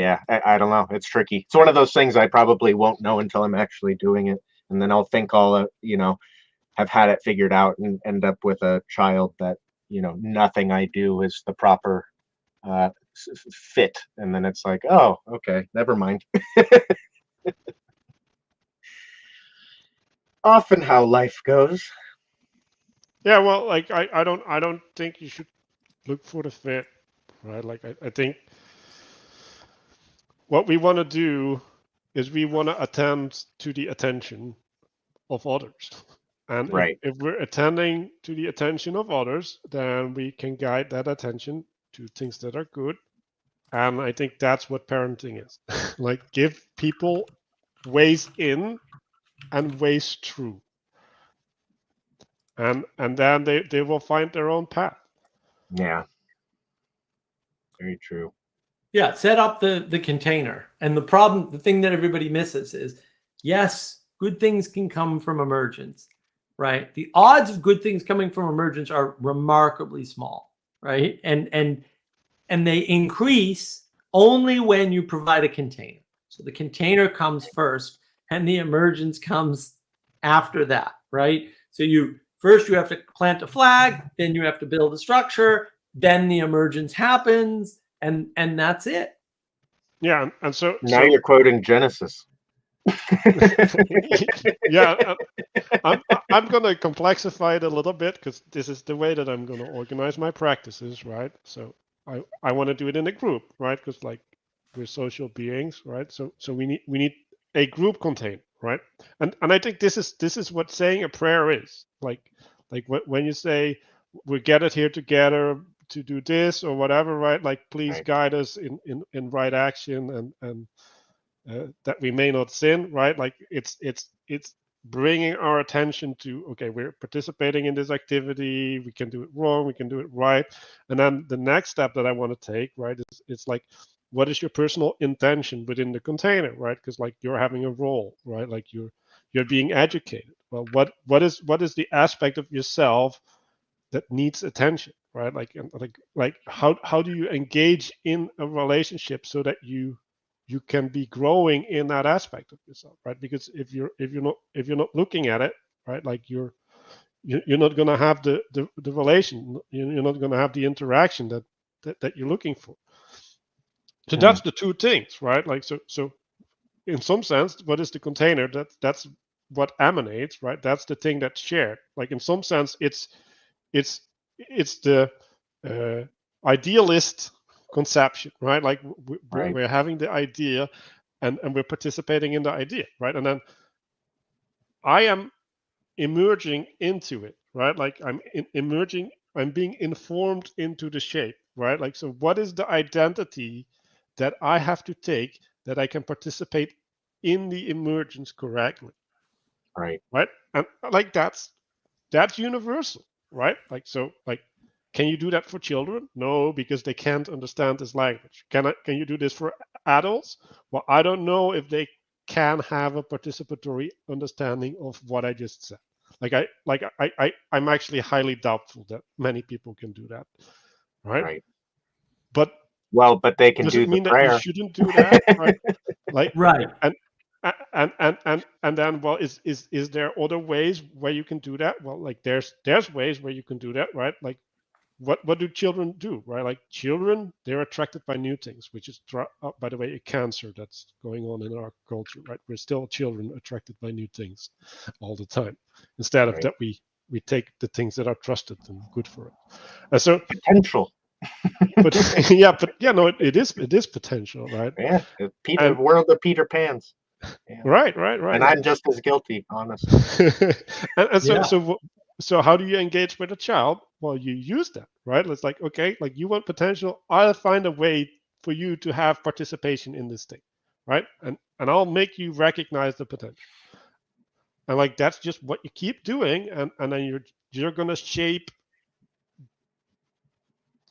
don't know. It's tricky. It's one of those things I probably won't know until I'm actually doing it. And then I'll think have had it figured out and end up with a child that, nothing I do is the proper fit. And then it's like, oh, okay, never mind. Often how life goes. Yeah, well, like I don't think you should look for the fit, right? Like I think what we want to do is we want to attend to the attention of others. And if we're attending to the attention of others, then we can guide that attention to things that are good. And I think that's what parenting is. Like give people ways in and ways through. And then they will find their own path. Yeah. Very true. Yeah, set up the container. And the thing that everybody misses is, yes, good things can come from emergence, right? The odds of good things coming from emergence are remarkably small, right? And they increase only when you provide a container. So the container comes first and the emergence comes after that, right? So you have to plant a flag, then you have to build a structure, then the emergence happens, and that's it. Yeah, and so now you're quoting Genesis. Yeah, I'm gonna complexify it a little bit because this is the way that I'm gonna organize my practices, right? So I want to do it in a group, right? Because like we're social beings, right? So we need a group container, right? And I think this is what saying a prayer is. Like when you say we gathered here together to do this or whatever, right? Like please guide us in right action and that we may not sin, right? Like it's bringing our attention to, okay, we're participating in this activity, we can do it wrong, we can do it right. And then the next step that I want to take, right, is it's like, what is your personal intention within the container, right? Because like you're having a role, right? Like you're being educated. Well, what is the aspect of yourself that needs attention, right? Like how do you engage in a relationship so that you can be growing in that aspect of yourself, right? Because if you're not looking at it, right, like you're not going to have the relation, you're not going to have the interaction that you're looking for. So that's the two things, right? Like so in some sense, what is the container? That's what emanates, right? That's the thing that's shared. Like in some sense, it's the idealist conception, right? Like we're having the idea and we're participating in the idea, right? And then I am emerging into it, right? Like I'm emerging, I'm being informed into the shape, right? Like, so what is the identity that I have to take that I can participate in the emergence correctly? Right. And like that's universal, right? Like, so like, can you do that for children? No, because they can't understand this language. Can you do this for adults? Well, I don't know if they can have a participatory understanding of what I just said. I'm actually highly doubtful that many people can do that, right? But they can does do it mean the that prayer. you shouldn't do that, right? Like, right. And then, well, is there other ways where you can do that? Well, like there's ways where you can do that, right? Like what do children do, right? Like children, they're attracted by new things, which is, by the way, a cancer that's going on in our culture, right? We're still children attracted by new things all the time, instead of that we take the things that are trusted and good for us. And so potential. but no, it is potential, right? Yeah, world of Peter Pans. Yeah. Right. And I'm just as guilty, honestly. So how do you engage with a child? Well, you use that, right? It's like, okay, like you want potential, I'll find a way for you to have participation in this thing, right? And I'll make you recognize the potential. And like that's just what you keep doing, and then you're gonna shape.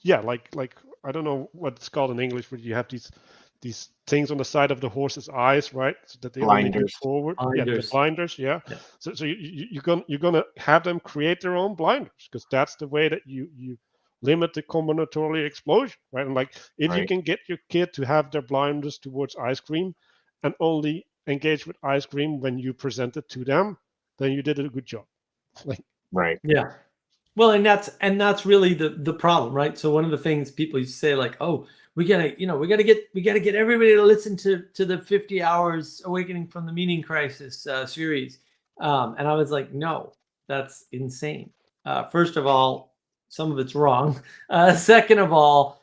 Yeah, like I don't know what it's called in English, but you have these things on the side of the horse's eyes, right? So that they only look forward. Blinders. Yeah, the blinders. Yeah. So you're gonna have them create their own blinders, because that's the way that you limit the combinatorial explosion, right? And like if you can get your kid to have their blinders towards ice cream and only engage with ice cream when you present it to them, then you did a good job. Right. Yeah. Well, and that's really the problem, right? So one of the things people used to say, like, oh, we gotta get everybody to listen to the 50 Hours Awakening from the Meaning Crisis series. And I was like, no, that's insane. First of all, some of it's wrong. Second of all,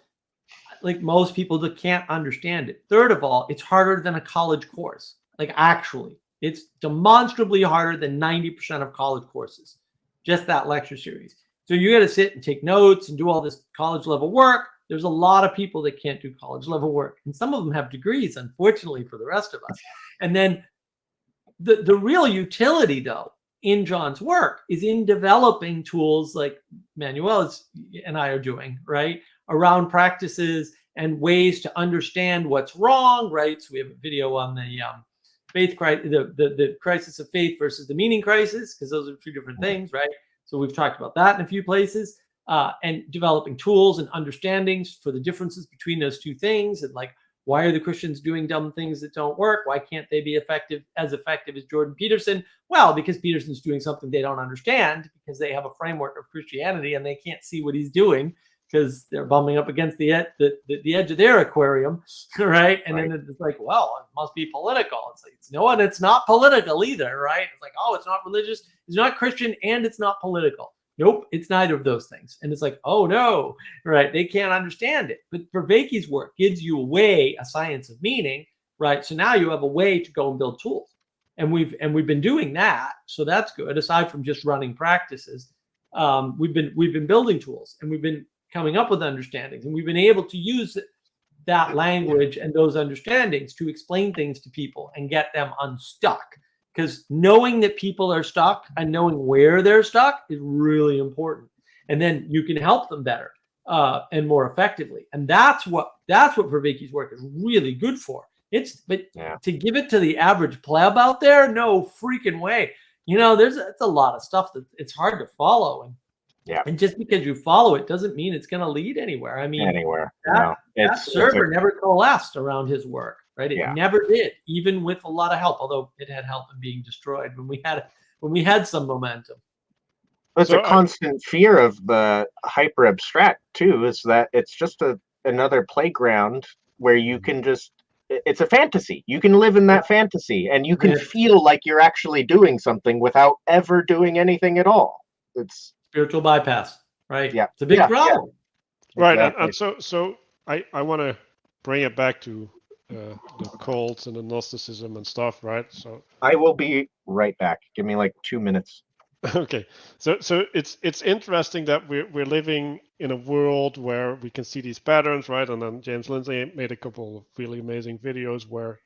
like most people that can't understand it. Third of all, it's harder than a college course. Like actually, it's demonstrably harder than 90% of college courses. Just that lecture series. So you got to sit and take notes and do all this college level work. There's a lot of people that can't do college level work, and some of them have degrees, unfortunately, for the rest of us. And then the real utility, though, in John's work is in developing tools like Manuel and I are doing, right, around practices and ways to understand what's wrong, right? So we have a video on the faith crisis, the crisis of faith versus the meaning crisis, because those are two different things, right? So we've talked about that in a few places, and developing tools and understandings for the differences between those two things, and like, why are the Christians doing dumb things that don't work? Why can't they be as effective as Jordan Peterson? Well, because Peterson's doing something they don't understand, because they have a framework of Christianity and they can't see what he's doing because they're bumping up against the edge of their aquarium, right? And then it's like, well, it must be political. It's like, no, and it's not political either, right? It's like, oh, it's not religious, it's not Christian, and it's not political. Nope, it's neither of those things. And it's like, oh no, right? They can't understand it. But Vervaeke's work gives you a science of meaning, right? So now you have a way to go and build tools. And we've been doing that. So that's good. Aside from just running practices, we've been building tools, and we've been coming up with understandings, and we've been able to use that language and those understandings to explain things to people and get them unstuck. Because knowing that people are stuck and knowing where they're stuck is really important. And then you can help them better and more effectively. And that's what Vervaeke's work is really good for. To give it to the average pleb out there, no freaking way. You know, it's a lot of stuff that it's hard to follow. And just because you follow it doesn't mean it's going to lead anywhere. I mean, that server never coalesced around his work, right? It never did, even with a lot of help, although it had help in being destroyed when we had some momentum. It's a constant fear of the hyper abstract too, is that it's just another playground where you can it's a fantasy. You can live in that fantasy, and you can feel like you're actually doing something without ever doing anything at all. It's spiritual bypass, right? Yeah, it's a big problem. Right, exactly. and so I want to bring it back to the cults and the Gnosticism and stuff, right? So I will be right back. Give me like 2 minutes. Okay, so it's interesting that we're living in a world where we can see these patterns, right? And then James Lindsay made a couple of really amazing videos where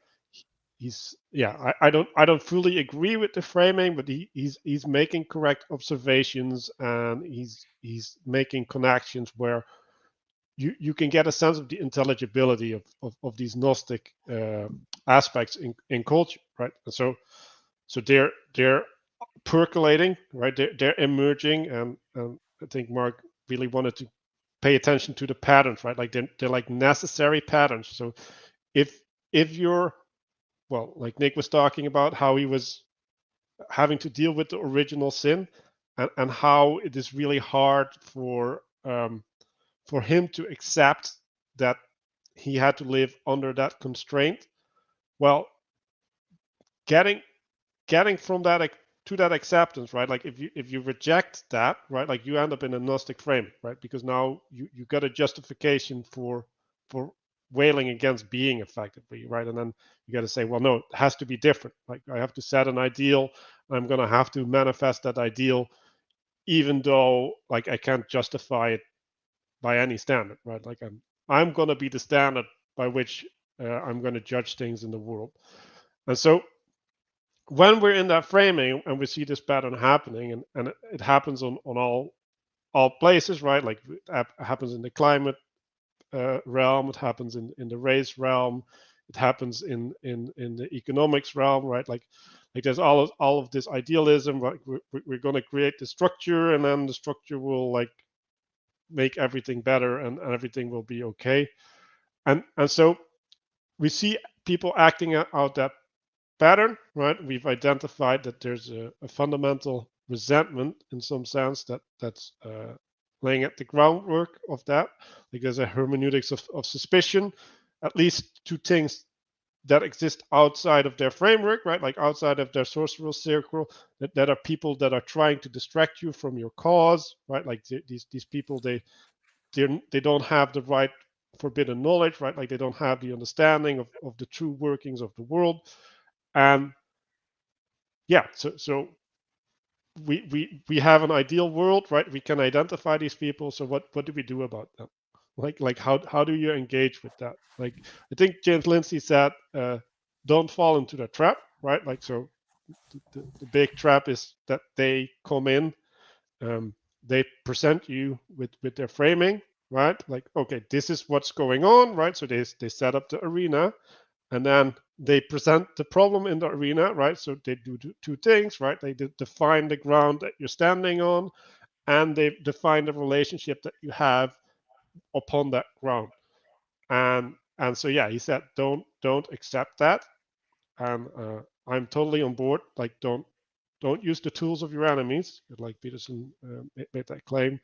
I don't fully agree with the framing, but he's making correct observations, and he's making connections where you can get a sense of the intelligibility of these Gnostic aspects in culture, right? And so they're percolating, right? They're emerging, and I think Mark really wanted to pay attention to the patterns, right? Like they're like necessary patterns. So if you're, well, like Nick was talking about, how he was having to deal with the original sin, and how it is really hard for him to accept that he had to live under that constraint. Well, getting from that to that acceptance, right? Like if you reject that, right, like you end up in a Gnostic frame, right? Because now you got a justification for wailing against being effectively, right? And then you got to say, well, no, it has to be different. Like I have to set an ideal, I'm going to have to manifest that ideal, even though like I can't justify it by any standard, right? Like I'm going to be the standard by which I'm going to judge things in the world. And so when we're in that framing and we see this pattern happening, and it happens on all places, right? Like it happens in the climate realm, it happens in the race realm, it happens in the economics realm, right? Like there's all of this idealism, right? We're going to create the structure, and then the structure will like make everything better, and everything will be okay. And so we see people acting out that pattern, right? We've identified that there's a fundamental resentment in some sense that's laying at the groundwork of that. Like there's a hermeneutics of suspicion, at least two things that exist outside of their framework, right? Like outside of their sorcerer circle, that are people that are trying to distract you from your cause, right? Like these people, they don't have the right forbidden knowledge, right? Like they don't have the understanding of the true workings of the world. And yeah, so we have an ideal world, right? We can identify these people. So what do we do about them? Like how do you engage with that? Like I think James Lindsay said, don't fall into the trap, right? Like so the big trap is that they come in, they present you with their framing, right? Like, okay, this is what's going on, right? So they set up the arena, and then they present the problem in the arena, right? So they do two things, right? They define the ground that you're standing on, and they define the relationship that you have upon that ground. And so yeah, he said, don't accept that. And I'm totally on board. Like, don't use the tools of your enemies. Like Peterson made that claim.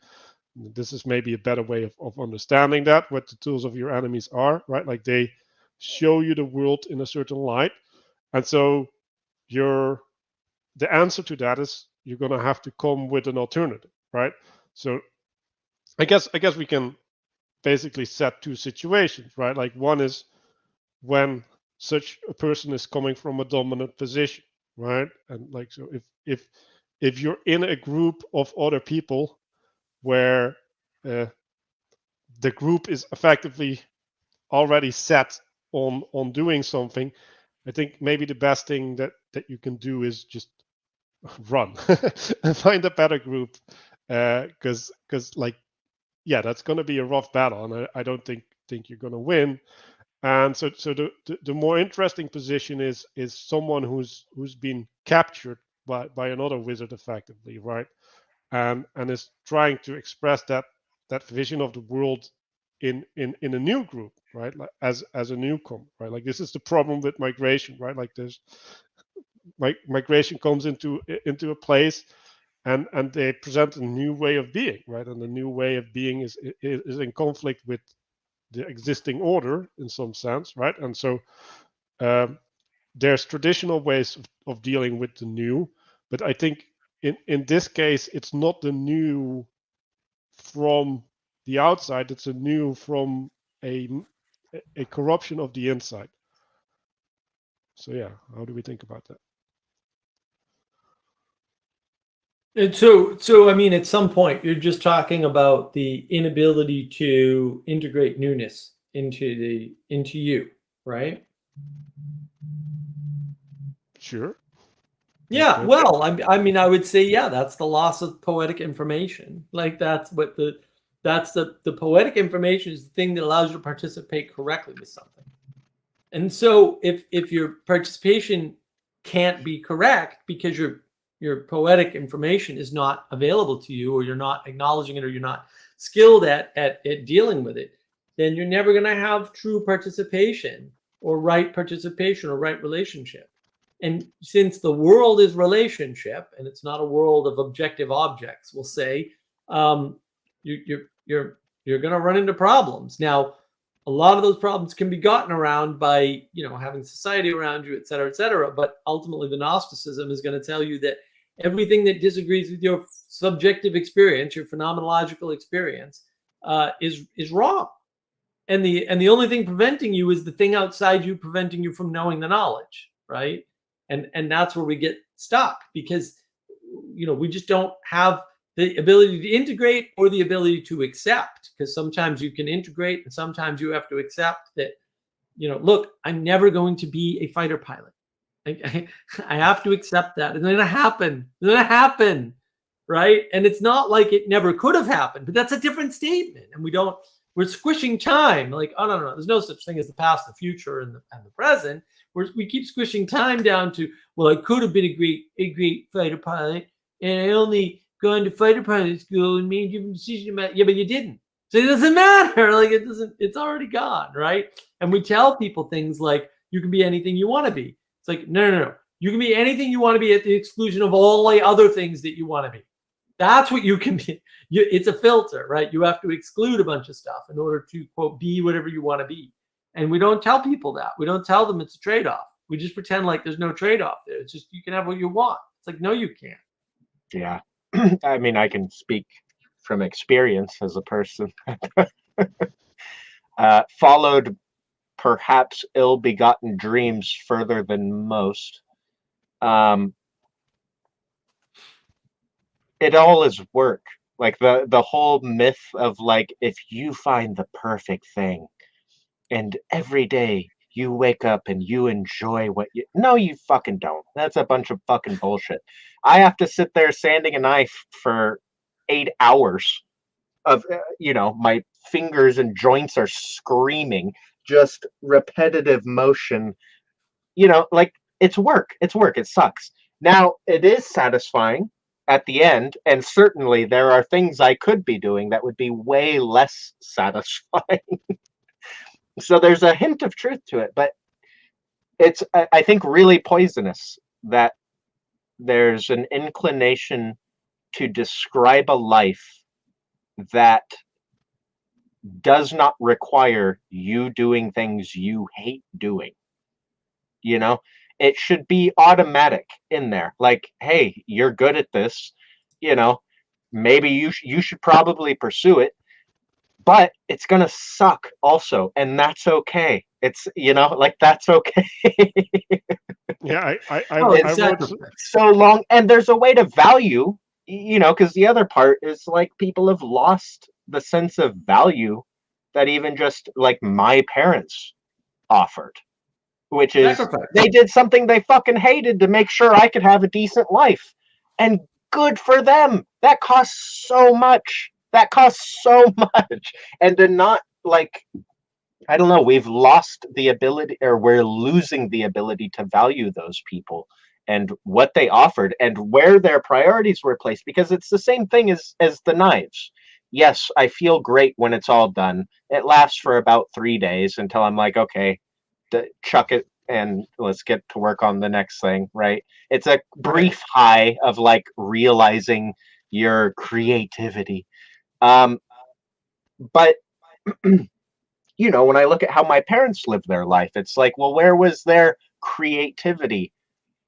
This is maybe a better way of understanding that, what the tools of your enemies are, right? Like they show you the world in a certain light. And so the answer to that is you're going to have to come with an alternative, right? So I guess we can basically set two situations, right? Like one is when such a person is coming from a dominant position, right? And like, so if you're in a group of other people where the group is effectively already set on doing something, I think maybe the best thing that you can do is just run and find a better group, because like, yeah, that's going to be a rough battle, and I don't think you're going to win. And so the more interesting position is someone who's been captured by another wizard effectively, right? And is trying to express that vision of the world in a new group, right? Like as a newcomer, right? Like this is the problem with migration, right? Like there's migration comes into a place, and they present a new way of being, right? And the new way of being is in conflict with the existing order in some sense, right? And so there's traditional ways of dealing with the new, but I think in this case, it's not the new from the outside, it's a new from a corruption of the inside. So yeah, how do we think about that? And so I mean, at some point, you're just talking about the inability to integrate newness into you, right? Sure. Yeah. Well, I mean, I would say, yeah, that's the loss of poetic information. Like that's what the poetic information is the thing that allows you to participate correctly with something. And so if your participation can't be correct because your poetic information is not available to you, or you're not acknowledging it, or you're not skilled at dealing with it, then you're never going to have true participation or right relationship. And since the world is relationship, and it's not a world of objective objects, we'll say, you're going to run into problems. Now, a lot of those problems can be gotten around by, having society around you, et cetera, et cetera. But ultimately, the Gnosticism is going to tell you that everything that disagrees with your subjective experience, your phenomenological experience, is wrong. And the only thing preventing you is the thing outside you, preventing you from knowing the knowledge, right? And that's where we get stuck, because we just don't have the ability to integrate or the ability to accept, because sometimes you can integrate and sometimes you have to accept that, look, I'm never going to be a fighter pilot. I have to accept that. And then it happened. Right? And it's not like it never could have happened, but that's a different statement. And we don't We're squishing time. Like, oh, no. There's no such thing as the past, the future, and the present. We keep squishing time down to, well, I could have been a great fighter pilot, and I only gone to fighter pilot school and made different decisions about, yeah, but you didn't. So it doesn't matter. Like, it's already gone, right? And we tell people things like, you can be anything you want to be. It's like, no. You can be anything you want to be at the exclusion of all the other things that you want to be. That's what you can be. It's a filter, right? You have to exclude a bunch of stuff in order to, quote, be whatever you want to be. And we don't tell people that. We don't tell them it's a trade-off. We just pretend like there's no trade-off there. It's just you can have what you want. It's like, no, you can't. Yeah. I mean, I can speak from experience as a person. Followed perhaps ill-begotten dreams further than most. It all is work. Like the whole myth of like, if you find the perfect thing and every day you wake up and you enjoy what you, no, you fucking don't. That's a bunch of fucking bullshit. I have to sit there sanding a knife for 8 hours of, my fingers and joints are screaming, just repetitive motion, like it's work. It's work. It sucks. Now it is satisfying at the end, and certainly there are things I could be doing that would be way less satisfying. So there's a hint of truth to it, but it's, I think, really poisonous that there's an inclination to describe a life that does not require you doing things you hate doing. It should be automatic in there. Like, hey, you're good at this. Maybe you should probably pursue it, but it's gonna suck also, and that's okay. It's that's okay. Yeah, I wrote so long, and there's a way to value, because the other part is like people have lost the sense of value that even just like my parents offered. Which is they did something they fucking hated to make sure I could have a decent life. And good for them. That costs so much. And to not, like, I don't know, we've lost the ability, or we're losing the ability to value those people and what they offered and where their priorities were placed, because it's the same thing as the knives. Yes, I feel great when it's all done. It lasts for about 3 days until I'm like, okay, chuck it and let's get to work on the next thing, right? It's a brief high of like realizing your creativity. But when I look at how my parents lived their life, it's like, well, where was their creativity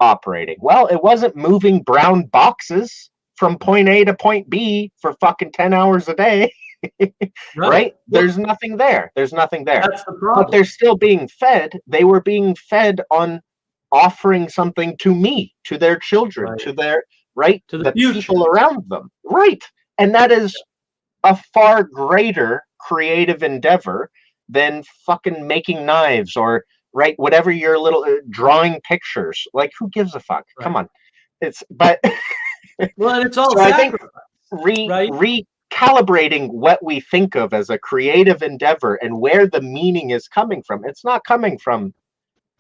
operating? Well, it wasn't moving brown boxes from point A to point B for fucking 10 hours a day. Right? There's nothing there. That's the problem. But they're still being fed. They were being fed on offering something to me, to their children, to their to the people around them. Right. And that is a far greater creative endeavor than fucking making knives or whatever your little drawing pictures. Like, who gives a fuck? Come on. It's well, and it's all sacrifice. I think recalibrating what we think of as a creative endeavor and where the meaning is coming from. It's not coming from,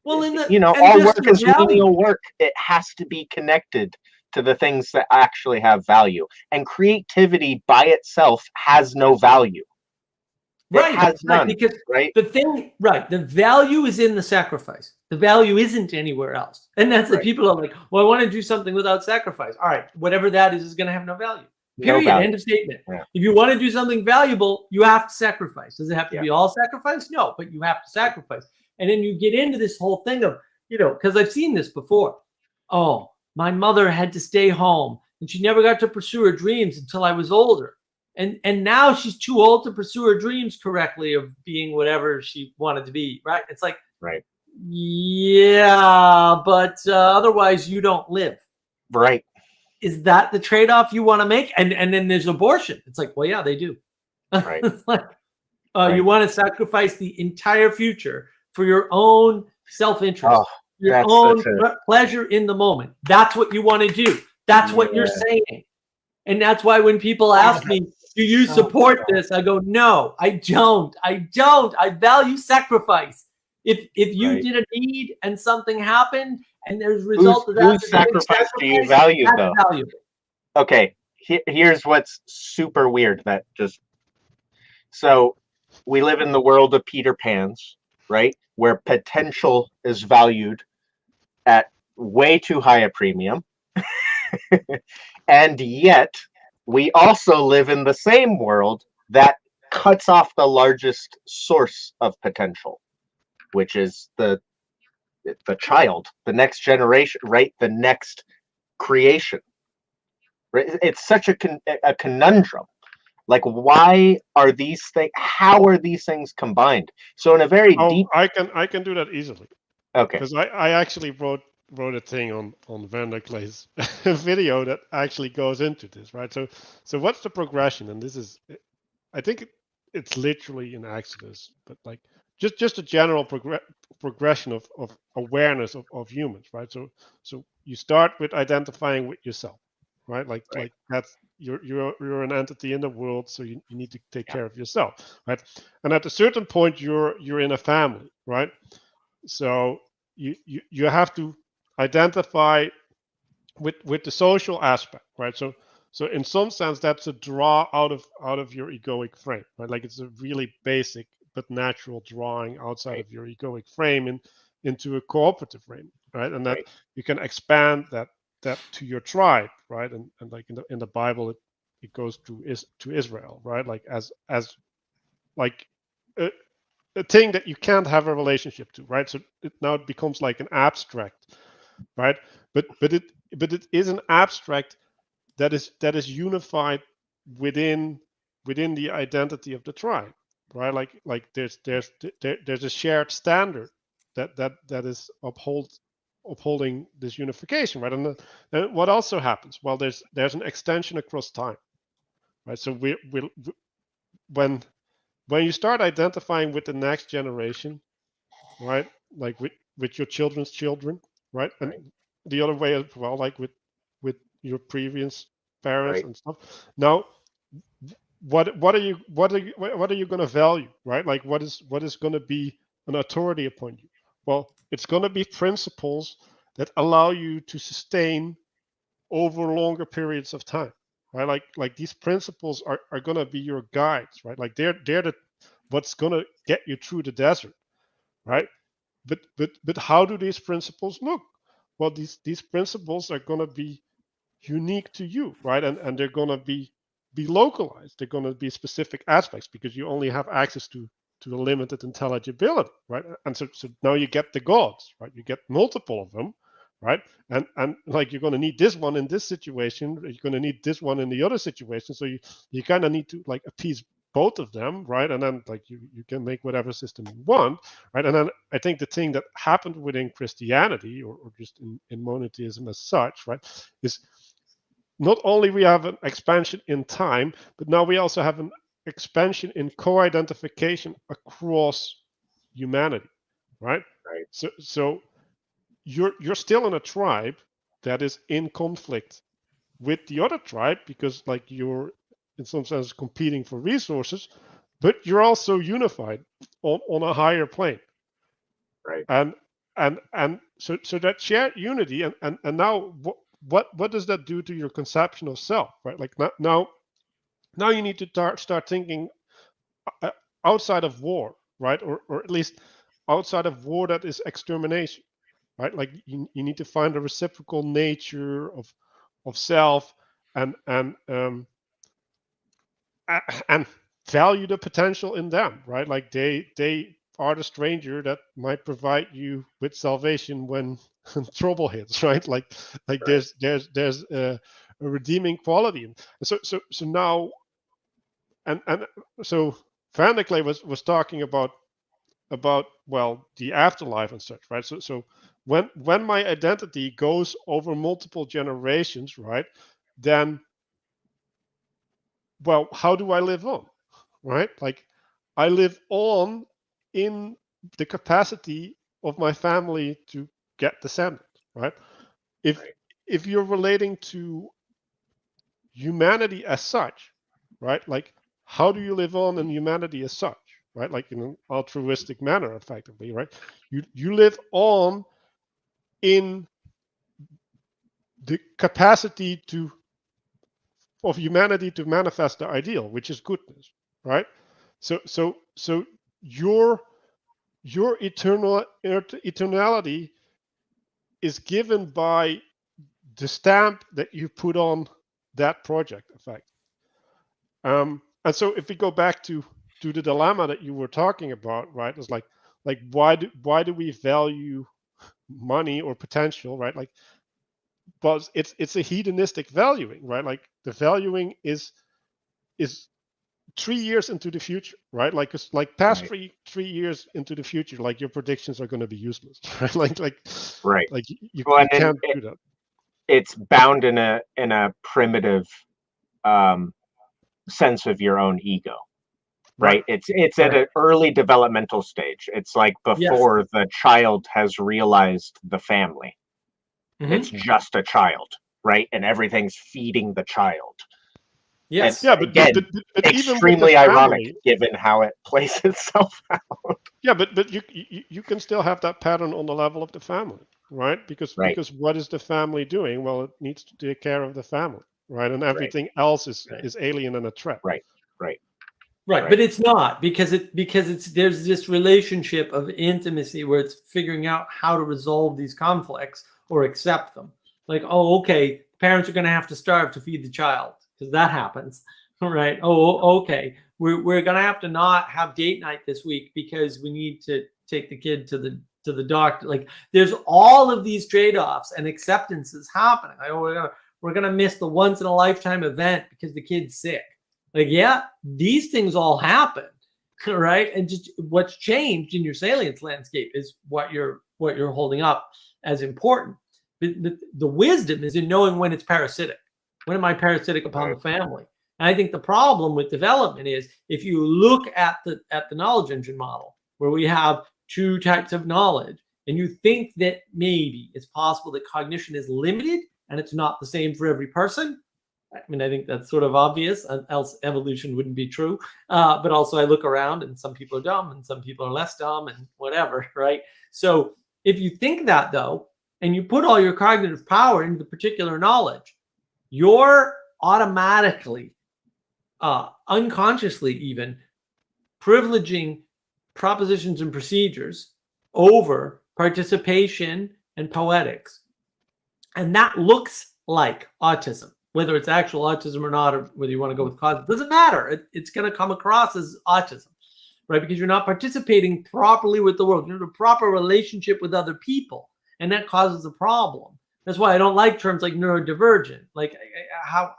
all work is menial work. It has to be connected to the things that actually have value. And creativity by itself has no value. It has none. Because the value is in the sacrifice. The value isn't anywhere else. And that's the people are like, well, I want to do something without sacrifice. All right, whatever that is going to have no value. Period. End of statement. Yeah. If you want to do something valuable, you have to sacrifice. Does it have to be all sacrifice? No, but you have to sacrifice. And then you get into this whole thing of, because I've seen this before. Oh, my mother had to stay home and she never got to pursue her dreams until I was older. And now she's too old to pursue her dreams correctly of being whatever she wanted to be. Right. It's like, yeah, but otherwise you don't live. Right. Is that the trade-off you want to make? And then there's abortion. It's like, well, yeah, they do. Right. You want to sacrifice the entire future for your own self-interest, your own pleasure in the moment. That's what you want to do. That's what you're saying. And that's why when people ask me, do you support this? I go, no, I don't. I value sacrifice. If you did a deed and something happened and there's a result of that, whose sacrifice do you value, though? Valuable. Okay, here's what's super weird. So we live in the world of Peter Pans, right? Where potential is valued at way too high a premium. And yet we also live in the same world that cuts off the largest source of potential, which is the child, the next generation, right? The next creation. Right? It's such a conundrum. Like, why are these things? How are these things combined? So in a very deep, I can do that easily. Okay. Because I actually wrote a thing on Van der Klee's video that actually goes into this, right? So what's the progression? And this is, I think it's literally in Exodus, but like just a general progression of awareness of humans, right? So you start with identifying with yourself, right? Like that's you're an entity in the world, so you need to take care of yourself, right? And at a certain point, you're in a family, right? So you have to identify with the social aspect, right? So in some sense, that's a draw out of your egoic frame, right? Like it's a really basic but natural drawing outside of your egoic frame into a cooperative frame, right? And that you can expand that to your tribe, right? And like in the Bible, it goes to Israel, right? Like as like a thing that you can't have a relationship to, right? So now it becomes like an abstract, right? But it is an abstract that is unified within the identity of the tribe, right? Like there's a shared standard that is upholding this unification, right? And then what also happens? Well, there's an extension across time, right? So we when you start identifying with the next generation, right? Like with your children's children, right? And the other way as well, like with your previous parents and stuff. Now, what are you going to value, right? Like what is going to be an authority upon you? Well, it's going to be principles that allow you to sustain over longer periods of time, right? Like these principles are going to be your guides, right? Like they're what's going to get you through the desert, right? But how do these principles look? Well, these principles are going to be unique to you, right? And they're going to be localized. They're going to be specific aspects because you only have access to the limited intelligibility, right? And so now you get the gods, right? You get multiple of them, right? And like you're going to need this one in this situation, you're going to need this one in the other situation. So you kind of need to like appease both of them, right? And then like you can make whatever system you want, right? And then I think the thing that happened within Christianity or just in monotheism as such, right, is not only we have an expansion in time, but now we also have an expansion in co-identification across humanity, right? So you're still in a tribe that is in conflict with the other tribe because like you're in some sense competing for resources, but you're also unified on a higher plane, right? And so that shared unity and now what does that do to your conception of self, right? Like now you need to start thinking outside of war, right? Or at least outside of war that is extermination, right? Like you need to find a reciprocal nature of self and value the potential in them, right? Like they are the stranger that might provide you with salvation when trouble hits, right? Like there's a redeeming quality. And so now and so Van der Klee was talking about well the afterlife and such, right? So when my identity goes over multiple generations, right, then well, how do I live on, right? Like I live on in the capacity of my family to get descendants, right? If you're relating to humanity as such, right? Like, how do you live on in humanity as such, right? Like in an altruistic manner, effectively, right? You live on in the capacity of humanity to manifest the ideal, which is goodness, right? So your eternality is given by the stamp that you put on that project, in fact. And so if we go back to the dilemma that you were talking about, right? It's like why do we value money or potential, right? Like, but it's a hedonistic valuing, right? Like the valuing is 3 years into the future, right? Like it's like past Right. 3 years into the future, like your predictions are going to be useless, right? Like Right. you Well, and can't do that. It's bound in a primitive sense of your own ego, right? It's at an early developmental stage. It's like before the child has realized the family. It's just a child, right? And everything's feeding the child. Yes. Yeah, but extremely ironic given how it plays itself out. Yeah, but you can still have that pattern on the level of the family, right? Because what is the family doing? Well, it needs to take care of the family, right? And everything else is alien and a threat. Right. But it's not, because there's this relationship of intimacy where it's figuring out how to resolve these conflicts or accept them. Like, oh, okay, parents are going to have to starve to feed the child, because that happens, right? Oh, okay, we're going to have to not have date night this week because we need to take the kid to the doctor. Like, there's all of these trade-offs and acceptances happening. Like, oh, we're going to miss the once in a lifetime event because the kid's sick. Like, yeah, these things all happen, right? And just what's changed in your salience landscape is what you're holding up as important. But the wisdom is in knowing when it's parasitic. When am I parasitic upon the family? And I think the problem with development is, if you look at the knowledge engine model, where we have 2 types of knowledge, and you think that maybe it's possible that cognition is limited and it's not the same for every person. I mean, I think that's sort of obvious, else evolution wouldn't be true. But also I look around and some people are dumb and some people are less dumb and whatever, right? So if you think that, though, and you put all your cognitive power into the particular knowledge, you're automatically, unconsciously even, privileging propositions and procedures over participation and poetics. And that looks like autism. Whether it's actual autism or not, or whether you want to go with cause, it doesn't matter. It's going to come across as autism, right? Because you're not participating properly with the world. You're in a proper relationship with other people, and that causes a problem. That's why I don't like terms like neurodivergent. Like, how,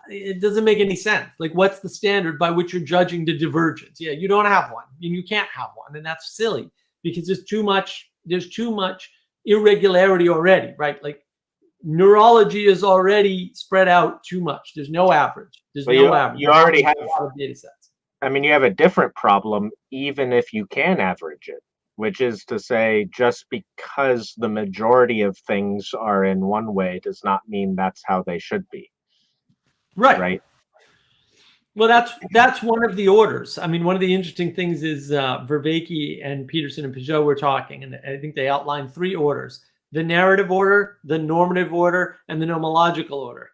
it doesn't make any sense. Like, what's the standard by which you're judging the divergence? Yeah, you don't have one, and you can't have one, and that's silly, because there's too much irregularity already, right? Like, neurology is already spread out too much. There's no average. You already have a lot of data sets. I mean, you have a different problem, even if you can average it, which is to say, just because the majority of things are in one way does not mean that's how they should be. Right. Well, that's one of the orders. I mean, one of the interesting things is Vervaeke and Peterson and Peugeot were talking, and I think they outlined 3 orders: the narrative order, the normative order, and the nomological order.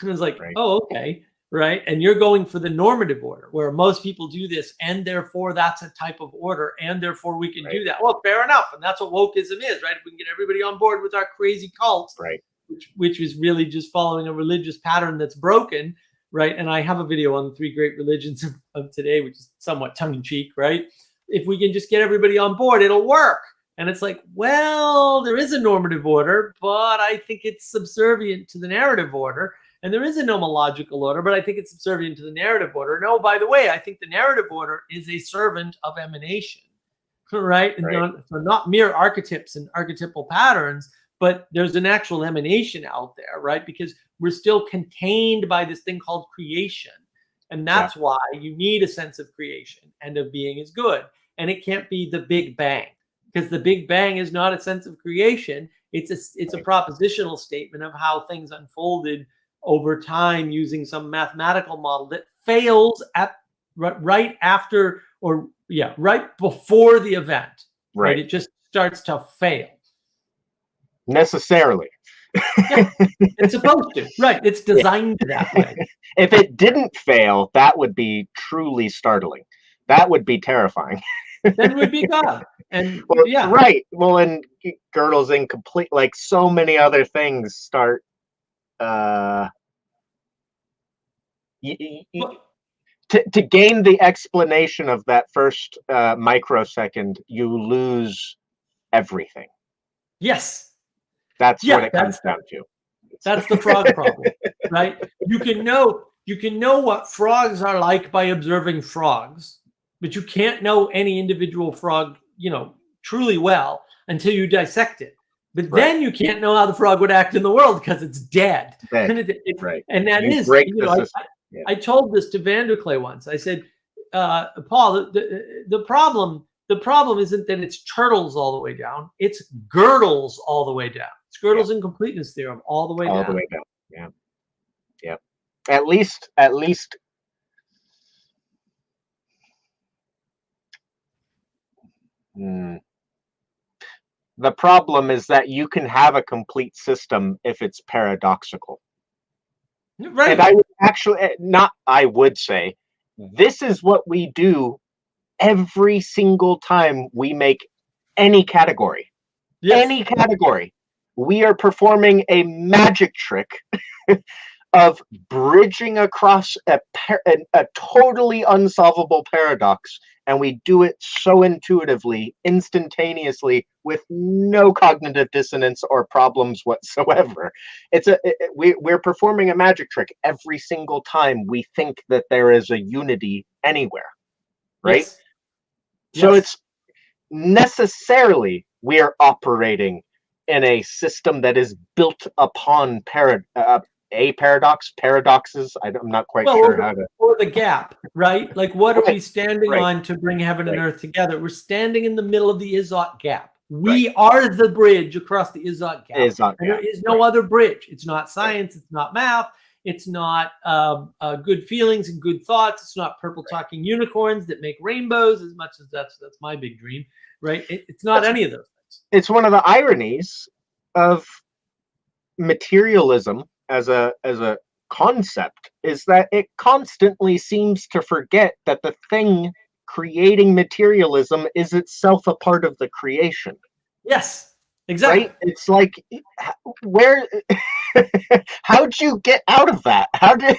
And it's like, oh, okay, right? And you're going for the normative order, where most people do this, and therefore that's a type of order, and therefore we can do that. Well, fair enough, and that's what wokeism is, right? If we can get everybody on board with our crazy cults, which is really just following a religious pattern that's broken, right? And I have a video on the 3 great religions of today, which is somewhat tongue-in-cheek, right? If we can just get everybody on board, it'll work. And it's like, well, there is a normative order, but I think it's subservient to the narrative order. And there is a nomological order, but I think it's subservient to the narrative order. No, by the way, I think the narrative order is a servant of emanation, right? And so not mere archetypes and archetypal patterns, but there's an actual emanation out there, right? Because we're still contained by this thing called creation. And that's why you need a sense of creation and of being is good. And it can't be the Big Bang. Because the Big Bang is not a sense of creation. It's a propositional statement of how things unfolded over time using some mathematical model that fails at right after or right before the event. Right. It just starts to fail. Necessarily. Yeah, it's supposed to. Right. It's designed that way. If it didn't fail, that would be truly startling. That would be terrifying. Then would be God. And well, right. Well, and Gödel's incomplete, like so many other things start to gain the explanation of that first microsecond, you lose everything. Yes. That's what it comes down to. That's the frog problem, right? You can know what frogs are like by observing frogs, but you can't know any individual frog, truly well until you dissect it. But then you can't know how the frog would act in the world because it's dead. Right. And that is, I told this to Vanderklay once. I said, Paul, the problem isn't that it's turtles all the way down. It's Gödel's all the way down. It's Gödel's incompleteness theorem all the way down. All the way down. Yeah. Yeah. At least. The problem is that you can have a complete system if it's paradoxical. Right. And I would I would say, this is what we do every single time we make any category. Yes. Any category. We are performing a magic trick of bridging across a totally unsolvable paradox, and we do it so intuitively, instantaneously, with no cognitive dissonance or problems whatsoever. We're performing a magic trick every single time we think that there is a unity anywhere, right? Yes. So it's necessarily we are operating in a system that is built upon paradoxes. I'm not quite sure how to. Or the gap, right? Like, what are we standing on to bring heaven and earth together? We're standing in the middle of the Izot gap. We are the bridge across the Izot gap. There is no other bridge. It's not science. It's not math. It's not good feelings and good thoughts. It's not purple talking unicorns that make rainbows, as much as that's my big dream, right? It's not any of those things. It's one of the ironies of materialism as a concept, is that it constantly seems to forget that the thing creating materialism is itself a part of the creation. Yes, exactly. Right? It's like, where how'd you get out of that? How did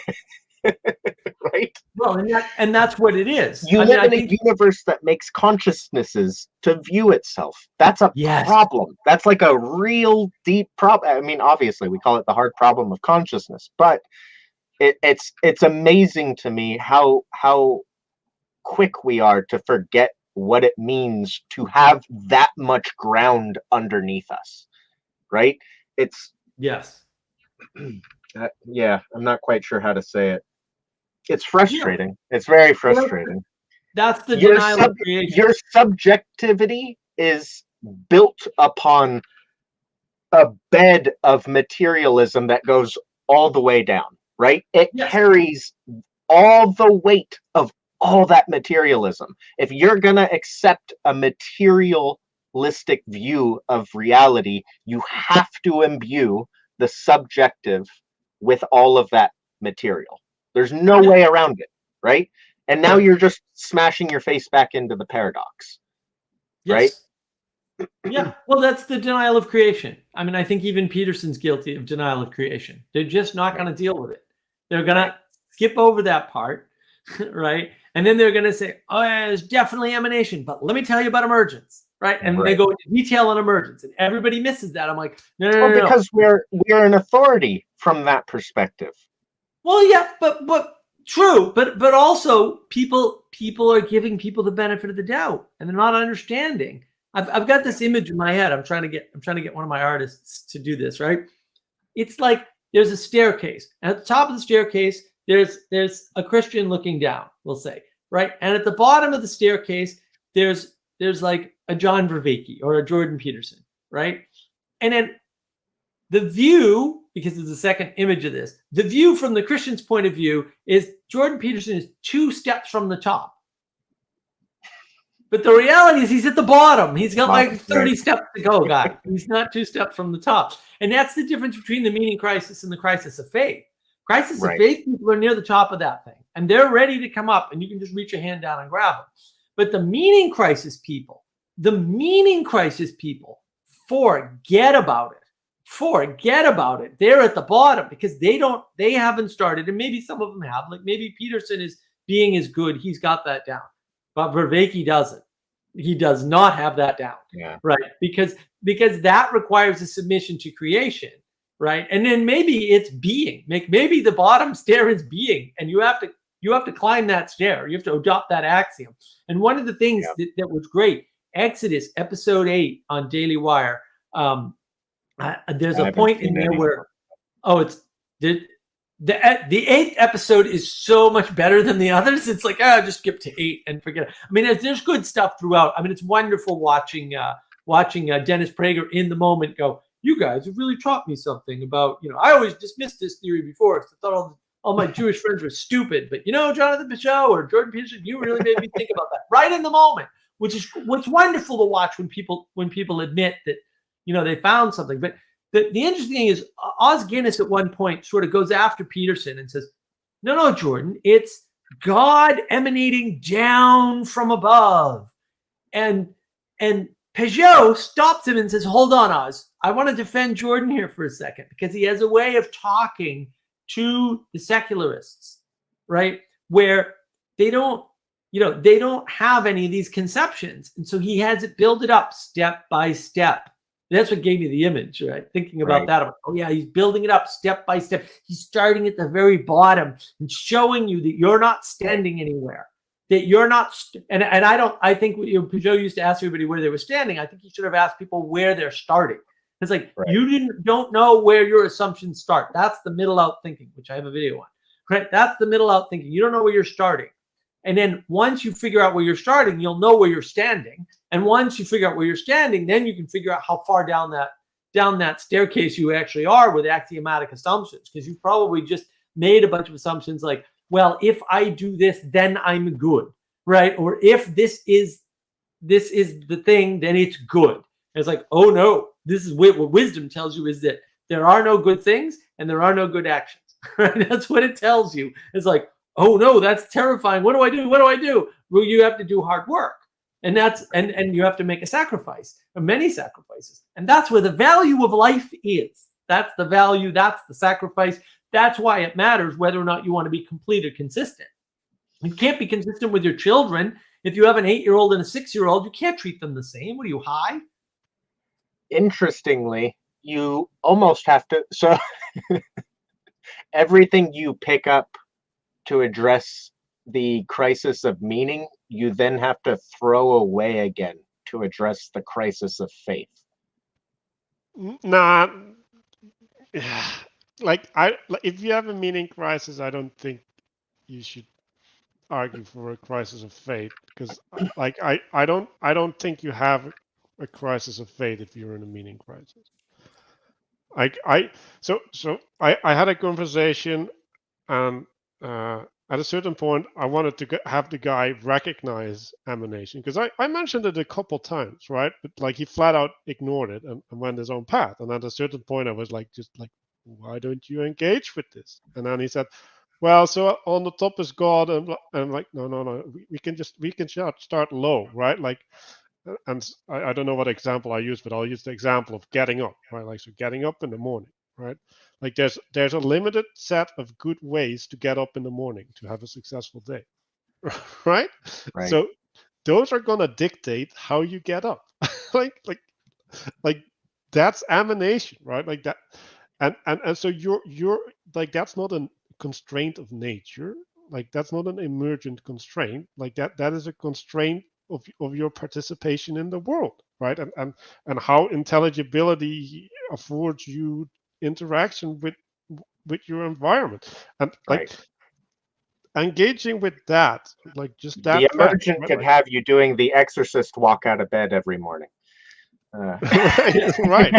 right? Well, and that's what it is. You live in a universe that makes consciousnesses to view itself. That's a problem. That's like a real deep problem. I mean, obviously, we call it the hard problem of consciousness, but it's amazing to me how quick we are to forget what it means to have that much ground underneath us, right? It's I'm not quite sure how to say it. It's frustrating. It's very frustrating. That's the denial of creation. Your subjectivity is built upon a bed of materialism that goes all the way down, right? It carries all the weight of all that materialism. If you're going to accept a materialistic view of reality, you have to imbue the subjective with all of that material. There's no way around it, right? And now you're just smashing your face back into the paradox, right? Yeah, well, that's the denial of creation. I mean, I think even Peterson's guilty of denial of creation. They're just not going to deal with it. They're going to skip over that part, right? And then they're going to say, oh, yeah, there's definitely emanation, but let me tell you about emergence, right? And they go into detail on emergence, and everybody misses that. I'm like, no. Because we're an authority from that perspective. Well, yeah, but true, but also people are giving people the benefit of the doubt, and they're not understanding. I've got this image in my head. I'm trying to get one of my artists to do this, right? It's like there's a staircase, and at the top of the staircase, there's a Christian looking down, we'll say, right? And at the bottom of the staircase, there's like a John Vervaeke or a Jordan Peterson, right? And then the view because it's the second image of this. The view from the Christian's point of view is Jordan Peterson is 2 steps from the top. But the reality is he's at the bottom. He's got like 30 steps to go, guy. He's not 2 steps from the top. And that's the difference between the meaning crisis and the crisis of faith. Crisis of faith, people are near the top of that thing. And they're ready to come up, and you can just reach your hand down and grab them. But the meaning crisis people, forget about it. Forget about it. They're at the bottom because they haven't started, and maybe some of them have. Like maybe Peterson is being as good. He's got that down. But Vervaeke doesn't. He does not have that down. Yeah. Right. Because that requires a submission to creation. Right. And then maybe it's being. Maybe the bottom stair is being. And you have to climb that stair. You have to adopt that axiom. And one of the things that was great, Exodus episode 8 on Daily Wire. There's a point in there where it's the 8th episode is so much better than the others. It's like, just skip to 8 and forget it. I mean, there's good stuff throughout. I mean, it's wonderful watching Dennis Prager in the moment go, you guys have really taught me something about, I always dismissed this theory before because I thought all my Jewish friends were stupid. But, Jonathan Pichot or Jordan Peterson, you really made me think about that right in the moment, which is what's wonderful to watch when people admit that, they found something. But the interesting thing is Os Guinness at one point sort of goes after Peterson and says, no, Jordan, it's God emanating down from above. And Peugeot stops him and says, hold on, Oz. I want to defend Jordan here for a second because he has a way of talking to the secularists, right? Where they don't have any of these conceptions. And so he has it build it up step by step. That's what gave me the image, right? Thinking about that. He's building it up step by step. He's starting at the very bottom and showing you that you're not standing anywhere. That you're not, I think Peugeot used to ask everybody where they were standing. I think he should have asked people where they're starting. It's like, you don't know where your assumptions start. That's the middle out thinking, which I have a video on, right? That's the middle out thinking. You don't know where you're starting. And then once you figure out where you're starting, you'll know where you're standing. And once you figure out where you're standing, then you can figure out how far down that staircase you actually are with axiomatic assumptions. Because you probably just made a bunch of assumptions like, well, if I do this, then I'm good, right? Or if this is the thing, then it's good. And it's like, oh no, this is what wisdom tells you is that there are no good things and there are no good actions, right? That's what it tells you. It's like, oh no, that's terrifying. What do I do? What do I do? Well, you have to do hard work. And that's and you have to make a sacrifice, or many sacrifices. And that's where the value of life is. That's the value, that's the sacrifice. That's why it matters whether or not you want to be complete or consistent. You can't be consistent with your children. If you have an 8-year-old and a 6-year-old, you can't treat them the same. What are you, high? Interestingly, you almost have to. So everything you pick up to address the crisis of meaning, you then have to throw away again to address the crisis of faith. Nah. If you have a meaning crisis, I don't think you should argue for a crisis of faith because, I don't think you have a crisis of faith if you're in a meaning crisis. So I had a conversation, and at a certain point, I wanted to have the guy recognize emanation because I mentioned it a couple times, right? But he flat out ignored it and went his own path. And at a certain point, I was why don't you engage with this? And then he said, well, so on the top is God, and I'm like, no, we can start low, right? And I don't know what example I use, but I'll use the example of getting up, right? So getting up in the morning, right? There's a limited set of good ways to get up in the morning to have a successful day, right? So those are gonna dictate how you get up, like that's emanation, right? Like that. And so you're that's not a constraint of nature, that's not an emergent constraint, that is a constraint of your participation in the world, right? And how intelligibility affords you interaction with your environment, and engaging with that, just that. The emergent could have you doing the exorcist walk out of bed every morning. Right.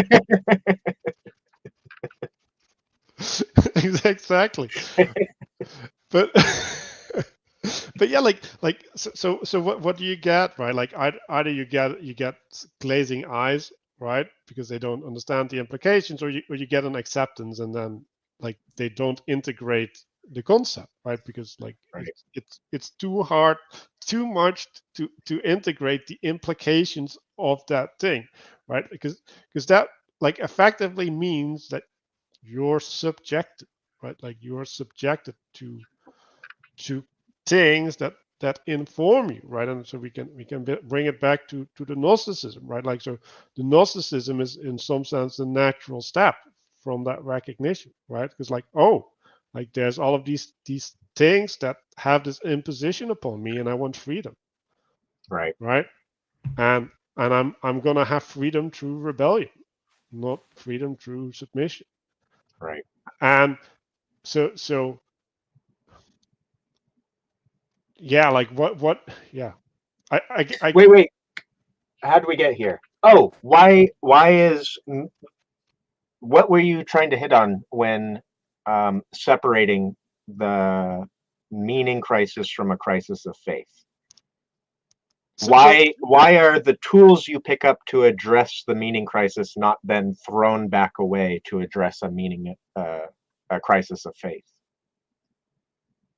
exactly. But but yeah, so what do you get, right? Like either you get glazing eyes, right, because they don't understand the implications, or you get an acceptance, and then like they don't integrate the concept, right? Because like it's too hard, too much to integrate the implications of that thing, right? Because that like effectively means that you're subjected, right? Like you're subjected to things that inform you, right? And so we can bring it back to the Gnosticism, right? Like, so the Gnosticism is in some sense the natural step from that recognition, right? Because like, oh, like there's all of these things that have this imposition upon me, and I want freedom, right? And I'm gonna have freedom through rebellion, not freedom through submission, right? And so yeah, like what yeah. Wait. How do we get here? Oh, why is, what were you trying to hit on when separating the meaning crisis from a crisis of faith? Why are the tools you pick up to address the meaning crisis not then thrown back away to address a crisis of faith?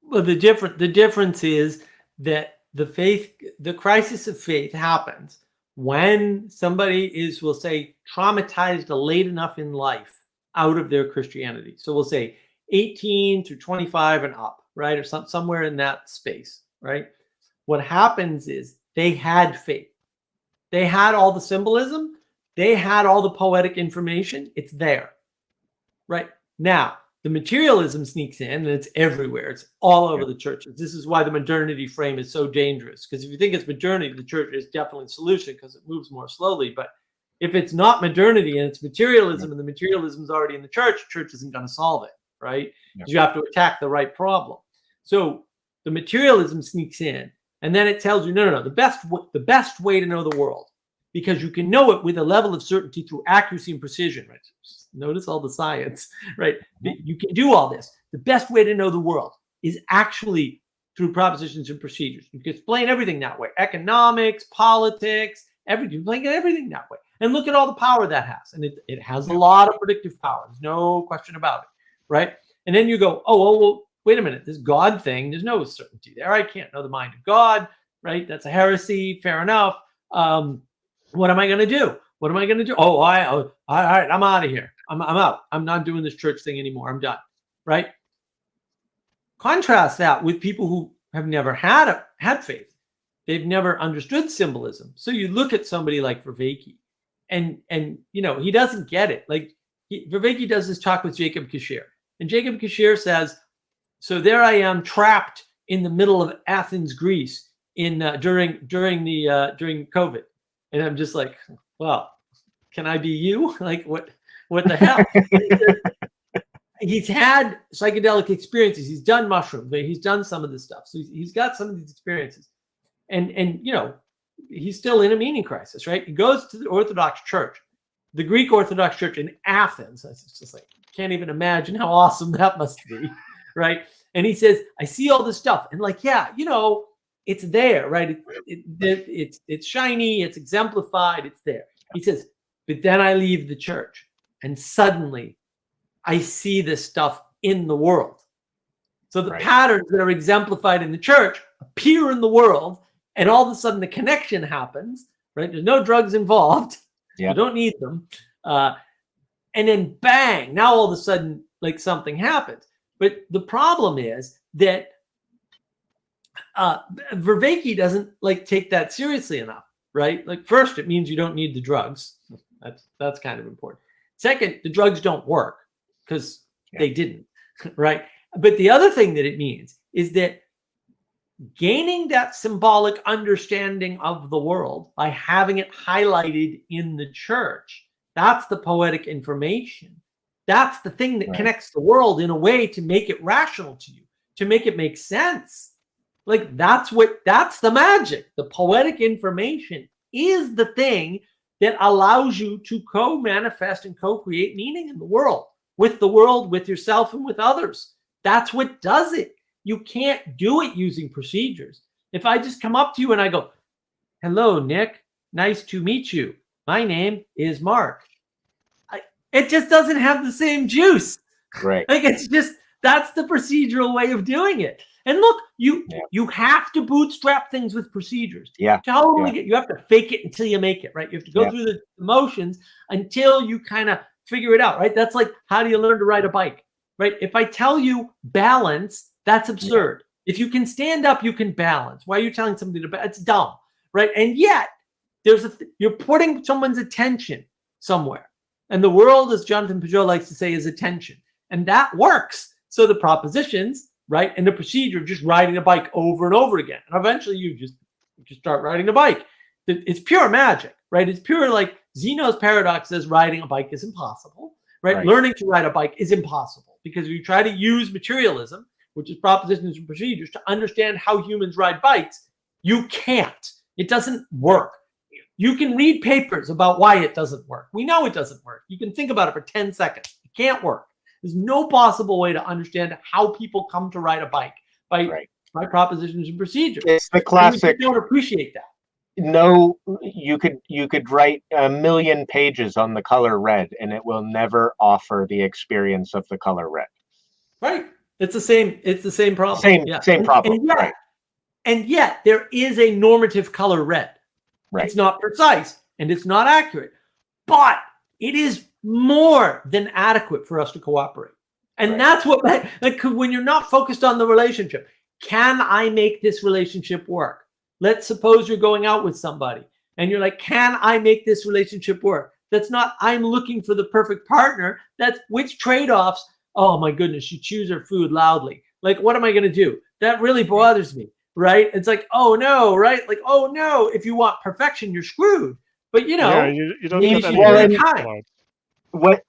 Well, the difference is that the crisis of faith happens when somebody is, we'll say, traumatized late enough in life out of their Christianity. So we'll say 18 to 25 and up, right? Or somewhere in that space, right? What happens is they had faith. They had all the symbolism. They had all the poetic information. It's there, right? Now, the materialism sneaks in, and it's everywhere. It's all over the churches. This is why the modernity frame is so dangerous. Because if you think it's modernity, the church is definitely the solution because it moves more slowly. But if it's not modernity and it's materialism, and the materialism is already in the church isn't going to solve it, right? Because you have to attack the right problem. So the materialism sneaks in, and then it tells you, no. The best way to know the world, because you can know it with a level of certainty through accuracy and precision, right? Notice all the science, right? You can do all this. The best way to know the world is actually through propositions and procedures. You can explain everything that way. Economics, politics, everything. You can everything that way. And look at all the power that has. And it has a lot of predictive power. There's no question about it, right? And then you go, well, wait a minute. This God thing, there's no certainty there. I can't know the mind of God, right? That's a heresy. Fair enough. What am I going to do? What am I going to do? All right, I'm out of here. I'm out. I'm not doing this church thing anymore. I'm done, right? Contrast that with people who have never had faith. They've never understood symbolism. So you look at somebody like Vervaeke, and he doesn't get it. Like Vervaeke does this talk with Jacob Kashir, and Jacob Kashir says, so there I am trapped in the middle of Athens, Greece, during COVID. And I'm just like, well, can I be you? Like, what the hell? He's had psychedelic experiences. He's done mushrooms. He's done some of this stuff. So he's got some of these experiences. And he's still in a meaning crisis, right? He goes to the Orthodox Church, the Greek Orthodox Church in Athens. It's just like, can't even imagine how awesome that must be, right? And he says, I see all this stuff. And like, it's there, right? It's shiny, it's exemplified, it's there. He says, but then I leave the church and suddenly I see this stuff in the world. So the patterns that are exemplified in the church appear in the world, and all of a sudden the connection happens, right? There's no drugs involved. You don't need them. And then bang, now all of a sudden, like, something happens. But the problem is that Vervaeke doesn't take that seriously enough, right? Like, first, it means you don't need the drugs. That's kind of important. Second, the drugs don't work because they didn't, right? But the other thing that it means is that gaining that symbolic understanding of the world by having it highlighted in the church, that's the poetic information. That's the thing that connects the world in a way to make it rational to you, to make it make sense. Like, that's the magic. The poetic information is the thing that allows you to co-manifest and co-create meaning in the world. with the world, with yourself, and with others. That's what does it. You can't do it using procedures. If I just come up to you and I go, hello, Nick, nice to meet you. My name is Mark. It just doesn't have the same juice. Right. Like, it's just, that's the procedural way of doing it. And look, you have to bootstrap things with procedures. Yeah. You have to fake it until you make it, right? You have to go through the motions until you kind of figure it out, right? That's like, how do you learn to ride a bike, right? If I tell you balance, that's absurd. If you can stand up, you can balance. Why are you telling somebody to balance? It's dumb, right? And yet, you're putting someone's attention somewhere. And the world, as Jonathan Peugeot likes to say, is attention. And that works. So the propositions, right, and the procedure of just riding a bike over and over again. And eventually you just start riding a bike. It's pure magic, right? It's pure, like Zeno's paradox says riding a bike is impossible, right? Learning to ride a bike is impossible because if you try to use materialism, which is propositions and procedures, to understand how humans ride bikes, you can't. It doesn't work. You can read papers about why it doesn't work. We know it doesn't work. You can think about it for 10 seconds. It can't work. There's no possible way to understand how people come to ride a bike by propositions and procedures. It's the classic. We don't appreciate that. No, you could write 1 million pages on the color red, and it will never offer the experience of the color red. Right. It's the same. It's the same problem. Same problem. And yet there is a normative color red. Right. It's not precise and it's not accurate, but it is more than adequate for us to cooperate. And that's what, like, when you're not focused on the relationship, can I make this relationship work? Let's suppose you're going out with somebody and you're like, can I make this relationship work? That's not, I'm looking for the perfect partner. That's which trade-offs. Oh my goodness, she chews her food loudly. Like, what am I going to do? That really bothers me. Right? It's like, oh no, right? Like, oh no, if you want perfection, you're screwed. But you know, you don't get that. What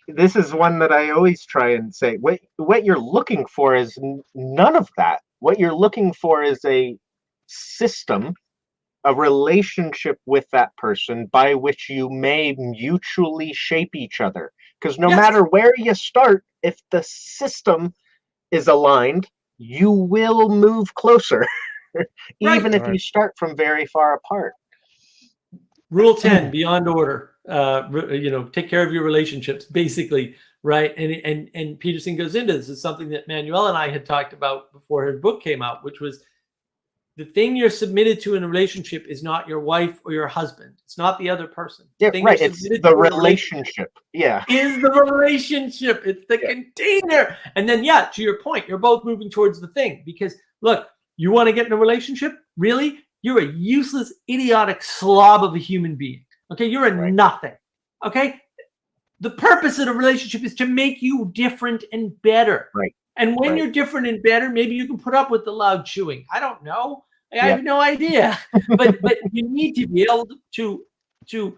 this is one that I always try and say, what you're looking for is none of that. What you're looking for is a system, a relationship with that person by which you may mutually shape each other. Because no matter where you start, if the system is aligned, you will move closer, even if you start from very far apart. Rule 10, beyond order. Take care of your relationships, basically, right? And Peterson goes into this. It's something that Manuel and I had talked about before his book came out, which was the thing you're submitted to in a relationship is not your wife or your husband. It's not the other person. Yeah, right. It's the relationship. Yeah. Is the relationship. It's the container. And then, to your point, you're both moving towards the thing. Because, look, you want to get in a relationship? Really? You're a useless, idiotic slob of a human being. Okay? You're a nothing. Okay? The purpose of the relationship is to make you different and better. Right. And when you're different and better, maybe you can put up with the loud chewing. I don't know. I have no idea. But you need to be able to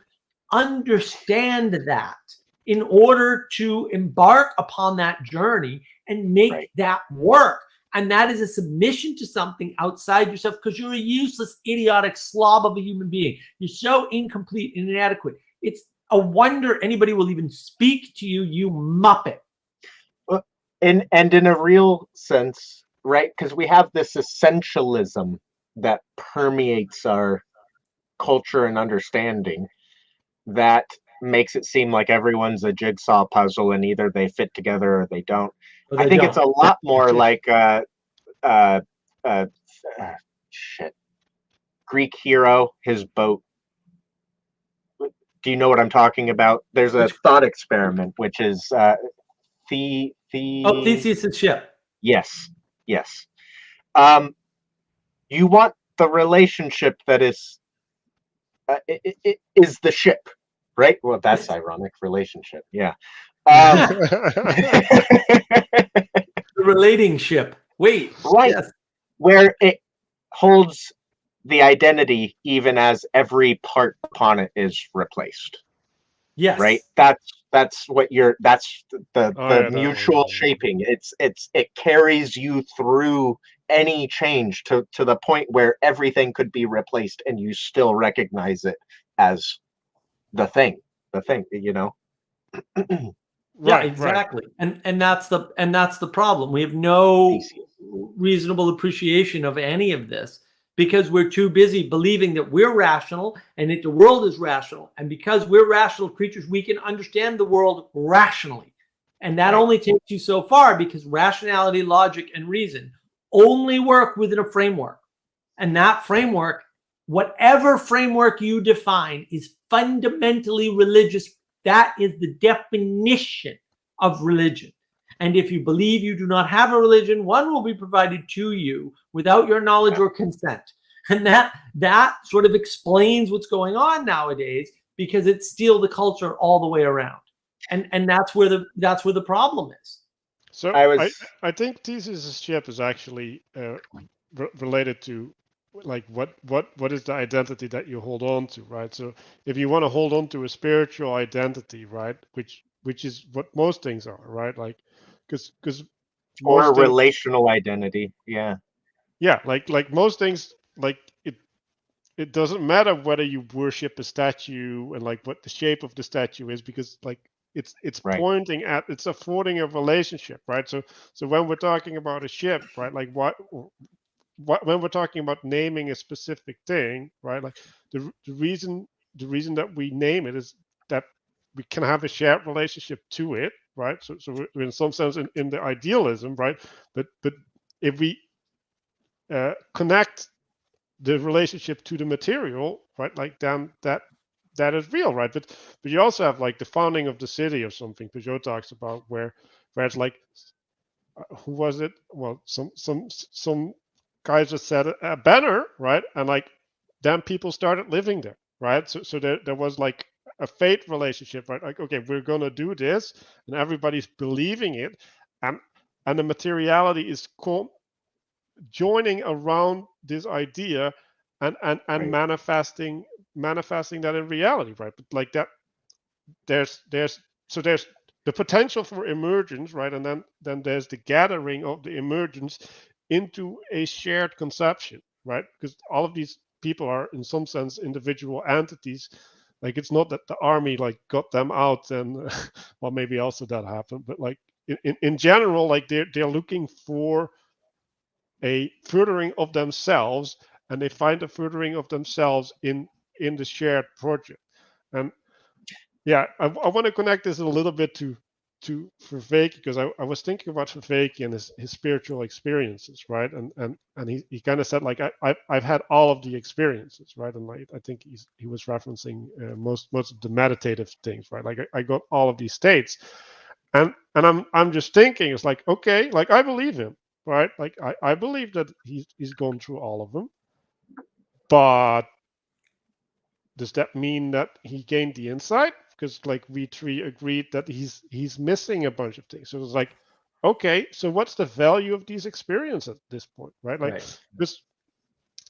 understand that in order to embark upon that journey and make that work. And that is a submission to something outside yourself because you're a useless, idiotic slob of a human being. You're so incomplete and inadequate. It's a wonder anybody will even speak to you, you muppet. And in a real sense, right? Because we have this essentialism that permeates our culture and understanding that makes it seem like everyone's a jigsaw puzzle and either they fit together or they don't. I think it's a lot more like Greek hero, his boat. Do you know what I'm talking about? There's a thought experiment, which is Theseus' ship. Yes. You want the relationship that is is the ship, right? Well, that's ironic. Relationship, yeah. The relating ship. Wait, right? Yes. Where it holds the identity, even as every part upon it is replaced. Yes. Right. That's what that's the mutual shaping. It carries you through any change to the point where everything could be replaced and you still recognize it as the thing, you know? Yeah, exactly. And that's the problem. We have no reasonable appreciation of any of this because we're too busy believing that we're rational and that the world is rational. And because we're rational creatures, we can understand the world rationally. And that only takes you so far because rationality, logic, and reason only work within a framework. And that framework, whatever framework you define, is fundamentally religious. That is the definition of religion. And if you believe you do not have a religion, one will be provided to you without your knowledge or consent. And that sort of explains what's going on nowadays because it's still the culture all the way around. And that's where the problem is. So I think thesis-ship is actually related to like what is the identity that you hold on to, right? So if you want to hold on to a spiritual identity, right, which is what most things are, right? Like because or a relational identity, yeah, like most things, like it doesn't matter whether you worship a statue and like what the shape of the statue is, because like it's pointing at, it's affording a relationship, right? So when we're talking about a ship, right, like what when we're talking about naming a specific thing, right, like the reason that we name it is that we can have a shared relationship to it, right? So we're in some sense in the idealism, right? But if we connect the relationship to the material, right, like then that is real, right? But you also have like the founding of the city or something Peugeot talks about, where it's like, who was it? Well, some guys just said a banner, right? And like then people started living there, right? So there was like a fate relationship, right? Like, okay, we're gonna do this, and everybody's believing it, and the materiality is joining around this idea and manifesting that in reality, right? But like that, there's the potential for emergence, right? And then there's the gathering of the emergence into a shared conception, right? Because all of these people are in some sense individual entities. Like it's not that the army like got them out and well, maybe also that happened, but like in general, like they're looking for a furthering of themselves, and they find a furthering of themselves in the shared project. And yeah, I want to connect this a little bit to Vervaeke, because I was thinking about Vervaeke and his spiritual experiences, right? And he kind of said like I've had all of the experiences, right? And like I think he was referencing most of the meditative things, right? Like I got all of these states, and I'm just thinking, it's like, okay, like I believe him, right? Like I believe that he's gone through all of them, but does that mean that he gained the insight? Because like we three agreed that he's missing a bunch of things. So it's like, okay, so what's the value of these experiences at this point, right? Like this,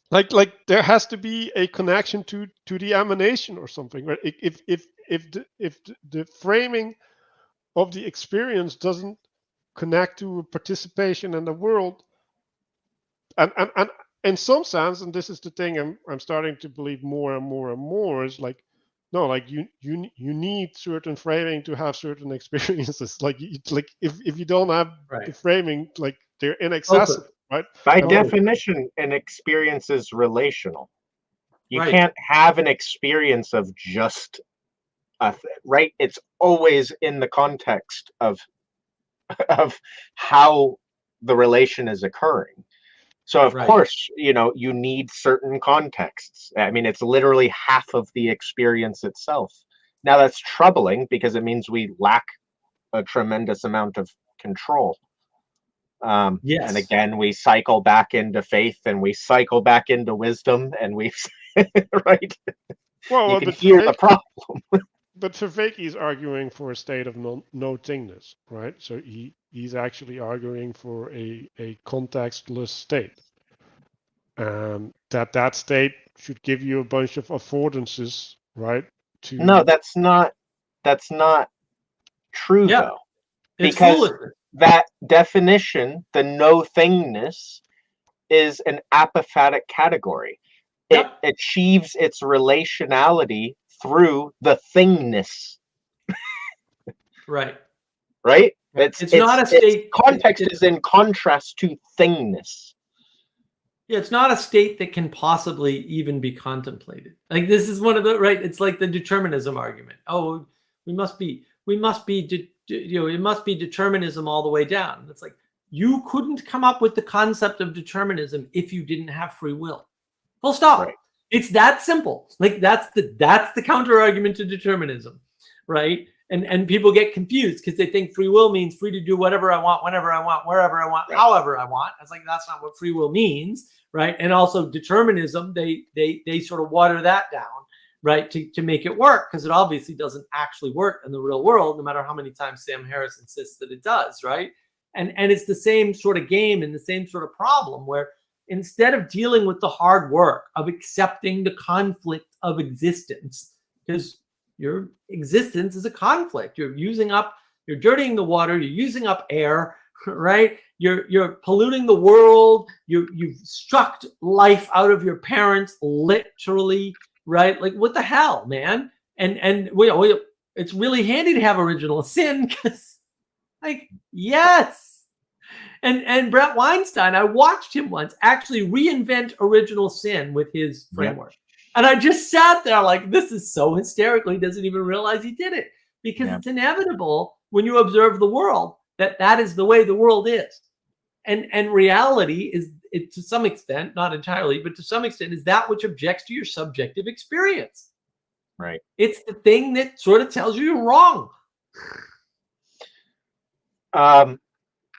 like there has to be a connection to the emanation or something, right? If the framing of the experience doesn't connect to participation in the world, and in some sense, and this is the thing I'm starting to believe more and more and more, is like, no, like you need certain framing to have certain experiences. Like if you don't have the framing, like they're inaccessible, right? By definition, an experience is relational. You can't have an experience of just right. It's always in the context of how the relation is occurring. So of course, you need certain contexts. I mean, it's literally half of the experience itself. Now that's troubling because it means we lack a tremendous amount of control. And again, we cycle back into faith and we cycle back into wisdom, and we right. Well, you can hear the problem. But Vervaeke is arguing for a state of no-thingness, right? So he's actually arguing for a contextless state. That state should give you a bunch of affordances, right? No, that's not true, though. Because that definition, the no-thingness, is an apophatic category. It achieves its relationality through the thingness. Right. right? It's not a state. Context is in contrast to thingness. Yeah, it's not a state that can possibly even be contemplated. Like this is one of the right. It's like the determinism argument. Oh, it must be determinism all the way down. It's like you couldn't come up with the concept of determinism if you didn't have free will. Full stop. Right. It's that simple. Like that's the counter argument to determinism, right? And people get confused because they think free will means free to do whatever I want, whenever I want, wherever I want, right, however I want. It's like that's not what free will means, right? And also determinism, they sort of water that down, right, to make it work, because it obviously doesn't actually work in the real world, no matter how many times Sam Harris insists that it does, right? And it's the same sort of game and the same sort of problem where instead of dealing with the hard work of accepting the conflict of existence, because your existence is a conflict. You're dirtying the water, you're using up air, right? You're polluting the world. You've sucked life out of your parents, literally, right? Like what the hell, man? And it's really handy to have original sin because, like, yes. And Brett Weinstein, I watched him once actually reinvent original sin with his framework. Yep. And I just sat there like, this is so hysterical. He doesn't even realize he did it because it's inevitable when you observe the world that is the way the world is. And reality is, it, to some extent, not entirely, but to some extent, is that which objects to your subjective experience. Right. It's the thing that sort of tells you you're wrong.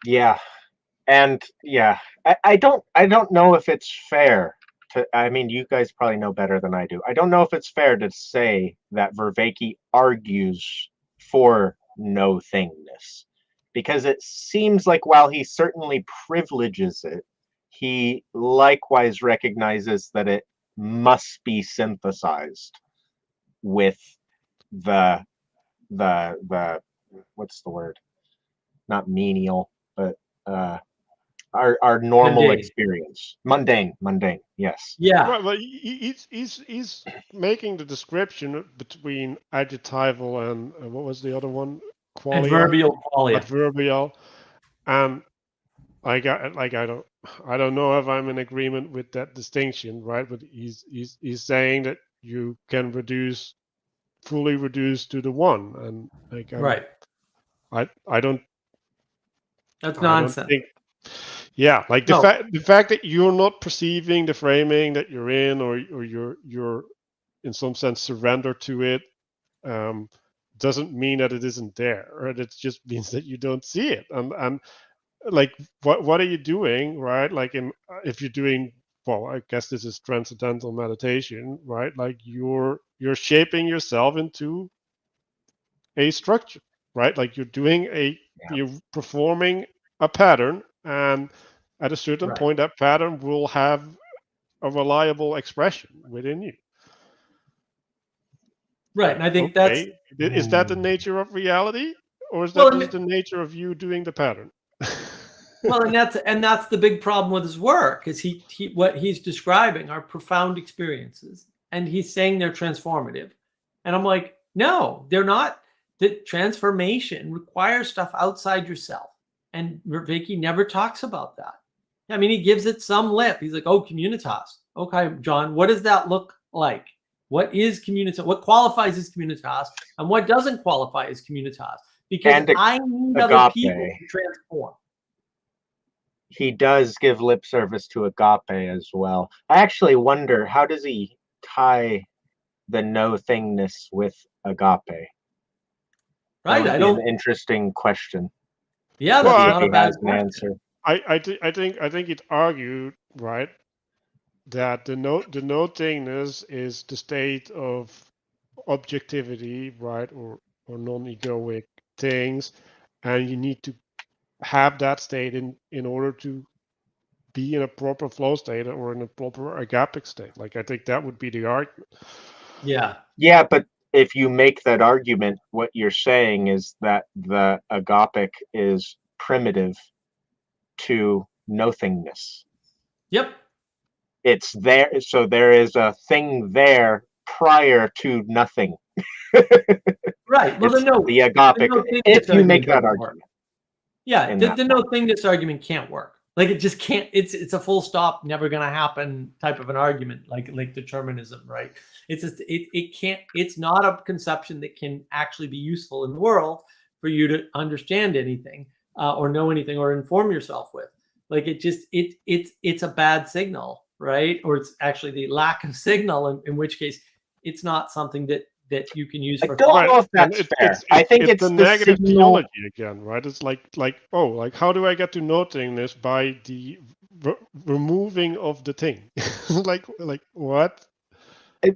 Yeah. And yeah, I don't know if it's fair to, I mean, you guys probably know better than I do. I don't know if it's fair to say that Vervaeke argues for no thingness, because it seems like while he certainly privileges it, he likewise recognizes that it must be synthesized with the what's the word? Not menial, but our normal experience, mundane, yes. Yeah. Right, well, he's making the description between adjectival and what was the other one? Qualia? Adverbial, qualia. Adverbial, and I don't know if I'm in agreement with that distinction, right? But he's saying that you can fully reduce to the one, and like right. I don't. That's nonsense. Yeah, like the fact that you're not perceiving the framing that you're in, or you're in some sense surrender to it, doesn't mean that it isn't there. Right? It just means that you don't see it. And like, what are you doing, right? Like, if you're doing, well, I guess this is transcendental meditation, right? Like you're shaping yourself into a structure, right? Like you're performing a pattern, and at a certain point, that pattern will have a reliable expression within you. Right, and I think is that the nature of reality, or is that just the nature of you doing the pattern? Well, and that's the big problem with his work, is he what he's describing are profound experiences, and he's saying they're transformative, and I'm like, no, they're not. That transformation requires stuff outside yourself, and Vervaeke never talks about that. I mean, he gives it some lip. He's like, oh, communitas. Okay, John, what does that look like? What is communitas? What qualifies as communitas, and what doesn't qualify as communitas? Because I need other people to transform. He does give lip service to agape as well. I actually wonder, how does he tie the no thingness with agape? Right, I don't. An interesting question. Yeah, that's not a bad answer. I think it argued, right, that the no thingness is the state of objectivity, right, or non-egoic things, and you need to have that state in order to be in a proper flow state or in a proper agapic state. Like, I think that would be the argument. Yeah, but if you make that argument, what you're saying is that the agapic is primitive to nothingness. Yep. It's there, so there is a thing there prior to nothing. Right. Well, it's the agapic. If you make that argument. Yeah, the no thingness argument can't work. Like it just can't. It's a full stop, never going to happen type of an argument, like determinism, right? It's just, it can't. It's not a conception that can actually be useful in the world for you to understand anything or know anything or inform yourself with. Like it's a bad signal, right? Or it's actually the lack of signal, in which case it's not something that you can use for. I don't know if that's fair. I think it's the negative theology again, right? It's like how do I get to nothingness by the removing of the thing? like what?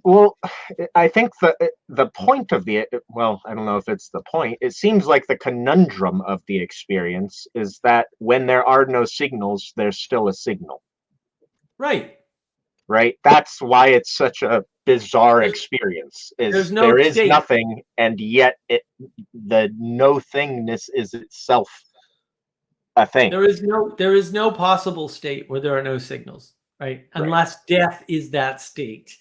Well, I think the point of I don't know if it's the point. It seems like the conundrum of the experience is that when there are no signals, there's still a signal. Right. Right. That's why it's such a bizarre experience. There is nothing, and yet the no thingness is itself a thing. There is no possible state where there are no signals, right? Unless death is that state.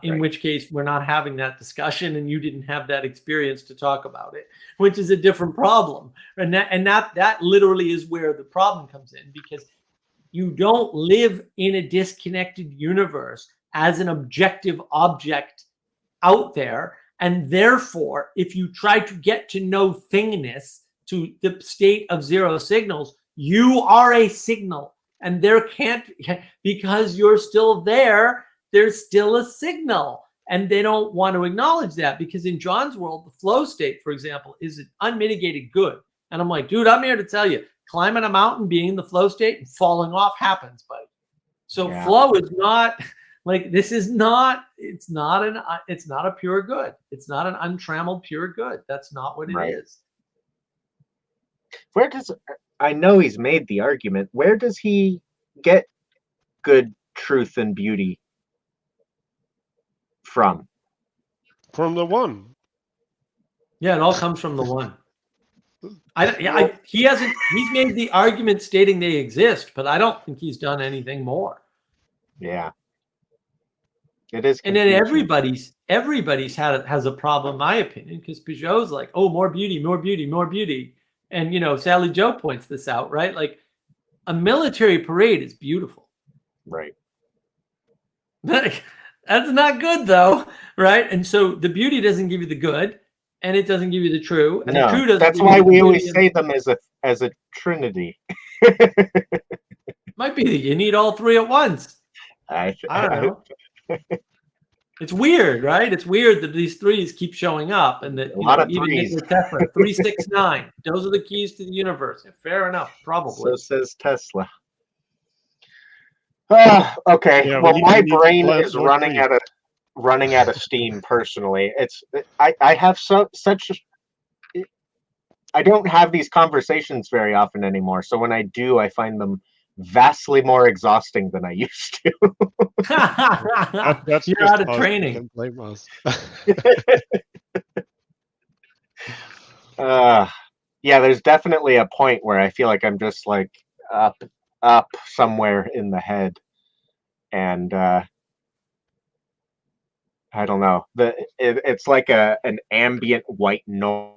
In which case we're not having that discussion, and you didn't have that experience to talk about it, which is a different problem. And that literally is where the problem comes in, because you don't live in a disconnected universe as an objective object out there. And therefore, if you try to get to no thingness, to the state of zero signals, you are a signal. And there can't, because you're still there, there's still a signal. And they don't want to acknowledge that, because in John's world, the flow state, for example, is an unmitigated good. And I'm like, dude, I'm here to tell you, climbing a mountain, being in the flow state and falling off happens, buddy. So flow is not like, this is not, it's not a pure good. It's not an untrammeled pure good. That's not what it is. I know he's made the argument, where does he get good, truth, and beauty from? From the one. Yeah, it all comes from the one. He's made the argument stating they exist, but I don't think he's done anything more. Yeah. It is confusing. And then everybody's has a problem, in my opinion, because Peugeot's like, oh, more beauty, more beauty, more beauty. And, Sally Joe points this out, right? Like, a military parade is beautiful. Right. That's not good, though, right? And so the beauty doesn't give you the good, and it doesn't give you the true. And the true doesn't. That's why we always say them as a trinity. Might be that you need all three at once. I don't know. It's weird, right? It's weird that these threes keep showing up, and that even Nikola Tesla, 369. Those are the keys to the universe. Fair enough, probably. So says Tesla. Okay. Yeah, my brain is running out of steam. Personally, I have such. I don't have these conversations very often anymore. So when I do, I find them vastly more exhausting than I used to. That's You're out of training. Blame us. Yeah, there's definitely a point where I feel like I'm just like up somewhere in the head, and I don't know. It's like an ambient white noise.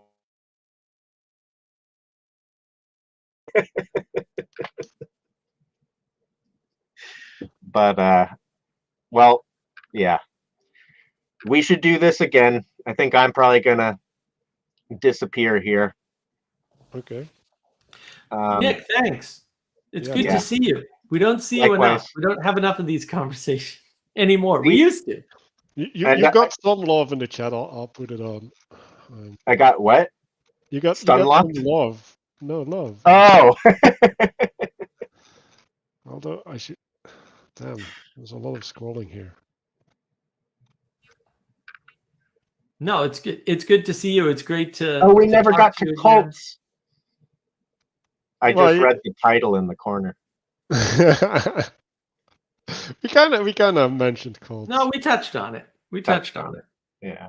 But yeah, we should do this again. I think I'm probably gonna disappear here. Okay. Nick, thanks. It's good to see you. We don't see you enough. We don't have enough of these conversations anymore. We used to. You got some love in the chat. I'll put it on. I got what? You got some love. No love. Oh. Although I should. Damn, there's a lot of scrolling here. No, it's good. It's good to see you. It's great to. Oh, we never got to cults. I just read the title in the corner. we kind of mentioned cults. No, we touched on it. Yeah,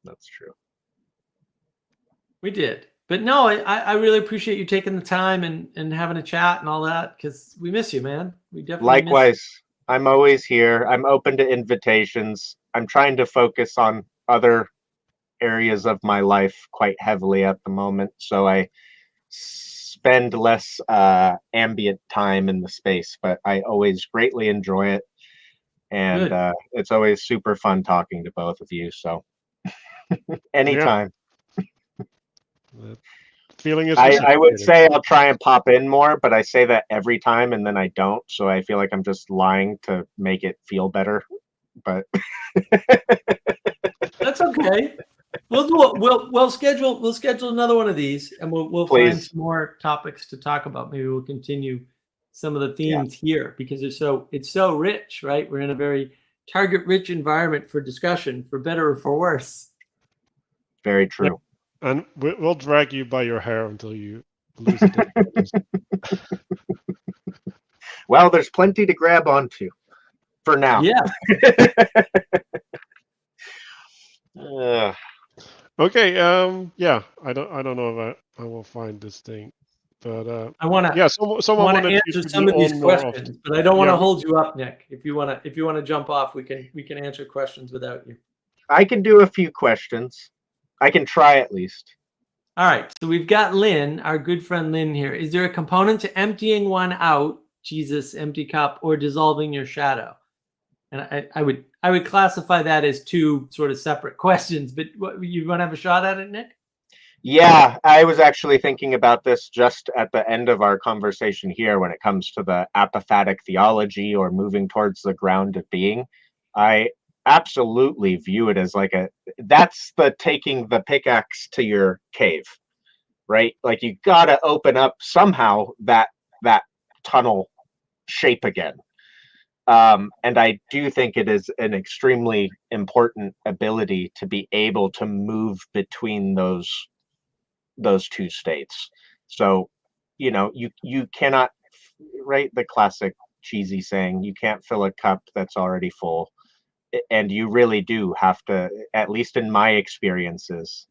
that's true. We did. But no, I really appreciate you taking the time and having a chat and all that, because we miss you, man. We definitely likewise. Miss you. I'm always here. I'm open to invitations. I'm trying to focus on other areas of my life quite heavily at the moment, so I spend less ambient time in the space, but I always greatly enjoy it, and it's always super fun talking to both of you. So anytime. The feeling is I would say I'll try and pop in more, but I say that every time and then I don't, so I feel like I'm just lying to make it feel better. But that's okay. We'll do it. We'll schedule another one of these, and we'll find some more topics to talk about. Maybe we'll continue some of the themes here, because it's so rich, right? We're in a very target-rich environment for discussion, for better or for worse. Very true. Yep. And we'll drag you by your hair until you lose it. Well, there's plenty to grab onto for now. Yeah. Okay. Yeah. I don't know if I will find this thing, but I want to. Yeah. Someone want to answer some of these questions, but I don't want to hold you up, Nick. If you want to jump off, we can answer questions without you. I can do a few questions. I can try at least. All right. So we've got Lynn, our good friend Lynn here. Is there a component to emptying one out, Jesus, empty cup, or dissolving your shadow? And I would classify that as two sort of separate questions, but you want to have a shot at it, Nick? Yeah, I was actually thinking about this just at the end of our conversation here when it comes to the apophatic theology or moving towards the ground of being. I absolutely view it as that's the taking the pickaxe to your cave, right? Like you gotta open up somehow that tunnel shape again. And I do think it is an extremely important ability to be able to move between those two states. So, you cannot, right? The classic cheesy saying, you can't fill a cup that's already full. And you really do have to, at least in my experiences,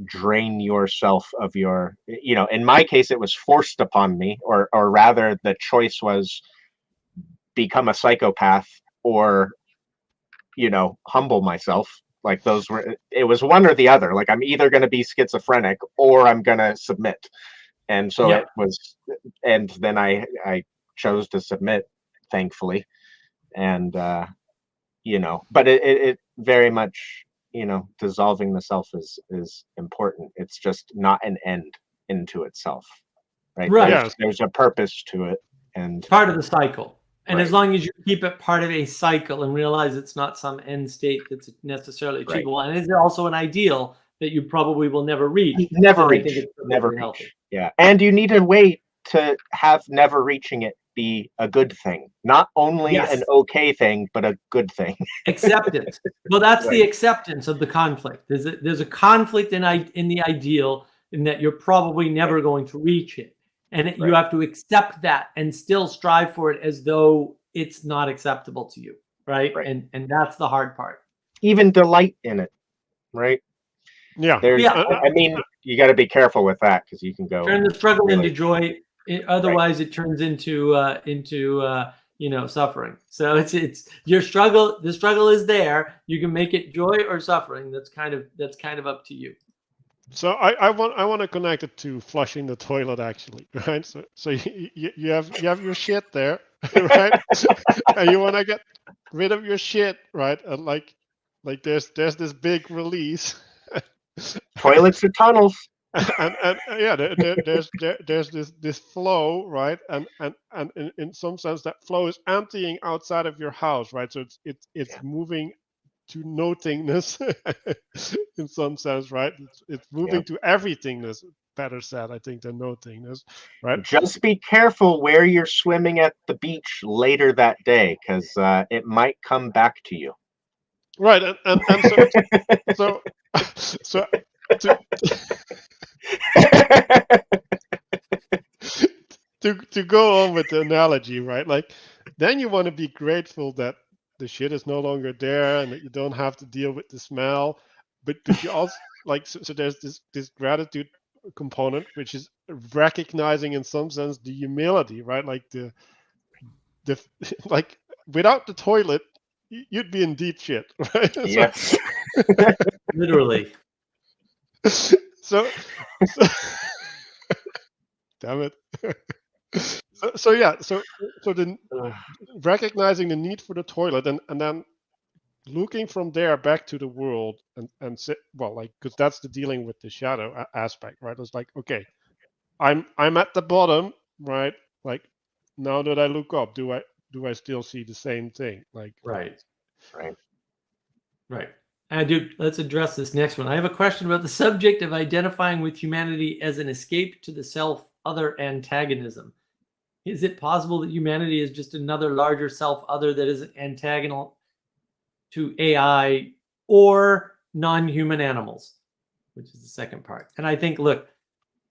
drain yourself of your, in my case, it was forced upon me, or rather the choice was become a psychopath or, humble myself. Like it was one or the other. Like I'm either going to be schizophrenic or I'm going to submit. And so it was, and then I chose to submit, thankfully. And, but it very much, dissolving the self is important. It's just not an end into itself, right? There's a purpose to it. And part of the cycle. And as long as you keep it part of a cycle and realize it's not some end state that's necessarily achievable, and is also an ideal that you probably will never reach. Never reach. Yeah. And you need a way to have never reaching it be a good thing. Not only an okay thing, but a good thing. Acceptance. Well, that's the acceptance of the conflict. There's a conflict in the ideal in that you're probably never going to reach it. And you have to accept that and still strive for it as though it's not acceptable to you, right? And that's the hard part. Even delight in it, right? Yeah. I mean, you got to be careful with that because you can go turn the struggle into joy. Otherwise, it turns into suffering. So it's your struggle. The struggle is there. You can make it joy or suffering. That's kind of up to you. So I want to connect it to flushing the toilet, actually, right? So you have your shit there, right? And you want to get rid of your shit, right? And like there's this big release. Toilets are tunnels. And there's this flow, right? And in some sense that flow is emptying outside of your house, right? So it's moving to nothingness in some sense, right? It's moving to everythingness, better said, I think, than nothingness, right? Just be careful where you're swimming at the beach later that day, because it might come back to you. Right, and so to go on with the analogy, right? Like, then you want to be grateful that the shit is no longer there and that you don't have to deal with the smell, but you also so there's this gratitude component, which is recognizing in some sense the humility, right? Like the like without the toilet you'd be in deep shit, right? Yes. Literally. So damn it. So the recognizing the need for the toilet and then looking from there back to the world and say, well, like, because that's the dealing with the shadow aspect, right? It's like, okay, I'm at the bottom, right? Like, now that I look up, do I still see the same thing? Like, Right. Right. Right. Let's address this next one. I have a question about the subject of identifying with humanity as an escape to the self-other antagonism. Is it possible that humanity is just another larger self-other that is antagonal to AI or non-human animals, which is the second part? And I think, look,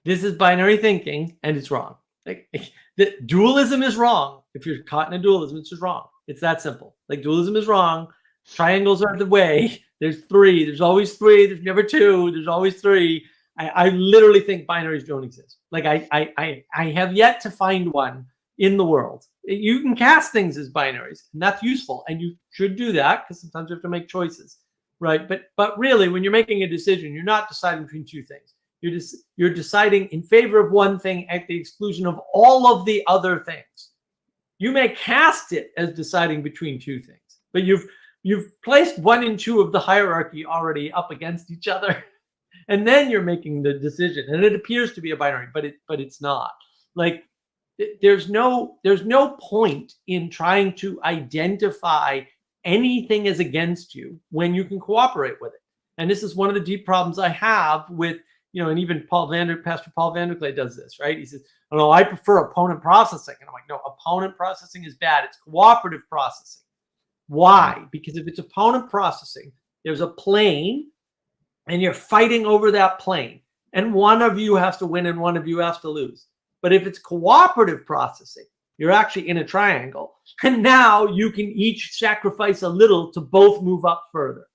this is binary thinking, and it's wrong. Like, the dualism is wrong. If you're caught in a dualism, it's just wrong. It's that simple. Like, dualism is wrong. Triangles are the way. There's three. There's always three. There's never two. There's always three. I literally think binaries don't exist. Like, I have yet to find one in the world. You can cast things as binaries, and that's useful, and you should do that because sometimes you have to make choices, right? But really, when you're making a decision, you're not deciding between two things. You're deciding in favor of one thing at the exclusion of all of the other things. You may cast it as deciding between two things, but you've placed one and two of the hierarchy already up against each other, and then you're making the decision, and it appears to be a binary, but it's not. Like, there's no point in trying to identify anything as against you when you can cooperate with it. And this is one of the deep problems I have with, and even Pastor Paul Vanderklay does this, right? He says, "Oh no, I prefer opponent processing," and I'm like, no, opponent processing is bad. It's cooperative processing. Why? Because if it's opponent processing, there's a plane, and you're fighting over that plane, and one of you has to win and one of you has to lose. But if it's cooperative processing, you're actually in a triangle, and now you can each sacrifice a little to both move up further.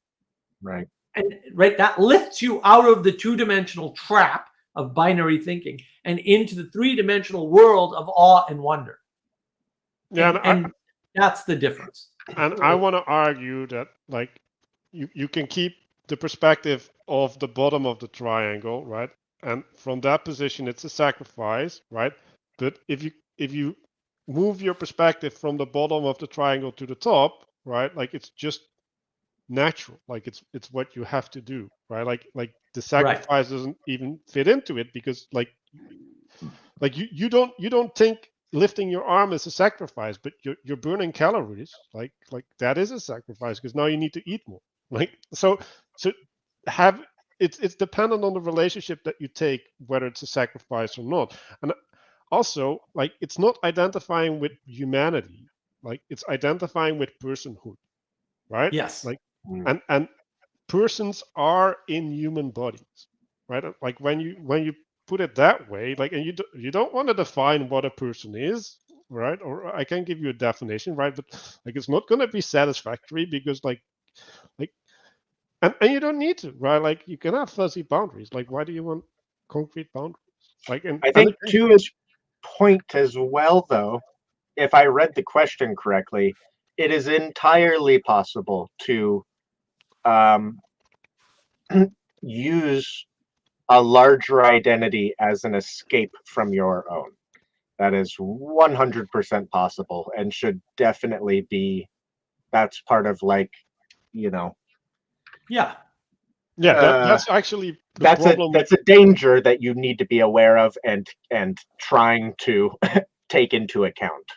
Right. And that lifts you out of the two-dimensional trap of binary thinking and into the three-dimensional world of awe and wonder. Yeah, and that's the difference. And I want to argue that, like, you can keep the perspective of the bottom of the triangle, right? And from that position, it's a sacrifice, right? But if you move your perspective from the bottom of the triangle to the top, right? Like, it's just natural. Like, it's what you have to do, right? Like the sacrifice doesn't even fit into it because like you don't think lifting your arm is a sacrifice, but you're burning calories. Like that is a sacrifice because now you need to eat more. Like so have it's dependent on the relationship that you take, whether it's a sacrifice or not. And also, like, it's not identifying with humanity, like it's identifying with personhood, right? Yes. Like and persons are in human bodies, right? Like when you put it that way, like, and you don't want to define what a person is, right? Or I can give you a definition, right? But like it's not going to be satisfactory because like and you don't need to, right? Like you can have fuzzy boundaries. Like why do you want concrete boundaries? Like, and I think to his point as well, though, if I read the question correctly, it is entirely possible to use a larger identity as an escape from your own. That is 100% possible and should definitely be, that's part of like, Yeah. That's actually the problem. That's a danger that you need to be aware of and trying to take into account.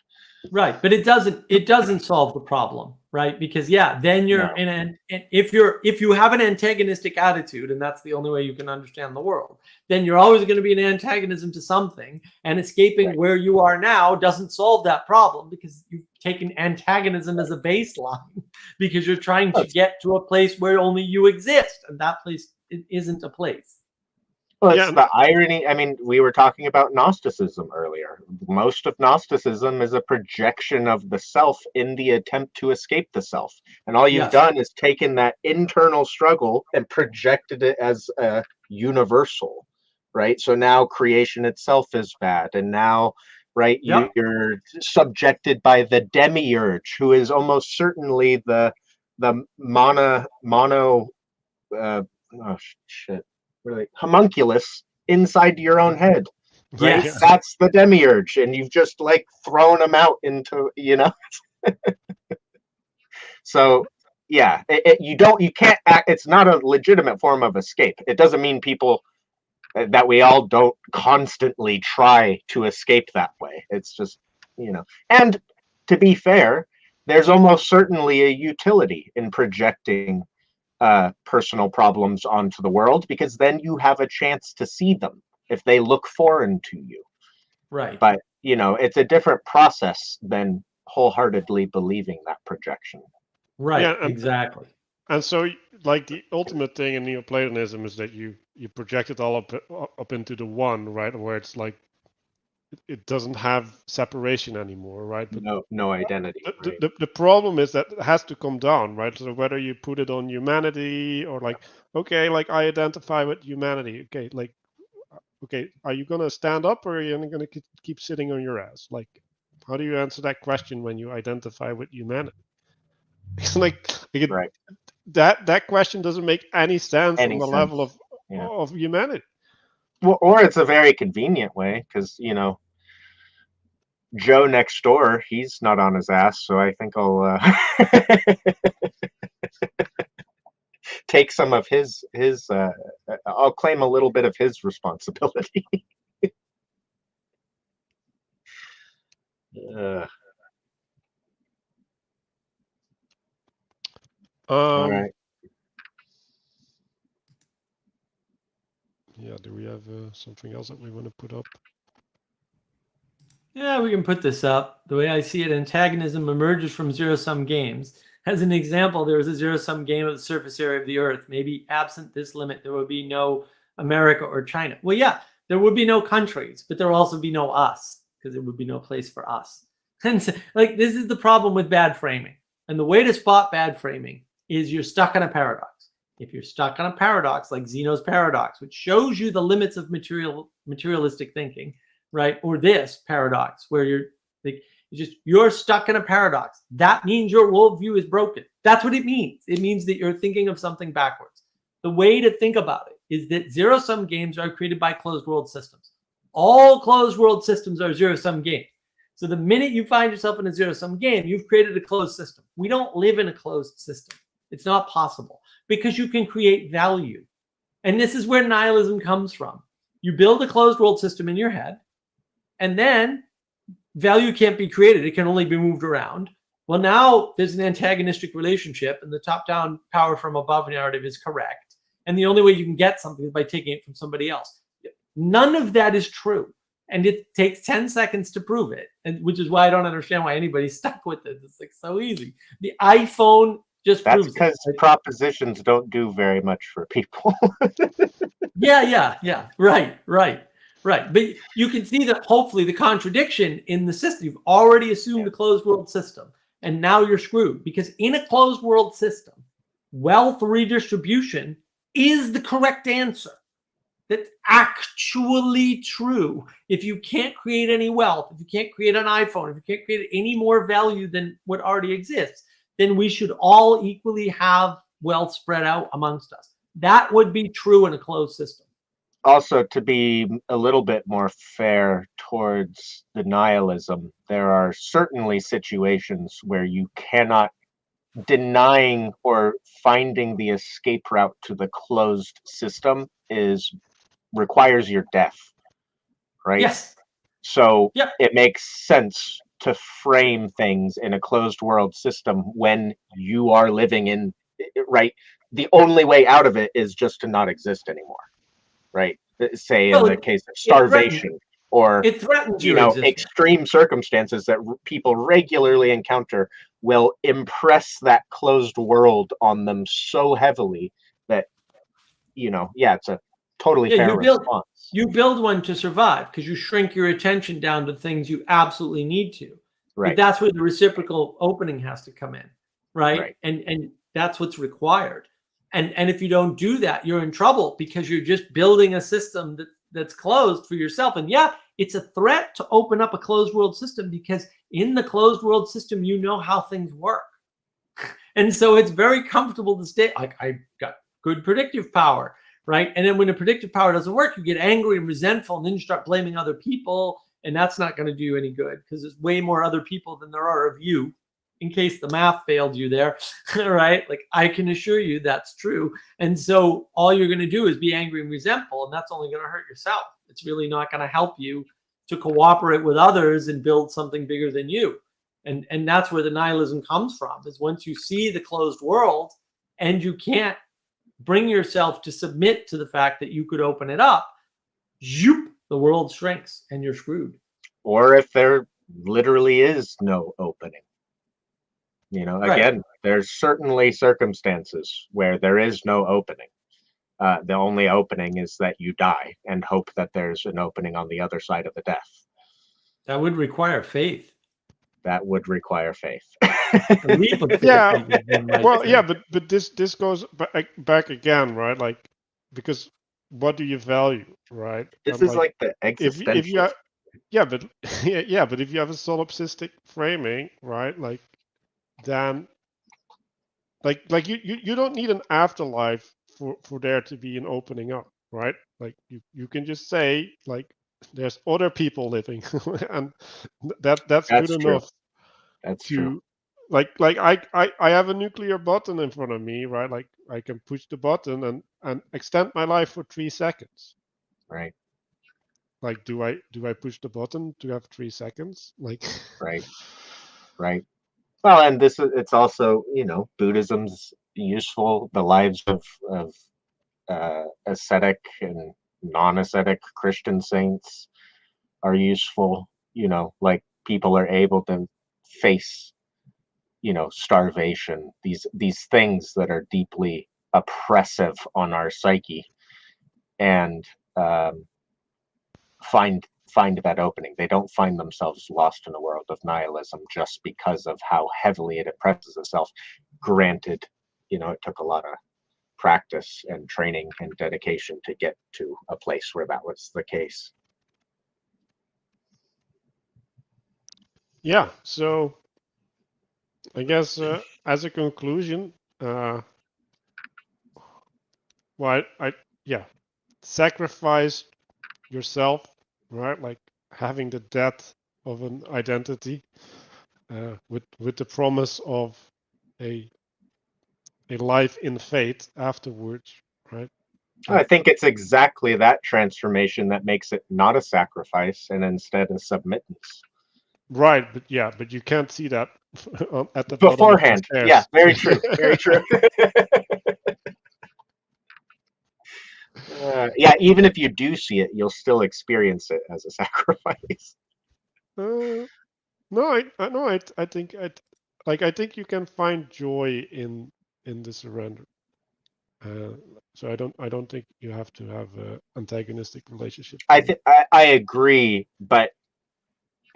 Right, but it doesn't solve the problem, right? Because then you're if you have an antagonistic attitude, and that's the only way you can understand the world, then you're always going to be an antagonism to something, and escaping where you are now doesn't solve that problem because you've taken antagonism as a baseline because you're trying to get to a place where only you exist, and that place isn't a place. Well, it's the irony. I mean, we were talking about Gnosticism earlier. Most of Gnosticism is a projection of the self in the attempt to escape the self. And all you've done is taken that internal struggle and projected it as a universal, right? So now creation itself is bad. And now, right, you're subjected by the demiurge, who is almost certainly the mono shit, really homunculus inside your own head, right? Yes. That's the demiurge, and you've just like thrown them out into, you know. So yeah, you can't act, it's not a legitimate form of escape. It doesn't mean people that we all don't constantly try to escape that way. It's just, you know, and to be fair, there's almost certainly a utility in projecting personal problems onto the world, because then you have a chance to see them if they look foreign to you. Right. But, you know, it's a different process than wholeheartedly believing that projection. Right. Yeah, Exactly. And so, like, the ultimate thing in Neoplatonism is that you project it all up into the one, right? Where it's like it doesn't have separation anymore, right? But no identity. Right? The problem is that it has to come down, right? So whether you put it on humanity or like, okay, like I identify with humanity, okay, like, okay, are you gonna stand up or are you gonna keep sitting on your ass? Like, how do you answer that question when you identify with humanity? It's like right. that question doesn't make any sense on the level of humanity. Well, or it's a very convenient way, because, you know, Joe next door, he's not on his ass, so I think I'll take some of his I'll claim a little bit of his responsibility. All right. Yeah, do we have something else that we want to put up? Yeah, we can put this up. The way I see it, antagonism emerges from zero-sum games. As an example, there was a zero-sum game of the surface area of the Earth. Maybe absent this limit, there would be no America or China. Well, yeah, there would be no countries, but there will also be no us, because there would be no place for us. And so, like, this is the problem with bad framing. And the way to spot bad framing is you're stuck in a paradox. If you're stuck in a paradox, like Zeno's paradox, which shows you the limits of materialistic thinking, right? Or this paradox where you're like, you're stuck in a paradox. That means your worldview is broken. That's what it means. It means that you're thinking of something backwards. The way to think about it is that zero-sum games are created by closed world systems. All closed world systems are zero-sum games. So the minute you find yourself in a zero-sum game, you've created a closed system. We don't live in a closed system. It's not possible, because you can create value. And this is where nihilism comes from. You build a closed world system in your head, and then value can't be created. It can only be moved around. Well, now there's an antagonistic relationship, and the top-down power from above narrative is correct. And the only way you can get something is by taking it from somebody else. None of that is true. And it takes 10 seconds to prove it, and which is why I don't understand why anybody's stuck with it. It's like so easy. The iPhone just proves it. That's because propositions don't do very much for people. Yeah. Right. But you can see that hopefully the contradiction in the system, you've already assumed a closed world system, and now you're screwed, because in a closed world system, wealth redistribution is the correct answer. That's actually true. If you can't create any wealth, if you can't create an iPhone, if you can't create any more value than what already exists, then we should all equally have wealth spread out amongst us. That would be true in a closed system. Also, to be a little bit more fair towards the nihilism, there are certainly situations where you cannot, denying or finding the escape route to the closed system requires your death, right? Yes. So it makes sense to frame things in a closed world system when you are living in, right? The only way out of it is just to not exist anymore, right? Say in the case of starvation or, it threatens you know, extreme circumstances that people regularly encounter will impress that closed world on them so heavily that, you know, it's a totally fair response. You build one to survive, because you shrink your attention down to things you absolutely need to. Right. But that's where the reciprocal opening has to come in, right? And that's what's required. And if you don't do that, you're in trouble, because you're just building a system that's closed for yourself. And it's a threat to open up a closed world system, because in the closed world system, you know how things work. And so it's very comfortable to stay like, I got good predictive power, right? And then when the predictive power doesn't work, you get angry and resentful, and then you start blaming other people, and that's not going to do you any good, because there's way more other people than there are of you, in case the math failed you there, right? Like, I can assure you that's true. And so all you're going to do is be angry and resentful, and that's only going to hurt yourself. It's really not going to help you to cooperate with others and build something bigger than you. And that's where the nihilism comes from, is once you see the closed world and you can't bring yourself to submit to the fact that you could open it up, zoop, the world shrinks and you're screwed. Or if there literally is no opening. You know, again, there's certainly circumstances where there is no opening. The only opening is that you die and hope that there's an opening on the other side of the death. That would require faith. That would require faith. A leap of faith. Yeah. Well, yeah, but this goes back again, right? Like, because what do you value, right? This is like the existential. If you yeah, but yeah, but if you have a solipsistic framing, right? Like, then like you don't need an afterlife for there to be an opening up, right? Like, you can just say, like, there's other people living, and that's good true. enough. That's true. Like I have a nuclear button in front of me, right? Like, I can push the button and extend my life for 3 seconds. Right. Like, do I push the button to have 3 seconds? Like, right. Well, and it's also, you know, Buddhism's useful. The lives of ascetic and non-ascetic Christian saints are useful. You know, like, people are able to face, you know, starvation, these things that are deeply oppressive on our psyche, and find that opening. They don't find themselves lost in a world of nihilism just because of how heavily it oppresses itself. Granted, you know, it took a lot of practice and training and dedication to get to a place where that was the case. yeah. So I guess as a conclusion, well, yeah, sacrifice yourself, right? Like, having the death of an identity, with the promise of a life in faith afterwards, right? I think it's exactly that transformation that makes it not a sacrifice and instead a submittance. Right, but you can't see that at the beforehand. Bottom of the Yeah, stairs. very true. Very true. Yeah, even if you do see it, you'll still experience it as a sacrifice. No, I think I think you can find joy in the surrender. So I don't think you have to have an antagonistic relationship. I agree, but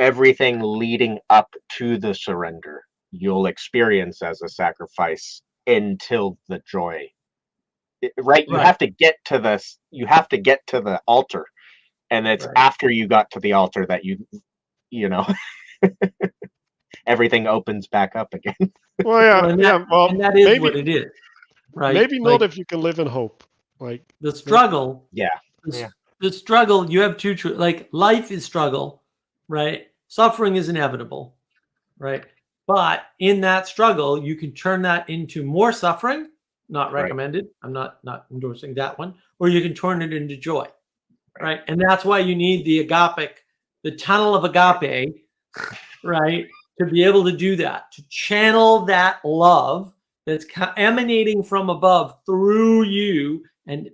everything leading up to the surrender you'll experience as a sacrifice until the joy. Right? You have to get to this. You have to get to the altar, and it's after you got to the altar that you know, everything opens back up again. Well, yeah, well, and that is maybe what it is, right? Maybe not, if you can live in hope. Like, the struggle. Yeah. The struggle. You have two. Like, life is struggle, right? Suffering is inevitable, right? But in that struggle, you can turn that into more suffering. Not recommended. I'm not endorsing that one. Or you can turn it into joy, right? And that's why you need the agapic, the tunnel of agape, right? To be able to do that, to channel that love that's emanating from above through you and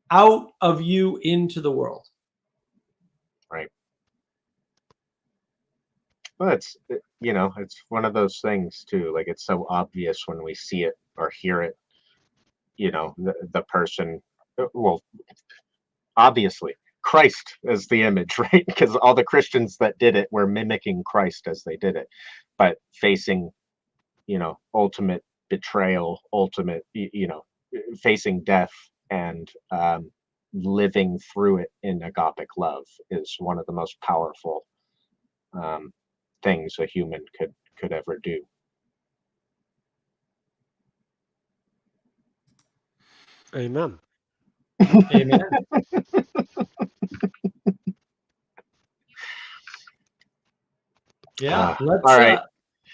out of you into the world. Right. Well, it's, you know, it's one of those things too. Like, it's so obvious when we see it or hear it. You know, the person. Well, obviously, Christ as the image, right? Because all the Christians that did it were mimicking Christ as they did it, but facing, you know, ultimate betrayal, ultimate, you know, facing death, and living through it in agapic love is one of the most powerful things a human could ever do. Amen. Amen. Yeah. All right.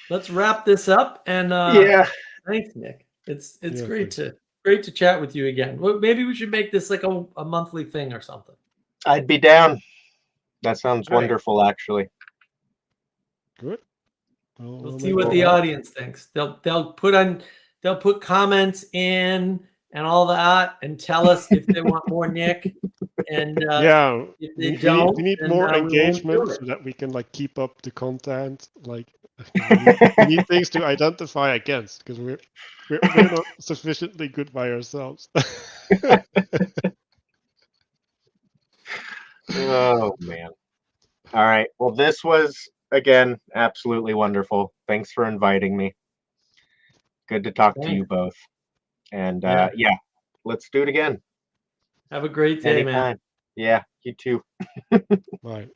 Let's wrap this up. And Yeah. thanks, Nick. It's Yeah, great thanks. to chat with you again. Well, maybe we should make this like a monthly thing or something. I'd be down. That sounds All right. wonderful, actually. Good. We'll see what the audience thinks. They'll put comments in and all that, and tell us if they want more Nick. And yeah, if they we don't, need then, more we won't do engagement it. so that we can like keep up the content. Like we need things to identify against because we're not sufficiently good by ourselves. Oh man. All right. Well, this was again absolutely wonderful. Thanks for inviting me. Good to talk to you both. And Yeah. yeah, let's do it again. Have a great day, man. Anytime. Yeah, you too. Right.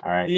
All right. See ya.